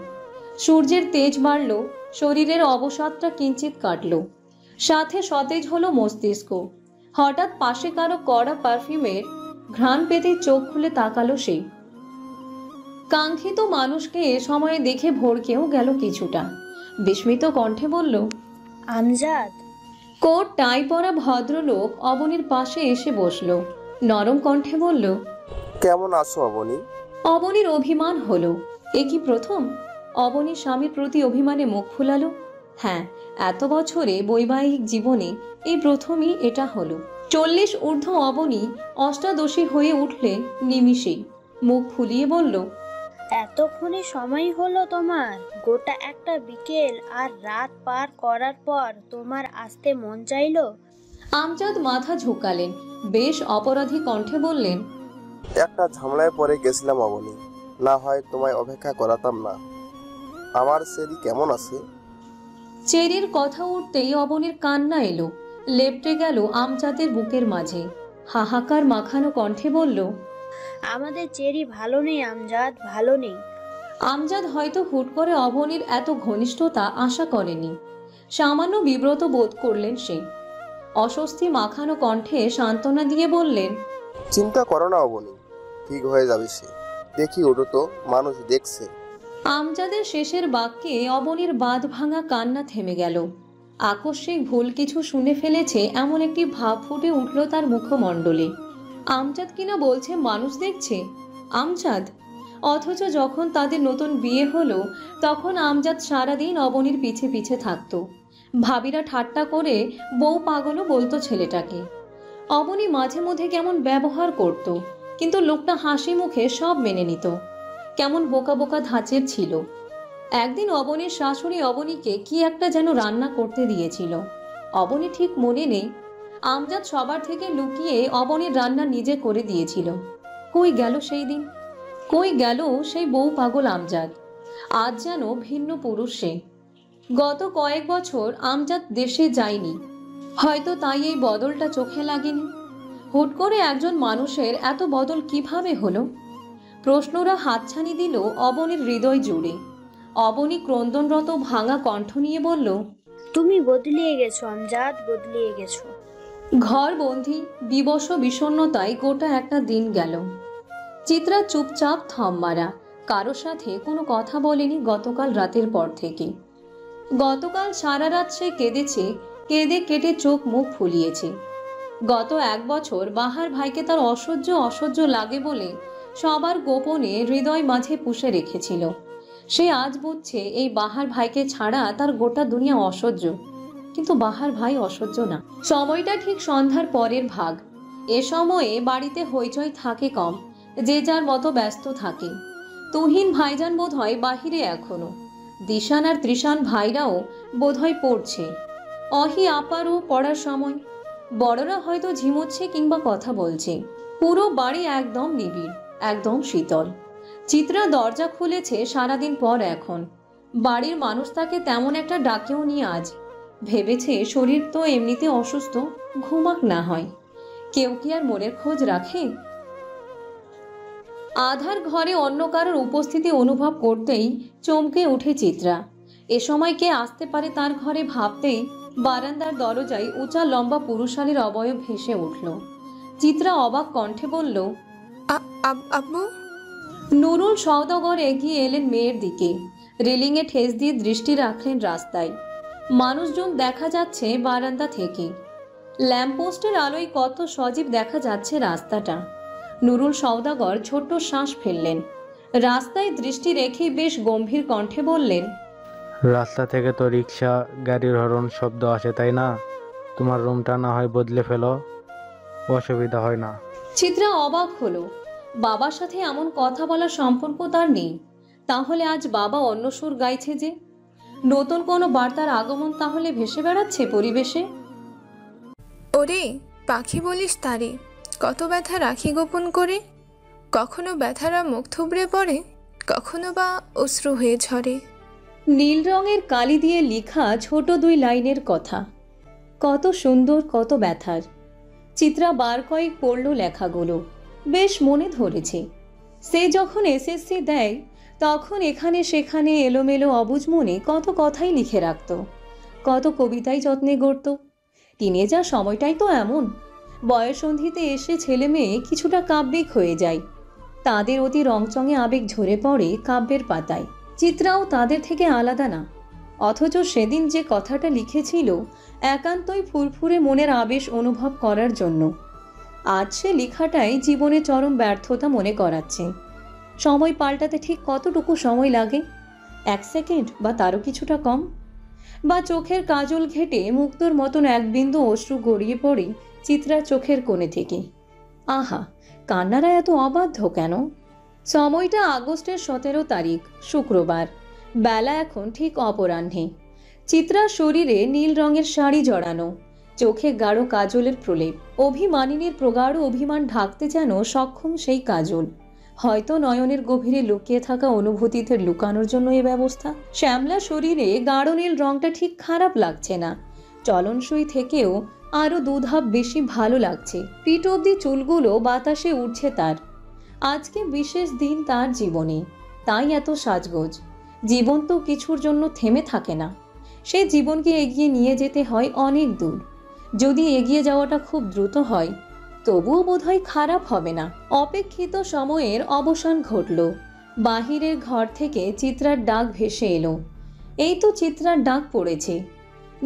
সূর্যের তেজ বাড়ল, শরীরের অবসাদটা কিঞ্চিত কাটল, সাথে সতেজ হলো মস্তিষ্ক। হঠাৎ পাশে কারো কড়া পারফিউমের ঘ্রাণ পেতে চোখ খুলে তাকালো সে। কাঙ্ক্ষিত মানুষকে এ সময়ে দেখে ভড়কেও গেল কিছুটা। বিস্মিত কণ্ঠে বলল, আমজাদ। কোট টাই পরা ভদ্রলোক অবনীর পাশে এসে বসল। নরম কণ্ঠে বলল, কেমন আছো অবনী? অবনীর অভিমান হলো। এ কি প্রথম? অবনী স্বামীর প্রতি অভিমানে মুখ ফুলালো। হ্যাঁ, এত বছরে বৈবাহিক জীবনে এই প্রথমই এটা হলো। 40 ঊর্ধ্ব অবনী অষ্টাদশী হয়ে উঠলে নিমিষেই মুখ ফুলিয়ে বলল, এতক্ষণে সময় হলো তোমার? গোটা একটা বিকেল আর রাত পার করার পর তোমার আসতে মন চাইলো? আমজাদ মাথা ঝুঁকালেন, বেশ অপরাধী কণ্ঠে বললেন, একটা ঝামেলায় পড়ে গেছিলাম অবনী, না হয় তোমায় অপেক্ষা করাতাম না। আমার সেরি কেমন আছে? চেরির কথা উঠতেই অবনীর কান্না এলো, লেপটে গেল আমজাদের বুকের মাঝে। হাহাকার মাখানো কণ্ঠে বলল, আমাদের চেরি ভালো নেই আমজাদ, ভালো নেই। আমজাদ হয়তো হুট করে অবনীর এত ঘনিষ্ঠতা আশা করেনি। সামান্য বিব্রত বোধ করলেন সে। অস্বস্তি মাখানো কণ্ঠে সান্ত্বনা দিয়ে বললেন, চিন্তা করো না অবনী, ঠিক হয়ে যাবে সে। দেখি ওঠো তো, মানুষ দেখছে। আমজাদের শেষের বাক্যে অবনীর বাঁধ ভাঙা কান্না থেমে গেল। আকস্মিক ভুল কিছু শুনে ফেলেছে এমন একটি ভাব ফুটে উঠল তার মুখমণ্ডলে। আমজাদ কিনা বলছে মানুষ দেখছে। আমজাদ! অথচ যখন তাদের নতুন বিয়ে হলো তখন আমজাদ সারাদিন অবনীর পিছে পিছে থাকত। ভাবিরা ঠাট্টা করে বউ পাগলও বলতো ছেলেটাকে। অবনী মাঝে মধ্যে কেমন ব্যবহার করত, কিন্তু লোকটা হাসি মুখে সব মেনে নিত। কেমন বোকা বোকা ধাঁচের ছিল। একদিন অবনীর শাশুড়ি অবনীকে কি একটা যেন রান্না করতে দিয়েছিল। অবনী ঠিক মনে নেই। আমজাদ সবার থেকে লুকিয়ে অবনীর রান্না নিজে করে দিয়েছিল। কই গেল সেই দিন? কই গেল সেই বউ পাগল আমজাদ? আজ যেন ভিন্ন পুরুষ সে। গত কয়েক বছর আমজাদ দেশে যায়নি, হয়তো তাই এই বদলটা চোখে লাগেনি। হুট করে একজন মানুষের এত বদল কিভাবে হলো? প্রশ্নরা হাতছানি দিল অবনীর হৃদয় জুড়ে। অবনী ক্রন্দনরত ভাঙা কণ্ঠ নিয়ে বলল, তুমি বদলিয়ে গেছো আমজাদ, বদলিয়ে গেছো। ঘর বন্দি বিবশ বিষণ্ণতায় গোটা একটা দিন গেল। চিত্রা চুপচাপ থম মারা, কারো সাথে কোনো কথা বলেনি গতকাল রাতের পর থেকে। গতকাল সারা রাত সে কেঁদেছে, কেঁদে কেটে চোখ মুখ ফুলিয়েছে। গত 1 বছর বাহার ভাইকে তার অসহ্য লাগে বলে সবার গোপনে হৃদয় মাঝে পুষে রেখেছিল। সে আজ বুঝছে এই বাহার ভাইকে ছাড়া তার গোটা দুনিয়া অসহ্য। কিন্তু বাহার ভাই অসহ্য না। সময়টা ঠিক সন্ধ্যার পরের ভাগ। এ সময়ে বাড়িতে হইচই থাকে কম, যে যার মতো ব্যস্ত থাকে। তুহিন ভাইজান বোধহয় বাহিরে এখনো। দিশান আর ত্রিশান ভাইরাও বোধহয় পড়ছে। অহি আপারও পড়ার সময়। বড়রা হয়তো ঝিমোচ্ছে কিংবা কথা বলছে। পুরো বাড়ি একদম নিবিড়, একদম শীতল। চিত্রা দরজা খুলেছে সারাদিন পর এখন। বাড়ির মানুষ তাকে তেমন একটা ডাকেও নি আজ। ভেবেছে শরীর তো এমনিতে অসুস্থ, ঘুমাক না হয়। কেউ কি আর মনের খোঁজ রাখে? আধার ঘরে অন্য কারোর উপস্থিতি অনুভব করতেই চমকে উঠে চিত্রা। এ সময় কে আসতে পারে তার ঘরে ভাবতেই বারান্দার দরজায় উঁচা লম্বা পুরুষালীর অবয়ব ভেসে উঠল। চিত্রা অবাক কণ্ঠে বলল, আব্বু। নুরুল সওদাগর এগিয়ে এলেন মেয়ের দিকে। রেলিংয়ে ঠেস দিয়ে দৃষ্টি রাখলেন রাস্তায়। মানুষজন দেখা যাচ্ছে বারান্দা থেকে। ল্যাম্পপোস্টের আলোয় কত সজীব দেখা যাচ্ছে রাস্তাটা। নুরুল সওদাগর ছোট্ট শ্বাস ফেললেন। রাস্তায় দৃষ্টি রেখে বেশ গম্ভীর কণ্ঠে বললেন, রাস্তা থেকে তো রিক্সা, গাড়ির হর্ন শব্দ আসে, তাই না? তোমার রুমটা না হয় বদলে ফেলো, অসুবিধা হয় না। চিত্রা অবাক হলো। বাবার সাথে এমন কথা বলার সম্পর্ক তার নেই। তাহলে আজ বাবা অন্য সুর গাইছে যে? নতুন কোনো বার্তার আগমন তাহলে ভেসে বেড়াচ্ছে পরিবেশে? ওরে পাখি বলিস তারে, কত ব্যথা রাখি গোপন করে। কখনো ব্যথারা মুখ থুবড়ে পড়ে, কখনো বা অশ্রু হয়ে ঝরে। নীল রঙের কালি দিয়ে লেখা ছোট 2 লাইনের কথা। কত সুন্দর, কত ব্যথার। চিত্রা বার কয়েক পড়ল লেখাগুলো। বেশ মনে ধরেছে। সে যখন এসএসসি দেয় তখন এখানে সেখানে এলোমেলো অবুঝ মনে কত কথাই লিখে রাখত, কত কবিতাই যত্নে গড়ত। টিনেজার সময়টাই তো এমন। বয়সন্ধিতে এসে ছেলে মেয়ে কিছুটা কাব্যিক হয়ে যায়। তাদের অতি রংচঙে আবেগ ঝরে পড়ে কাব্যের পাতায়। চিত্রাও তাদের থেকে আলাদা না। অথচ সেদিন যে কথাটা লিখেছিল একান্তই ফুরফুরে মনের আবেশ অনুভব করার জন্য। আজ সে লেখাটাই জীবনে চরম ব্যর্থতা মনে করাচ্ছে। সময় পাল্টাতে ঠিক কতটুকু সময় লাগে? 1 সেকেন্ড বা তারও কিছুটা কম। বা চোখের কাজল ঘেটে মুক্তোর মতন এক বিন্দু অশ্রু গড়িয়ে পড়ে চিত্রার চোখের কোণে থেকে। আহা, কান্নারা এত অবাধ্য কেন? সময়টা আগস্টের 17 তারিখ, শুক্রবার। বেলা এখন ঠিক অপরাহ্নে। চিত্রার শরীরে নীল রঙের শাড়ি জড়ানো, চোখে গাঢ় কাজলের প্রলেপ। অভিমানিনীর প্রগাঢ় অভিমান ঢাকতে যেন সক্ষম সেই কাজল। হয়তো নয়নের গভীরে লুকিয়ে থাকা অনুভূতিতে লুকানোর জন্য এ ব্যবস্থা। শ্যামলা শরীরে গাঢ় নীল রঙটা ঠিক খারাপ লাগছে না, চলনসই থেকেও আরও দুধাপ বেশি ভালো লাগছে। পিঠ অবধি চুলগুলো বাতাসে উঠছে তার। আজকে বিশেষ দিন তার জীবনে, তাই এত সাজগোজ। জীবন তো কিছুর জন্য থেমে থাকে না, সে জীবনকে এগিয়ে নিয়ে যেতে হয় অনেক দূর। যদি এগিয়ে যাওয়াটা খুব দ্রুত হয় তবুও বোধহয় খারাপ হবে না। অপেক্ষিত সময়ের অবসান ঘটল। বাহিরের ঘর থেকে চিত্রার ডাক ভেসে এলো। এই তো চিত্রার ডাক পড়েছে,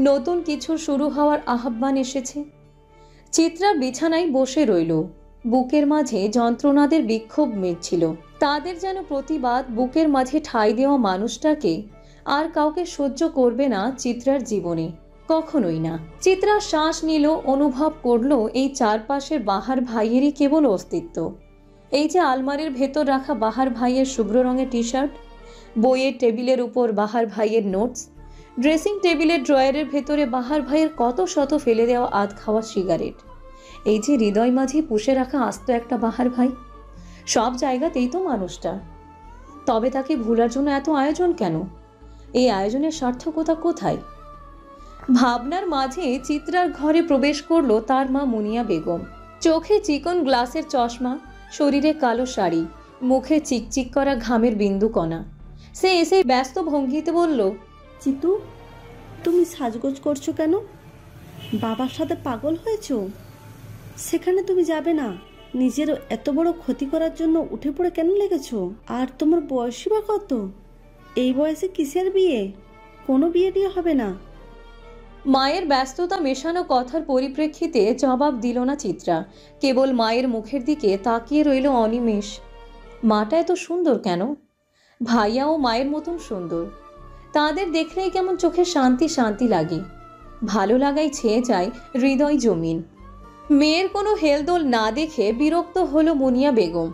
নতুন কিছু শুরু হওয়ার আহ্বান এসেছে। চিত্রা বিছানায় বসে রইল। বুকের মাঝে যন্ত্রণাদের বিক্ষোভ মিটছিল। তাদের যেন প্রতিবাদ বুকের মাঝে ঠাঁই দেওয়া মানুষটাকে আর কাউকে সহ্য করবে না চিত্রার জীবনে, কখনোই না। চিত্রা শ্বাস নিল, অনুভব করলো এই চারপাশের বাহার ভাইয়েরই কেবল অস্তিত্ব। এই যে আলমারির ভেতর রাখা বাহার ভাইয়ের শুভ্র রঙের টি শার্ট, বইয়ের টেবিলের উপর বাহার ভাইয়ের নোটস, ড্রেসিং টেবিলের ড্রয়ারের ভেতরে বাহার ভাইয়ের কত শত ফেলে দেওয়া আধ খাওয়া সিগারেট, এই যে হৃদয় মাঝে পুষে রাখা আস্ত একটা বাহার ভাই, সব জায়গাতেই তো মানুষটা। তবে তাকে ভুলার জন্য এত আয়োজন কেন? এই আয়োজনের সার্থকতা কোথায়? ভাবনার মাঝে চিত্রার ঘরে প্রবেশ করলো তার মা মুনিয়া বেগম। চোখে চিকন গ্লাসের চশমা, শরীরে কালো শাড়ি, মুখে চিকচিক করা ঘামের বিন্দু কণা। সে এসে ব্যস্ত ভঙ্গিতে বলল, চিতু, তুমি সাজগোজ করছো কেন? বাবার সাথে পাগল হয়েছো? সেখানে তুমি যাবে না। নিজের এত বড় ক্ষতি করার জন্য উঠে পড়ে কেন লেগেছো? আর তোমার বয়সই বা কত? এই বয়সে কিসের বিয়ে? কোনো বিয়ে টিয়ে হবে না। মায়ের ব্যস্ততা মেশানো কথার পরিপ্রেক্ষিতে জবাব দিল না চিত্রা, কেবল মায়ের মুখের দিকে তাকিয়ে রইল অনিমেষ। মাটা এত সুন্দর কেন? ভাইয়াও মায়ের মতন সুন্দর। তাদের দেখলেই কেমন চোখে শান্তি শান্তি লাগে, ভালো লাগাই ছেয়ে যায় হৃদয় জমিন। মেয়ের কোনো হেলদোল না দেখে বিরক্ত হলো মুনিয়া বেগম।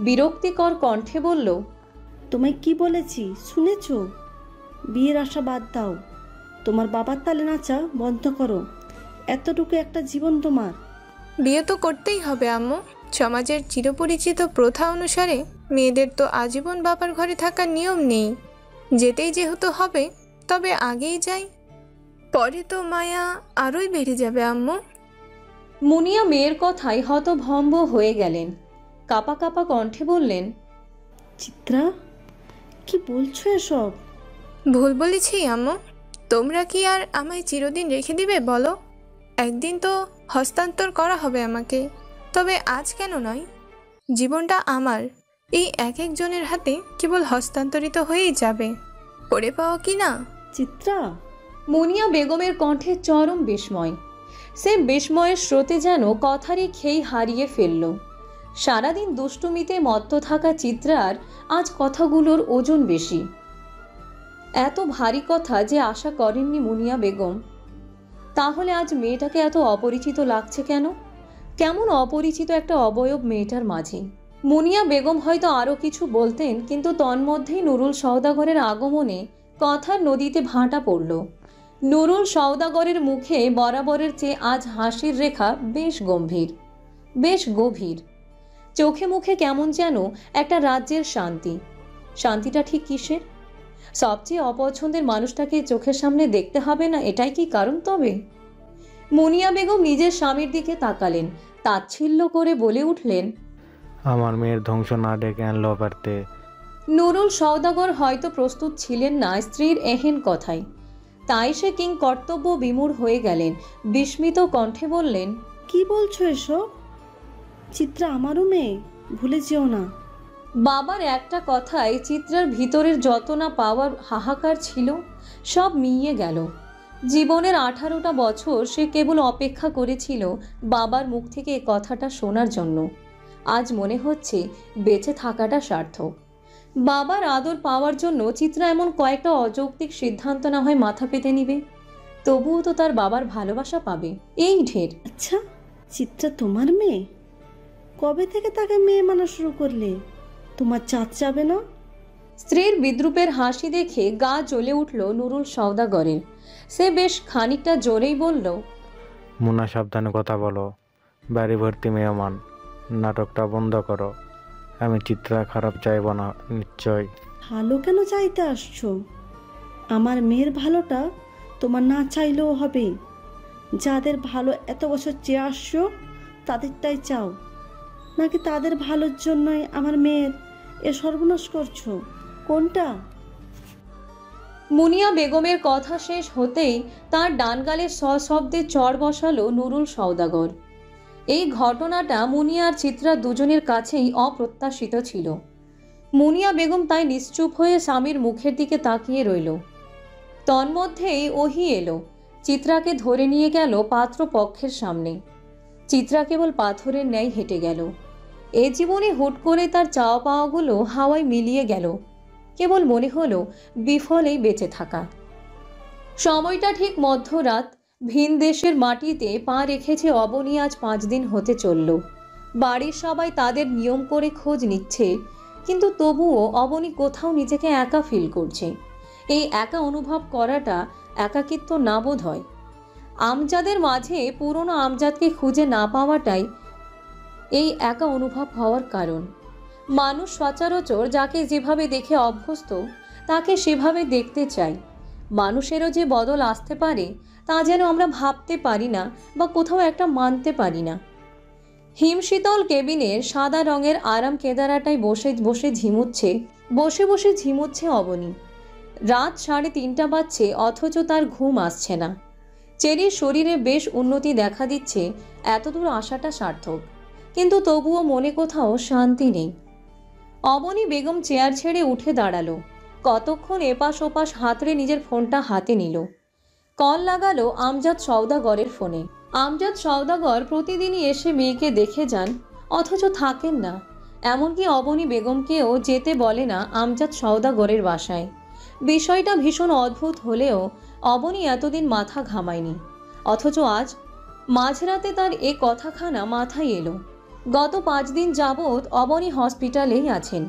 বিরক্তিকর কণ্ঠে বলল, তোমায় কি বলেছি শুনেছো? বিয়ের আশা বাদ দাও, তোমার বাবার তালে নাচা বন্ধ করো। এতটুকু একটা জীবন তোমার। বিয়ে তো করতেই হবে আম্মু। সমাজের চিরপরিচিত প্রথা অনুসারে মেয়েদের তো আজীবন বাবার ঘরে থাকার নিয়ম নেই। যেতেই যেহেতু হবে তবে আগেই যাই, পরে তো মায়া আরোই বেড়ে যাবে আম্মু। মুনিয়া মেয়ের কথায় হতভম্ব হয়ে গেলেন। কাপা কাপা কণ্ঠে বললেন, চিত্রা, কি বলছো এসব? ভুল বলেছি আম্মু? তোমরা কি আর আমায় চিরদিন রেখে দিবে বলো? একদিন তো হস্তান্তর করা হবে আমাকে, তবে আজ কেন নয়? জীবনটা আমার এই এক একজনের হাতে কেবল হস্তান্তরিত হয়েই যাবে, পড়ে পাওয়া কি না। চিত্রা, মুনিয়া বেগমের কণ্ঠে চরম বিস্ময়। সে বিস্ময়ের স্রোতে যেন কথারই খেই হারিয়ে ফেলল। সারাদিন দুষ্টুমিতে মত্ত থাকা চিত্রার আজ কথাগুলোর ওজন বেশি। এত ভারী কথা যে আশা করেননি মুনিয়া বেগম। তাহলে আজ মেয়েটাকে এত অপরিচিত লাগছে কেন? কেমন অপরিচিত একটা অবয়ব মেয়েটার মাঝে। মুনিয়া বেগম হয়তো আরও কিছু বলতেন, কিন্তু তন্মধ্যেই নুরুল সওদাগরের আগমনে কথার নদীতে ভাঁটা পড়ল। নুরুল সওদাগরের মুখে বরাবরের চেয়ে আজ হাসির রেখা বেশ গম্ভীর, বেশ গভীর। চোখে মুখে কেমন যেন একটা রাজ্যের শান্তি। শান্তিটা ঠিক কিসের? সবচেয়ে অপছন্দের মানুষটাকে চোখের সামনে দেখতে হবে না, এটাই কি কারণ? তবে মুনিয়া বেগম নিজের স্বামীর দিকে তাকালেন, তাচ্ছিল্য করে বলে উঠলেন, আমার মেয়ের ধ্বংস না ডেকে আনলো পারতে। নুরুল সওদাগর হয়তো প্রস্তুত ছিলেন না স্ত্রীর এহেন কথায়, তাই সে কিং কর্তব্য বিমূঢ় হয়ে গেলেন। বিস্মিত কণ্ঠে বললেন, কি বলছো এসব? চিত্রা আমারও মেয়ে, ভুলে যেও না। বাবার একটা কথায় চিত্রার ভিতরের যত না পাওয়ার হাহাকার ছিল সব মিইয়ে গেল। জীবনের 18টা বছর সে কেবল অপেক্ষা করেছিল বাবার মুখ থেকে এই কথাটা শোনার জন্য। আজ মনে হচ্ছে বেঁচে থাকাটা সার্থক। বাবার আদর পাওয়ার জন্য চিত্রা এমন কয়েকটা অযৌক্তিক সিদ্ধান্ত না হয় মাথা পেতে নিবে, তবুও তো তার বাবার ভালোবাসা পাবে, এই ঢের। আচ্ছা, চিত্রা তোমার মেয়ে? কবে থেকে তাকে মেয়ে মানা শুরু করলে? তোমার চাঁদ যাবে না? স্ত্রীর বিদ্রুপের হাসি দেখে গা জ্বলে উঠল নুরুল সওদাগরের। সে বেশ খানিকটা জোরেই বলল, মুনা সাবধানে কথা বলো, বাড়ি ভর্তি মেহমান, নাটকটা বন্ধ করো। আমি চিত্রা খারাপ চাইব না নিশ্চয়। ভালো কেন চাইতে আসছো? আমার মেয়ের ভালোটা তোমার না চাইলেও হবে। যাদের ভালো এত বছর চেয়ে আসছো তাদেরটাই চাও, নাকি তাদের ভালোর জন্যই আমার মেয়ের এ সর্বনাশ করছো? কোনটা? মুনিয়া বেগমের কথা শেষ হতেই তার ডান গালে সশব্দে চড় বসালো নুরুল সওদাগর। এই ঘটনাটা মুনিয়া আর চিত্রা দুজনের কাছেই অপ্রত্যাশিত ছিল। মুনিয়া বেগম তাই নিশ্চুপ হয়ে স্বামীর মুখের দিকে তাকিয়ে রইল। তন্মধ্যেই ওহি এলো, চিত্রাকে ধরে নিয়ে গেল পাত্রপক্ষের সামনে। চিত্রা কেবল পাথরের ন্যায় হেঁটে গেল। এ জীবনে হুট করে তার চাওয়া পাওয়াগুলো হাওয়ায় মিলিয়ে গেল। কেবল মনে হলো বিফলেই বেঁচে থাকা। সময়টা ঠিক মধ্যরাত। ভিন দেশের মাটিতে পা রেখেছে অবনী আজ 5 দিন হতে চলল। বাড়ির সবাই তাদের নিয়ম করে খোঁজ নিচ্ছে, কিন্তু তবুও অবনী কোথাও নিজেকে একা ফিল করছে। এই একা অনুভব করাটা একাকিত্ব না বোধ হয়। আমজাদের মাঝে পুরনো আমজাদকে খুঁজে না পাওয়াটাই এই একা অনুভব হওয়ার কারণ। মানুষ সচরাচর যাকে যেভাবে দেখে অভ্যস্ত তাকে সেভাবে দেখতে চায়। মানুষেরও যে বদল আসতে পারে তা যেন আমরা ভাবতে পারি না বা কোথাও একটা মানতে পারি না। হিমশীতল কেবিনের সাদা রঙের আরাম কেদারাটায় বসে বসে ঝিমুচ্ছে অবনী। রাত 3:30 বাজছে, অথচ তার ঘুম আসছে না। চেরির শরীরে বেশ উন্নতি দেখা দিচ্ছে, এতদূর আসাটা সার্থক, কিন্তু তবুও মনে কোথাও শান্তি নেই। অবনী বেগম চেয়ার ছেড়ে উঠে দাঁড়ালো। কতক্ষণ এপাশ ওপাশ হাতড়ে নিজের ফোনটা হাতে নিল। কল লাগালো আমজাদ সওদাগরের ফোনে। আমজাদ সওদাগর প্রতিদিনই এসে মেয়েকে দেখে যান, অথচ থাকেন না। এমনকি অবনী বেগমকেও যেতে বলে না আমজাদ সওদাগরের বাসায়। বিষয়টা ভীষণ অদ্ভুত হলেও অবনী এতদিন মাথা ঘামায়নি, অথচ আজ মাঝরাতে তার এ কথাখানা মাথায় এলো। গত 5 দিন যাবৎ অবনী হসপিটালেই আছেন।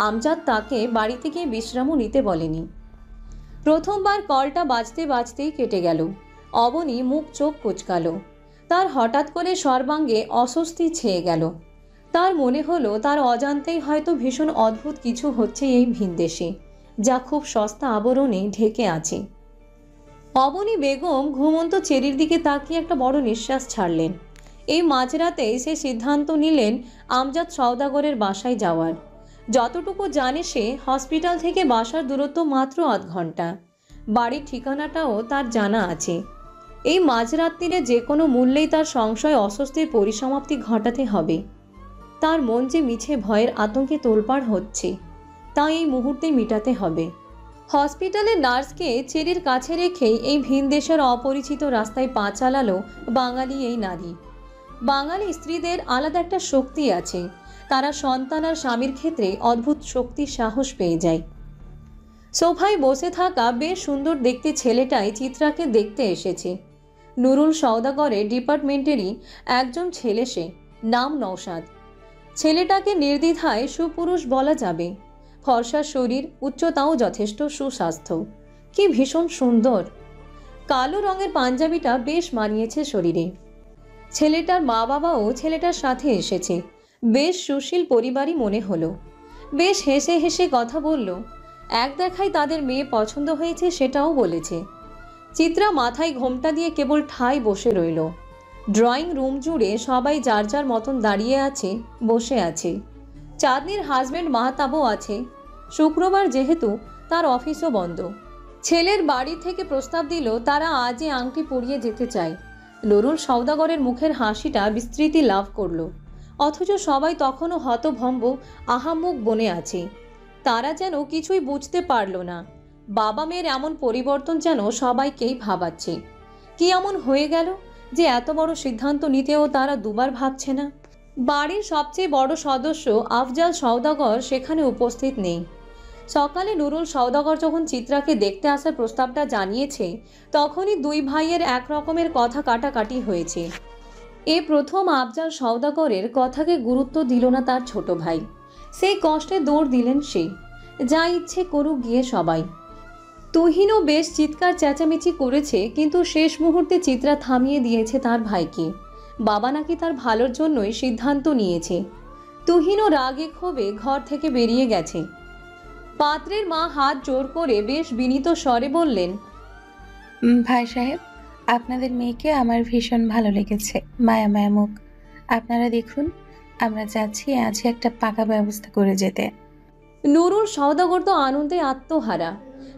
আমজাদ তাকে বাড়িতে গিয়ে বিশ্রামও নিতে বলেনি। প্রথমবার কলটা বাজতে বাজতেই কেটে গেল। অবনী মুখ চোখ কুঁচকালো। তার হঠাৎ করে সর্বাঙ্গে অস্বস্তি ছেয়ে গেল। তার মনে হলো তার অজান্তেই হয়তো ভীষণ অদ্ভুত কিছু হচ্ছে এই ভিনদেশে, যা খুব সস্তা আবরণে ঢেকে আছে। অবনী বেগম ঘুমন্ত চেরির দিকে তাকিয়ে একটা বড় নিঃশ্বাস ছাড়লেন। এই মাঝরাতেই সে সিদ্ধান্ত নিলেন আমজাদ সওদাগরের বাসায় যাওয়ার। যতটুকু জানে সে, হসপিটাল থেকে বাসার দূরত্ব মাত্র 8 ঘন্টা। বাড়ির ঠিকানাটাও তার জানা আছে। এই মাঝরাত্রিরে যে কোনো মূল্যেই তার সংশয় অস্বস্তির পরিসমাপ্তি ঘটাতে হবে। তার মন যে মিছে ভয়ের আতঙ্কে তোলপাড় হচ্ছে, তা এই মুহূর্তে মিটাতে হবে। হসপিটালের নার্সকে চেরির কাছে রেখেই এই ভিন দেশের অপরিচিত রাস্তায় পা চালালো বাঙালি এই নারী। বাঙালি স্ত্রীদের আলাদা একটা শক্তি আছে। তারা সন্তান আর স্বামীর ক্ষেত্রে অদ্ভুত শক্তি সাহস পেয়ে যায়। সোফায় বসে থাকা বেশ সুন্দর দেখতে ছেলেটাই চিত্রাকে দেখতে এসেছে। নুরুল সওদাগরের ডিপার্টমেন্টেরই একজন ছেলে সে, নাম নওশাদ। ছেলেটাকে নির্দ্বিধায় সুপুরুষ বলা যাবে। ফর্সা শরীর, উচ্চতাও যথেষ্ট, সুস্বাস্থ্য। কি ভীষণ সুন্দর! কালো রঙের পাঞ্জাবিটা বেশ মানিয়েছে শরীরে। ছেলেটার মা বাবাও ছেলেটার সাথে এসেছে। বেশ সুশীল পরিবারই মনে হলো। বেশ হেসে হেসে কথা বলল। এক দেখায় তাদের মেয়ে পছন্দ হয়েছে সেটাও বলেছে। চিত্রা মাথায় ঘোমটা দিয়ে কেবল ঠায় বসে রইল। ড্রয়িং রুম জুড়ে সবাই যার যার মতন দাঁড়িয়ে আছে, বসে আছে। চাঁদনির হাজব্যান্ড মাহতাবও আছে। শুক্রবার যেহেতু, তার অফিসও বন্ধ। ছেলের বাড়ি থেকে প্রস্তাব দিল তারা আজই আংটি পরিয়ে যেতে চায়। নুরুল সওদাগরের মুখের হাসিটা বিস্তৃতি লাভ করল, অথচ সবাই তখনও হতভম্ব আহাম্মক বনে আছে। তারা যেন কিছুই বুঝতে পারল না। বাবা মেয়ের এমন পরিবর্তন যেন সবাইকেই ভাবাচ্ছে। কি এমন হয়ে গেল যে এত বড় সিদ্ধান্ত নিতেও তারা দুবার ভাবছে না? বাড়ির সবচেয়ে বড় সদস্য আফজাল সওদাগর সেখানে উপস্থিত নেই। সকালে নুরুল সওদাগর যখন চিত্রাকে দেখতে আসার প্রস্তাবটা জানিয়েছে, তখনই দুই ভাইয়ের এক রকমের কথা কাটাকাটি হয়েছে। এ প্রথম আফজাল সওদাগরের কথাকে গুরুত্ব দিল না তার ছোট ভাই। সেই কষ্টে দৌড় দিলেন সে। যা ইচ্ছে করুক গিয়ে সবাই। তুহিনও বেশ চিৎকার চেঁচামেচি করেছে, কিন্তু শেষ মুহূর্তে চিত্রা থামিয়ে দিয়েছে তার ভাইকে। বাবা নাকি তার ভালোর জন্যই সিদ্ধান্ত নিয়েছে। তুহিনও রাগে ক্ষোভে ঘর থেকে বেরিয়ে গেছে। পাত্রের মা হাত জোর করে বেশ বিনীত স্বরে বললেন, ভাই সাহেব, আপনাদের মেয়েকে আমার ভীষণ ভালো লেগেছে। মায়া মায়া মুখ। আপনারা দেখুন, আমরা যাচ্ছি আজ একটা পাকা ব্যবস্থা করে যেতে। নুরুল সওদাগর তো আনন্দে আত্মহারা।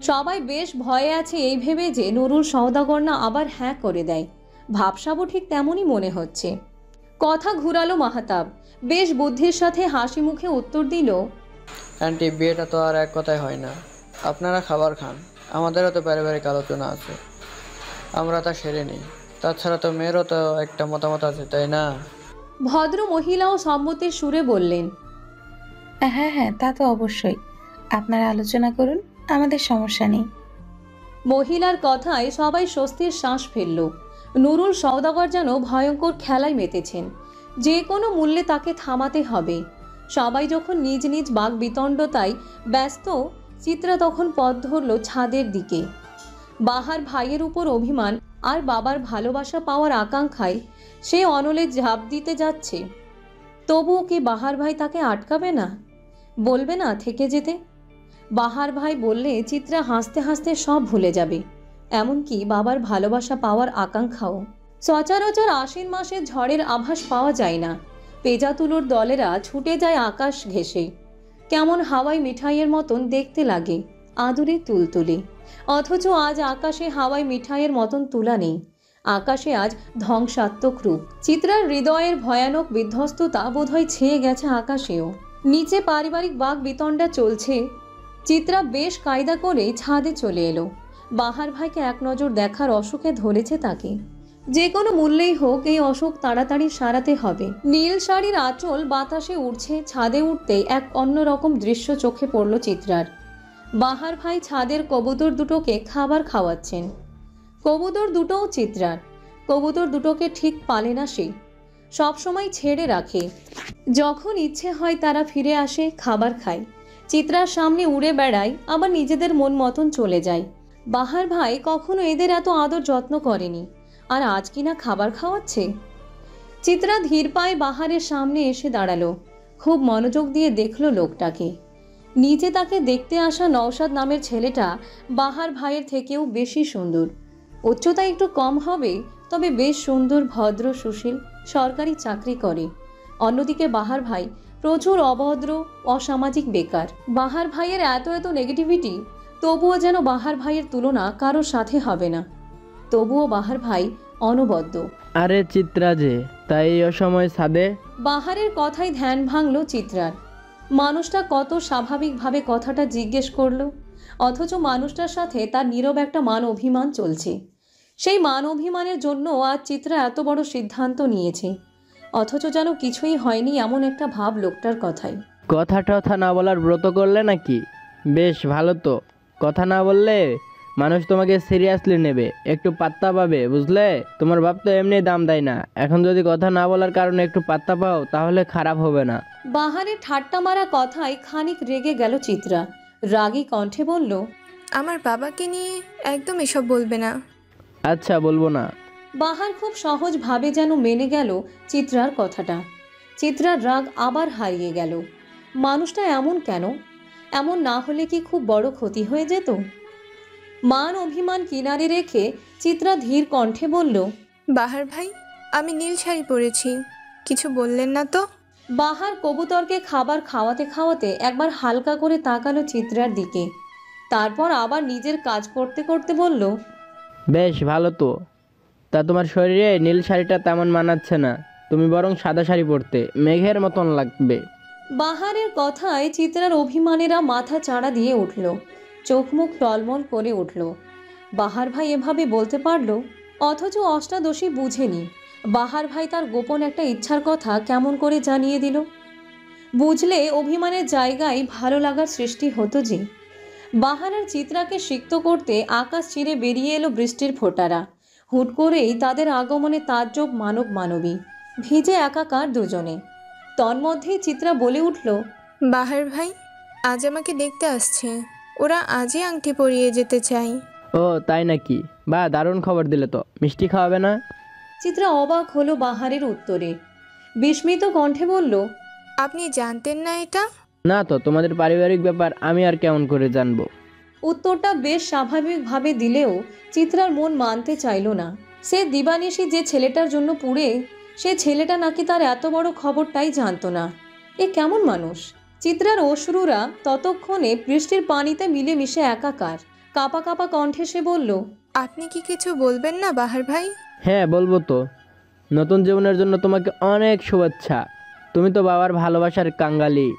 সবাই বেশ ভয়ে আছে এই ভেবে যে নুরুল সওদাগর না আবার হ্যাঁ করে দেয়। ভাবসাবও ঠিক তেমনই মনে হচ্ছে। কথা ঘুরালো মাহাতাব। বেশ বুদ্ধির সাথে হাসি মুখে উত্তর দিল, আন্টি, বিয়েটা তো আর এক কথায় হয় না। আপনারা খাবার খান, আমাদেরও তো পারিবারিক আলোচনা আছে, আমরা তা সেরে নিই। তাছাড়া তো মেয়েরও তো একটা মতামত আছে, তাই না? ভদ্র মহিলাও সম্মতির সুরে বললেন, হ্যাঁ হ্যাঁ, তা তো অবশ্যই। আপনারা আলোচনা করুন, আমাদের সমস্যা নেই। মহিলার কথায় সবাই স্বস্তির শ্বাস ফেলল। নুরুল সওদাগর যেন ভয়ঙ্কর খেলায় মেতেছেন। যে কোনো মূল্যে তাকে থামাতে হবে। সবাই যখন নিজ নিজ বাক বিতণ্ডতায় ব্যস্ত, চিত্রা তখন পথ ধরল ছাদের দিকে। বাহার ভাইয়ের উপর অভিমান আর বাবার ভালোবাসা পাওয়ার আকাঙ্ক্ষায় সে অনলে ঝাঁপ দিতে যাচ্ছে। তবুও কি বাহার ভাই তাকে আটকাবে না? বলবে না থেকে যেতে? বাহার ভাই বললে চিত্রা হাসতে হাসতে সব ভুলে যাবে, এমনকি বাবার ভালোবাসা পাওয়ার আকাঙ্ক্ষাও। সচরাচর আশ্বিন মাসে ঝড়ের আভাস পাওয়া যায় না। পেঁজাতুলোর দলেরা ছুটে যায় আকাশ ঘেঁষে। কেমন হাওয়াই মিঠাইয়ের মতন দেখতে লাগে, আদুরে তুলতুলে। অথচ আজ আকাশে হাওয়াই মিঠাইয়ের মতন তুলা নেই। আকাশে আজ ধ্বংসাত্মক রূপ। চিত্রার হৃদয়ের ভয়ানক বিধ্বস্ততা বোধহয় ছেয়ে গেছে আকাশেও। নিচে পারিবারিক বাক বিতণ্ডা চলছে। চিত্রা বেশ কায়দা করে ছাদে চলে এলো। বাহার ভাইকে এক নজর দেখার অসুখে ধরেছে তাকে। যে কোনো মূল্যেই হোক এই অসুখ তাড়াতাড়ি সারাতে হবে। নীল শাড়ির আঁচল বাতাসে উড়ছে। ছাদে উঠতেই এক অন্যরকম দৃশ্য চোখে পড়ল চিত্রার। বাহার ভাই ছাদের কবুতর দুটোকে খাবার খাওয়াচ্ছেন। কবুতর দুটোও চিত্রার। কবুতর দুটোকে ঠিক পালে না সে, সবসময় ছেড়ে রাখে। যখন ইচ্ছে হয় তারা ফিরে আসে, খাবার খায়। চিত্রার সামনে উড়ে বেড়ায়, আবার নিজেদের মন মতন চলে যায়। বাহার ভাই কখনো এদের এত আদর যত্ন করেনি, আর আজ কিনা খাবার খাওয়াচ্ছে। চিত্রা ধীর পায়ে বাহারের সামনে এসে দাঁড়ালো। খুব মনোযোগ দিয়ে দেখল লোকটাকে। নিচে তাকে দেখতে আসা নওশাদ নামের ছেলেটা বাহার ভাইয়ের থেকেও বেশি সুন্দর। উচ্চতা একটু কম হবে, তবে বেশ সুন্দর, ভদ্র, সুশীল, সরকারি চাকরি করে। অন্যদিকে বাহার ভাই প্রচুর অভদ্র, অসামাজিক, বেকার। বাহার ভাইয়ের এত এত নেগেটিভিটি, তবুও যেন বাহার ভাইয়ের তুলনা কারোর সাথে হবে না। তবুও বাহার ভাই অনবদ্য। আরে চিত্রা যে, তাই এই অসময় ছাদে? বাহারের কথায় ধ্যান ভাঙল চিত্রার। মানুষটা কত স্বাভাবিকভাবে কথাটা জিজ্ঞেস করলো, অথচ মানুষটার সাথে তার নীরব একটা মান অভিমান চলছে। সেই মান অভিমানের জন্য আজ চিত্রা এত বড় সিদ্ধান্ত নিয়েছে, অথচ যেন কিছুই হয়নি এমন একটা ভাব লোকটার কথায়। কথা টথা না বলার ব্রত করলে নাকি? বেশ ভালো তো। কথা না বললে মানুষ তোমাকে সিরিয়াসলি নেবে, একটু পাত্তা পাবে, বুঝলে? তোমার বাপ তো এমনি দাম দেয় না, এখন যদি কথা না বলার কারণে একটু পাত্তা পাও তাহলে খারাপ হবে না। বাহারের ঠাট্টা মারা কথায় খানিক রেগে গেল চিত্রা। রাগী কণ্ঠে বলল, আমার বাবাকে নিয়ে একদম এসব বলবে না। আচ্ছা, বলবো না। বাহার খুব সহজভাবে যেন মেনে গেল চিত্রার কথাটা। চিত্রার রাগ আবার হারিয়ে গেল। মানুষটা এমন কেন? এমন না হলে কি খুব বড় ক্ষতি হয়ে যেত? মান অভিমান কিনারে রেখে চিত্রা ধীর কণ্ঠে বলল, বাহার ভাই, আমি নীল শাড়ি পরেছি, কিছু বললেন না তো? বাহার কবুতরকে খাবার খাওয়াতে খাওয়াতে একবার হালকা করে তাকালো চিত্রার দিকে। তারপর আবার নিজের কাজ করতে করতে বলল, বেশ ভালো তো। তা তোমার শরীরে নীল শাড়িটা তেমন মানাচ্ছে না, তুমি বরং সাদা শাড়ি পরতে, মেঘের মতন লাগবে। বাহারের কথায় চিত্রার অভিমানেরা মাথা চাড়া দিয়ে উঠল, চোখ মুখ টলমল করে উঠল। বাহার ভাই এভাবে বলতে পারল, অথচ অষ্টাদশী বুঝেনি। বাহার ভাই তার গোপন একটা ইচ্ছার কথা কেমন করে জানিয়ে দিল? বুঝলে অভিমানের জায়গায় ভালো লাগার সৃষ্টি হতো যে। বাহার আর চিত্রাকে সিক্ত করতে আকাশ চিরে বেরিয়ে এলো বৃষ্টির ফোঁটারা। হুট করেই তাদের আগমনে তাজ্জব মানব মানবী, ভিজে একাকার দুজনে। তন্মধ্যেই চিত্রা বলে উঠল, বাহার ভাই আজ আমাকে দেখতে আসছে, ওরা আজই আংটি পরিয়ে যেতে চাই। ও তাই নাকি? বা দারুণ খবর দিলে তো, মিষ্টি খাওয়াবে না? চিত্রা অবাক হলো বাহারের উত্তরে, বিস্মিত কণ্ঠে বলল, আপনি জানতেন না এটা? না তো, তোমাদের পারিবারিক ব্যাপার আমি আর কেমন করে জানবো? উত্তরটা বেশ স্বাভাবিকভাবে দিলেও চিত্রার মন মানতে চাইল না। সে দিবানিশি যে ছেলেটার জন্য পুড়ে, সে ছেলেটা নাকি তার এত বড় খবরটাই জানতো না। এ কেমন মানুষ? চিত্রার অশ্রুরা ততক্ষণে বৃষ্টির পানিতে মিলেমিশে একাকার। কাঁপা কাঁপা কণ্ঠে সে বলল, আপনি কি কিছু বলবেন না বাহার ভাই? হ্যাঁ বলবো তো। নতুন জীবনের জন্য তোমাকে অনেক শুভেচ্ছা। তুমি তো বাবার ভালোবাসার কাঙ্গালি।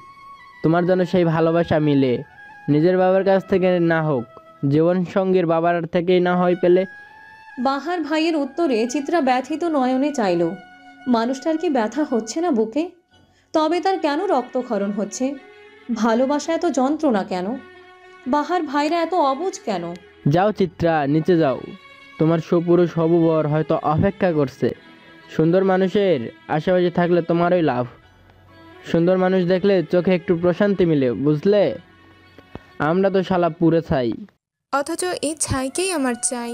তোমার জন্য সেই ভালোবাসা মিলে, নিজের বাবার কাছ থেকে না হোক, জীবনসঙ্গীর বাবার থেকেই না হয় পেলে। বাহার ভাইয়ের উত্তরে চিত্রা ব্যথিত নয়নে চাইল, মানুষটার কি ব্যথা হচ্ছে না বুকে? তবে তার কেন রক্তক্ষরণ হচ্ছে? ভালোবাসা এত যন্ত্রণা কেন? বাহার ভাইরা এত অবুঝ কেন? যাও চিত্রা, নিচে যাও। তোমার সুপুরুষ হবু বর হয়তো অপেক্ষা করছে। সুন্দর মানুষের আশেপাশে থাকলে তোমারই লাভ। সুন্দর মানুষ দেখলে চোখে একটু প্রশান্তি মিলে, বুঝলে? আমরা তো শালা পুরে ছাই। অথচ এই ছাইকেই আমার চাই।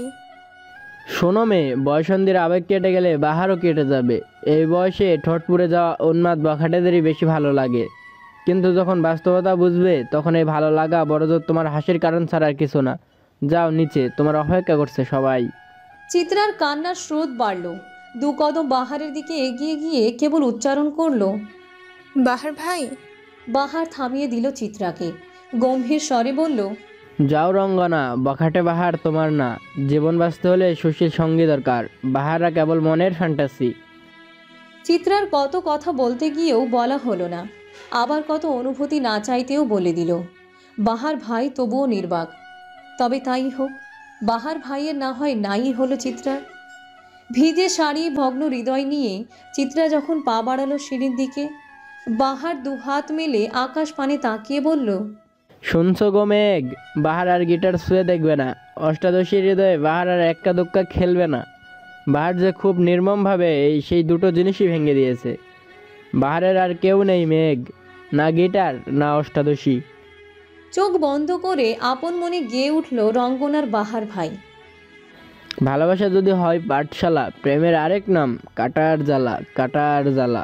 শোনো মেয়ে, বয়সন্ধির আবেগ কেটে গেলে বাহারও কেটে যাবে। এই বয়সে ঠোঁট পুড়ে যাওয়া উন্মাদ বখাটেদেরই বেশি ভালো লাগে, কিন্তু যখন বাস্তবতা বুঝবে তখন এই ভালো লাগা বড়জোর তোমার হাসির কারণ ছাড়া আর কিছু না। যাও নিচে, তোমার অপেক্ষা করছে সবাই। চিত্রার কান্নার স্রোত বাড়ল। দু কদম বাহারের দিকে এগিয়ে গিয়ে কেবল উচ্চারণ করল, বাহার ভাই। বাহার থামিয়ে দিল চিত্রাকে, গম্ভীর স্বরে বলল, যাও রঙ্গনা, বখাটে বাহার তোমার না। জীবন বাঁচতে হলে সুশীল সঙ্গী দরকার। বাহাররা কেবল মনের ফ্যান্টাসি। চিত্রার কত কথা বলতে গিয়েও বলা হলো না, আবার কত অনুভূতি না চাইতেও বলে দিল। বাহার ভাই তবুও নির্বাক। তবে তাই হোক, বাহার ভাইয়ের না হয় নাই হলো চিত্রার। ভিজে শাড়ি, ভগ্ন হৃদয় নিয়ে চিত্রা যখন পা বাড়ালো সিঁড়ির দিকে, বাহার দুহাত মেলে আকাশ পানে তাকিয়ে বলল, শুনছো গো মেঘ, বাহার আর গিটার ছুঁয়ে দেখবে না। অষ্টাদশী হৃদয়ে বাহার আর এক্কা দুক্কা খেলবে না। বাহার যে খুব নির্মমভাবে সেই দুটো জিনিসই ভেঙে দিয়েছে। বাহারের আর কেউ নেই মেঘ, না গিটার না অষ্টাদশী। চোখ বন্ধ করে আপন মনে গেয়ে উঠল রঙ্গনার বাহার ভাই। ভালোবাসা যদি হয় পাঠশালা, প্রেমের আরেক নাম কাটার জ্বালা, কাটার জ্বালা।